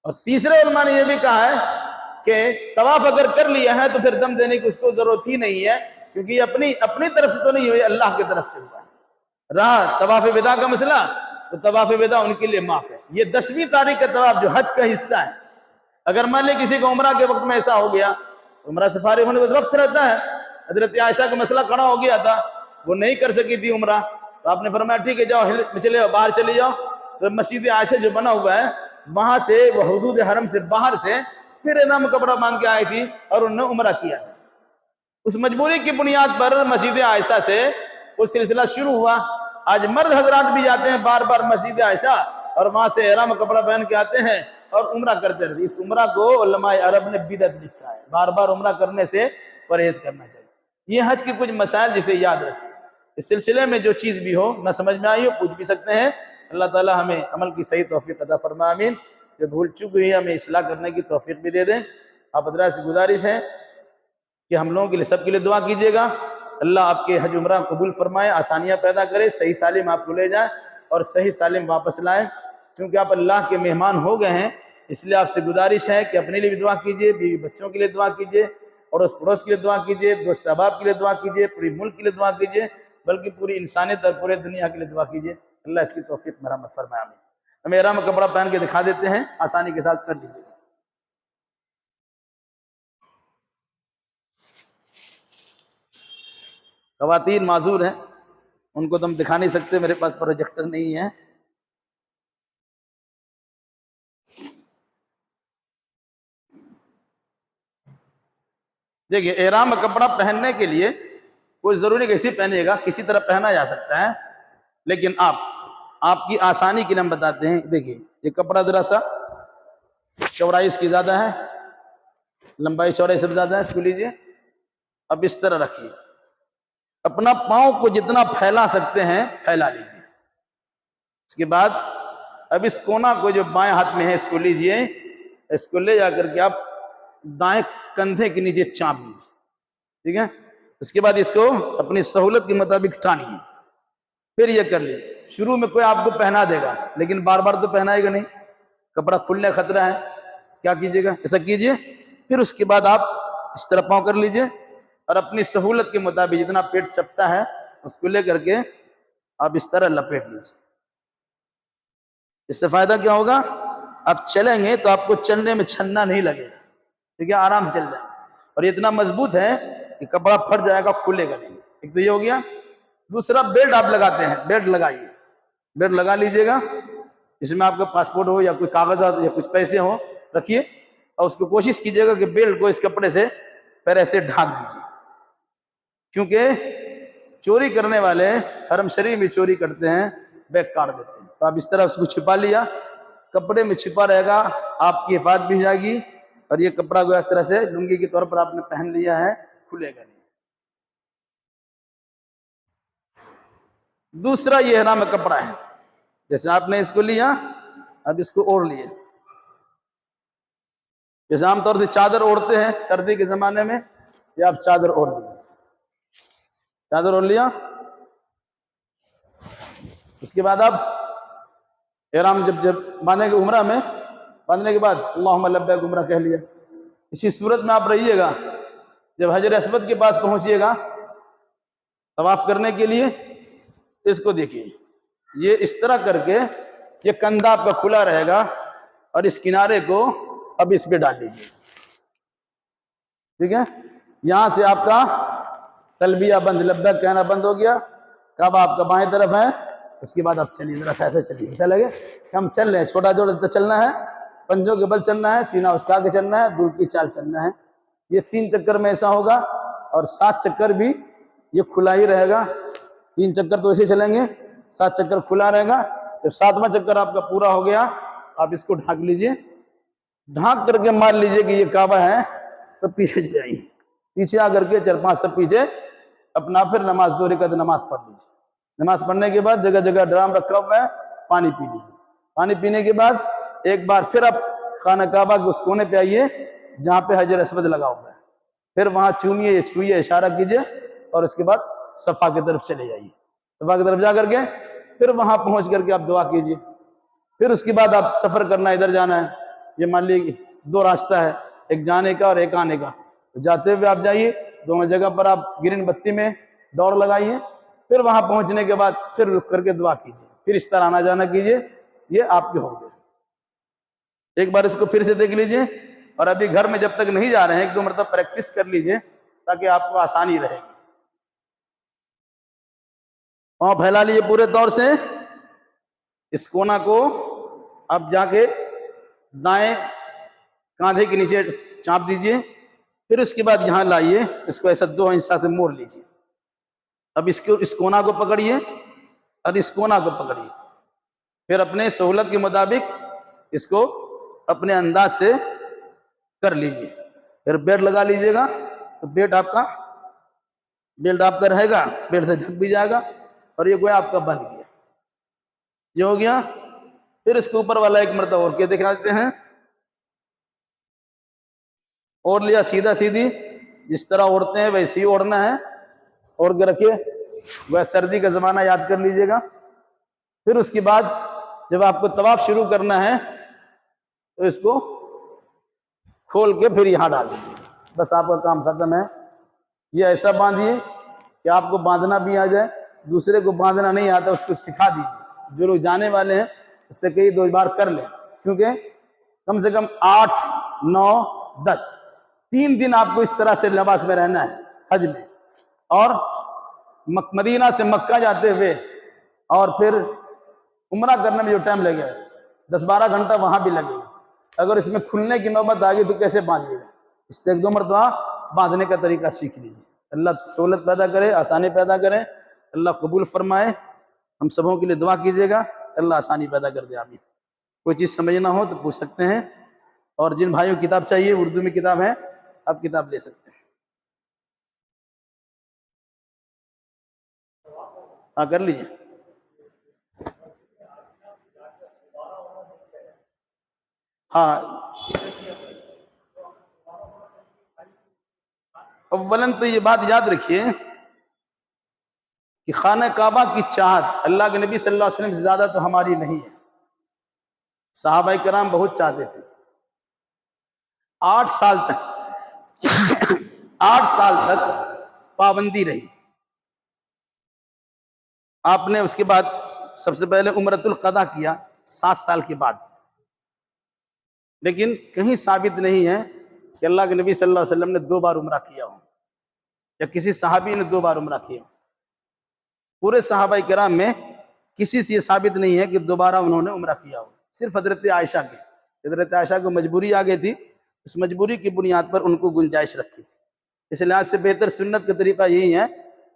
اور تیسرے علماء نے یہ بھی کہا ہے کہ طواف اگر کر لیا ہے تو پھر دم دینے کی اس کو ضرورت ہی نہیں ہے، کیونکہ یہ اپنی طرف سے تو نہیں ہوئی، اللہ کی طرف سے ہوا ہے۔ رہا طواف وداع کا مسئلہ، تو طواف وداع ان کے لیے معاف ہے۔ یہ 10ویں تاریخ کا طواف جو حج کا حصہ ہے، اگر مان لیں کسی کو عمرہ کے وقت میں ایسا ہو گیا، عمرہ سے فارغ ہونے کے وقت رہتا ہے، حضرت عائشہ کا مسئلہ کھڑا ہو گیا تھا، وہ نہیں کر سکی تھی عمرہ، تو آپ نے فرمایا ٹھیک ہے جاؤ چلے جاؤ، باہر چلی جاؤ، تو مسجد عائشہ جو بنا ہوا ہے وہاں سے وہ حدود حرم سے باہر سے پھر احرام کپڑا باندھ کے آئی تھی اور انہوں نے عمرہ کیا تھا۔ اس مجبوری کی بنیاد پر مسجد عائشہ سے وہ سلسلہ شروع ہوا۔ آج مرد حضرات بھی جاتے ہیں بار بار مسجد عائشہ اور وہاں سے احرام کپڑا پہن کے آتے ہیں اور عمرہ کرتے رہتے ہیں۔ اس عمرہ کو علماء عرب نے بدعت لکھا ہے، بار بار عمرہ کرنے سے پرہیز کرنا چاہیے۔ یہ حج کے کچھ مسائل جسے یاد رکھیں۔ اس سلسلے میں جو چیز بھی ہو نہ سمجھ میں آئی ہو پوچھ بھی سکتے ہیں. اللہ تعالیٰ ہمیں عمل کی صحیح توفیق عطا فرمائے. آمین. جو بھول چک ہوئی ہمیں اصلاح کرنے کی توفیق بھی دے دیں. آپ حضرات سے گزارش ہے کہ ہم لوگوں کے لیے سب کے لیے دعا کیجیے گا. اللہ آپ کے حج عمرہ قبول فرمائے، آسانیاں پیدا کرے، صحیح سالم آپ کو لے جائے اور صحیح سالم واپس لائے. چونکہ آپ اللہ کے مہمان ہو گئے ہیں اس لیے آپ سے گزارش ہے کہ اپنے لیے بھی دعا کیجیے، بیوی بچوں کے لیے دعا کیجیے، اڑوس پڑوس کے لیے دعا کیجیے، دوست احباب کے لیے دعا کیجیے، پوری ملک کے لیے دعا کیجیے، بلکہ پوری انسانیت اور پورے دنیا کے لیے دعا کیجیے. اللہ اس کی توفیق مرحمت فرمائے. آمین. ہم احرام کا کپڑا پہن کے دکھا دیتے ہیں، آسانی کے ساتھ کر لیجیے. خواتین معذور ہیں، ان کو تو ہم دکھا نہیں سکتے، میرے پاس پروجیکٹر نہیں ہے. دیکھیے احرام کا کپڑا پہننے کے لیے کوئی ضروری کیسی پہنیے گا، کسی طرح پہنا جا سکتا ہے، لیکن آپ کی آسانی کے لیے ہم بتاتے ہیں. دیکھیے یہ کپڑا ذرا سا چوڑائی اس کی زیادہ ہے، لمبائی چوڑائی سب زیادہ ہے. اس کو لیجیے، اب اس طرح رکھیے، اپنا پاؤں کو جتنا پھیلا سکتے ہیں پھیلا لیجیے. اس کے بعد اب اس کونا کو جو بائیں ہاتھ میں ہے اس کو لیجیے، اس کو لے جا کر کے آپ دائیں کندھے کے نیچے چاپ دیجیے. ٹھیک ہے. اس کے بعد اس کو اپنی سہولت کے مطابق ٹانیے. پھر یہ کر لیجیے. شروع میں کوئی آپ کو پہنا دے گا لیکن بار بار تو پہنائے گا نہیں، کپڑا کھلنے خطرہ ہے. کیا کیجیے گا، ایسا کیجیے. پھر اس کے بعد آپ اس طرح پاؤں کر لیجیے اور اپنی سہولت کے مطابق جتنا پیٹ چپتا ہے اس کو لے کر کے آپ اس طرح لپیٹ لیجیے. اس سے فائدہ کیا ہوگا، آپ چلیں گے تو آپ کو چلنے میں چھننا نہیں لگے گا. ٹھیک ہے، آرام سے چل جائے گا. اور یہ اتنا مضبوط ہے کہ کپڑا پھٹ جائے گا، کھلے گا نہیں. ایک تو یہ ہو گیا. دوسرا بیلٹ آپ لگاتے ہیں، بیلٹ لگائیے. بیلٹ لگا لیجیے گا. اس میں آپ کا پاسپورٹ ہو یا کوئی کاغذات یا کچھ پیسے ہوں رکھیے اور اس کو کوشش کیجیے گا کہ بیلٹ کو اس کپڑے سے پیر ایسے ڈھانک دیجیے. کیونکہ چوری کرنے والے حرم شریف میں چوری کرتے ہیں، بیگ کاٹ دیتے ہیں. تو آپ اس طرح اس کو چھپا لیا، کپڑے میں چھپا رہے گا، آپ کی حفاظت بھی ہو جائے گی اور یہ کپڑا کو اس طرح سے لنگی کے طور پر آپ نے پہن لیا ہے، کھلے گا نہیں. دوسرا یہ احرام کا کپڑا ہے. جیسے آپ نے اس کو لیا، اب اس کو اوڑھ لیے. جیسے عام طور سے چادر اوڑھتے ہیں سردی کے زمانے میں، یہ آپ چادر اوڑھ لیے. چادر اوڑھ لیا. اس کے بعد آپ احرام جب باندھنے کے عمرہ میں باندھنے کے بعد اللہم لبیک عمرہ کہہ لیا. اسی صورت میں آپ رہیے گا. جب حجر اسود کے پاس پہنچیے گا طواف کرنے کے لیے، اس کو دیکھیے، یہ اس طرح کر کے یہ کندھا آپ کا کھلا رہے گا اور اس کنارے کو اب اس پہ ڈال لیجیے. ٹھیک ہے. یہاں سے آپ کا تلبیہ بند، لبیک کہنا بند ہو گیا. کعبہ آپ کا بائیں طرف ہے. اس کے بعد آپ چلیے، ذرا ایسا چلیے، ایسا لگے کہ ہم چل رہے ہیں. چھوٹا جوڑا چلنا ہے، پنجوں کے بل چلنا ہے، سینہ اسکا کے چلنا ہے، دور کی چال چلنا ہے. یہ 3 چکر میں ایسا ہوگا اور 7 چکر بھی یہ کھلا ہی رہے گا. 3 چکر تو ایسے چلیں گے، 7 چکر کھلا رہے گا. جب 7واں چکر آپ کا پورا ہو گیا آپ اس کو ڈھانک لیجئے. ڈھانک کر کے مان لیجئے کہ یہ کعبہ ہے تو پیچھے چلے آئیے. پیچھے آ کر کے 4-5 سب پیچھے اپنا پھر نماز 2 رکعت نماز پڑھ لیجیے. نماز پڑھنے کے بعد جگہ جگہ ڈرام رکھا ہوا ہے، پانی پی لیجیے. پانی پینے کے بعد ایک بار پھر آپ خانہ کعبہ کے اس کونے پہ آئیے جہاں پہ حجر اسود لگا ہوا ہے. پھر وہاں چومیے، چھوئیے، اشارہ کیجیے اور اس کے بعد صفا کی طرف چلے جائیے. صفا کی طرف جا کر کے پھر وہاں پہنچ کر کے آپ دعا کیجیے. پھر اس کے بعد آپ سفر کرنا، ادھر جانا ہے. یہ مان لیجیے 2 راستہ ہے، ایک جانے کا اور ایک آنے کا. جاتے ہوئے آپ جائیے، دونوں جگہ پر آپ گرین بتی میں دوڑ لگائیے. پھر وہاں پہنچنے کے بعد پھر رک کر کے دعا کیجیے. پھر اس طرح آنا جانا کیجیے. یہ آپ کے ہو گئے. ایک بار اس کو پھر سے دیکھ لیجیے اور ابھی گھر میں جب تک نہیں جا رہے ہیں 1-2 مرتبہ پریکٹس کر لیجیے تاکہ آپ کو آسانی رہے گی. پاؤں پھیلا لیجیے پورے طور سے. اس کونا کو اب جا کے دائیں کاندھے کے نیچے چاپ دیجیے. پھر اس کے بعد یہاں لائیے، اس کو ایسا 2 حصہ سے موڑ لیجیے. اب اس کونا کو پکڑیے اور اس کونا کو پکڑیے. پھر اپنے سہولت کے مطابق اس کو اپنے انداز سے کر لیجیے. پھر بیٹ لگا لیجیے گا تو بیٹ آپ کا بیلٹ آپ کا رہے گا، بیلٹ سے ڈھک بھی جائے گا، اور یہ گویا آپ کا بند گیا، یہ ہو گیا۔ پھر اس کے اوپر والا ایک مرتبہ اور کے دکھا دیتے ہیں، اور لیا سیدھا سیدھی، جس طرح اوڑھتے ہیں ویسے ہی اوڑھنا ہے، اوڑھ کے رکھیے، وہ سردی کا زمانہ یاد کر لیجئے گا۔ پھر اس کے بعد جب آپ کو طواف شروع کرنا ہے تو اس کو کھول کے پھر یہاں ڈال دیجیے، بس آپ کا کام ختم ہے۔ یہ ایسا باندھیے کہ آپ کو باندھنا بھی آ جائے، دوسرے کو باندھنا نہیں آتا اس کو سکھا دیجیے، جو لوگ جانے والے ہیں اس سے کئی 2 بار کر لیں، کیونکہ کم سے کم 8، 9، 10 3 دن آپ کو اس طرح سے لباس میں رہنا ہے حج میں، اور مدینہ سے مکہ جاتے ہوئے اور پھر عمرہ کرنے میں جو ٹائم لگے 10-12 گھنٹہ وہاں بھی لگے گا۔ اگر اس میں کھلنے کی نوبت آ گئی تو کیسے باندھیے گا؟ اس سے 1-2 مرتبہ باندھنے کا طریقہ سیکھ لیجیے۔ اللہ سہولت پیدا کرے، آسانی پیدا کرے، اللہ قبول فرمائے۔ ہم سبوں کے لیے دعا کیجیے گا، اللہ آسانی پیدا کر دے، آمین۔ کوئی چیز سمجھنا ہو تو پوچھ سکتے ہیں، اور جن بھائیوں کی کتاب چاہیے اردو میں کتاب ہے، آپ کتاب لے سکتے ہیں۔ ہاں کر لیجیے۔ ہاں، اولاً تو یہ بات یاد رکھیے کہ خانہ کعبہ کی چاہت اللہ کے نبی صلی اللہ علیہ وسلم سے زیادہ تو ہماری نہیں ہے، صحابہ کرام بہت چاہتے تھے۔ 8 سال تک 8 سال تک پابندی رہی۔ آپ نے اس کے بعد سب سے پہلے عمرۃ القضا کیا 7 سال کے بعد، لیکن کہیں ثابت نہیں ہے کہ اللہ کے نبی صلی اللہ علیہ وسلم نے 2 بار عمرہ کیا ہو، یا کسی صحابی نے 2 بار عمرہ کیا ہو۔ پورے صحابہ کرام میں کسی سے یہ ثابت نہیں ہے کہ دوبارہ انہوں نے عمرہ کیا ہو، صرف حضرت عائشہ کے۔ حضرت عائشہ کو مجبوری آ گئی تھی، اس مجبوری کی بنیاد پر ان کو گنجائش رکھی تھی۔ اس لحاظ سے بہتر سنت کا طریقہ یہی ہے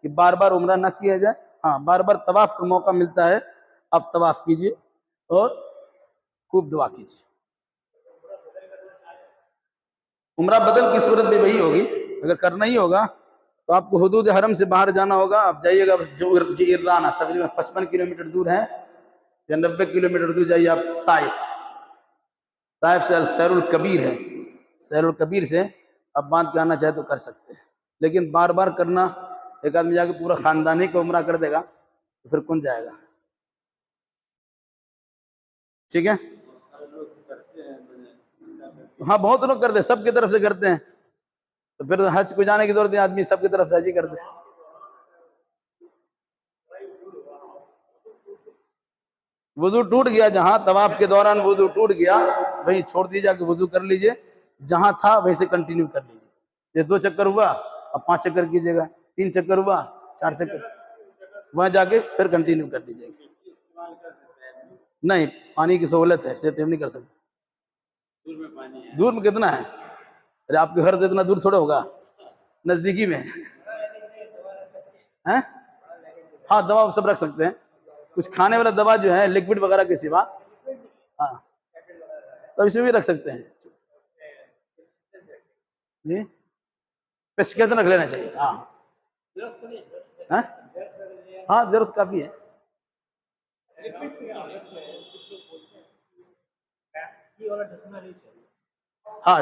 کہ بار بار عمرہ نہ کیا جائے، ہاں بار بار طواف کا موقع ملتا ہے، آپ طواف کیجئے اور خوب دعا کیجئے۔ عمرہ بدل کی صورت میں وہی ہوگی، اگر کرنا ہی ہوگا تو آپ کو حدود حرم سے باہر جانا ہوگا، آپ جائیے گا جو ایرانہ تقریباً 55 کلومیٹر دور ہے یا 90 کلومیٹر دور، جائیے آپ طائف سے سیر الکبیر ہے، سیر الکبیر سے آپ باندھ کے آنا چاہے تو کر سکتے ہیں، لیکن بار بار کرنا، ایک آدمی جا کے پورا خاندانی کو عمرہ کر دے گا تو پھر کون جائے گا؟ ٹھیک ہے، ہاں بہت لوگ کرتے ہیں، سب کی طرف سے کرتے ہیں، تو پھر حج کو جانے کی ضرورت نہیں، آدمی سب کی طرف سے حج ہی کرتے ہیں۔ وضو ٹوٹ گیا، جہاں طواف کے دوران وضو ٹوٹ گیا وہیں چھوڑ دیجیے، کہ وضو کر لیجئے، جہاں تھا ویسے کنٹینیو کر لیجئے۔ یہ 2 چکر ہوا، اب 5 چکر کیجیے گا، 3 چکر ہوا، 4 چکر، وہاں جا کے پھر کنٹینیو کر لیجیے گا۔ نہیں، پانی کی سہولت ہے، اسے نہیں کر سکتے۔ دور میں کتنا ہے؟ ارے آپ کے گھر سے اتنا دور تھوڑا ہوگا، نزدیکی میں ہے۔ ہاں دوا سب رکھ سکتے ہیں، کچھ کھانے والا دوا جو ہے لیکوڈ وغیرہ کے سوا، ہاں تو اس میں بھی رکھ سکتے ہیں جی۔ پیسٹ کتنا رکھ لینا چاہیے؟ ہاں ہاں ضرورت کافی ہے۔ ہاں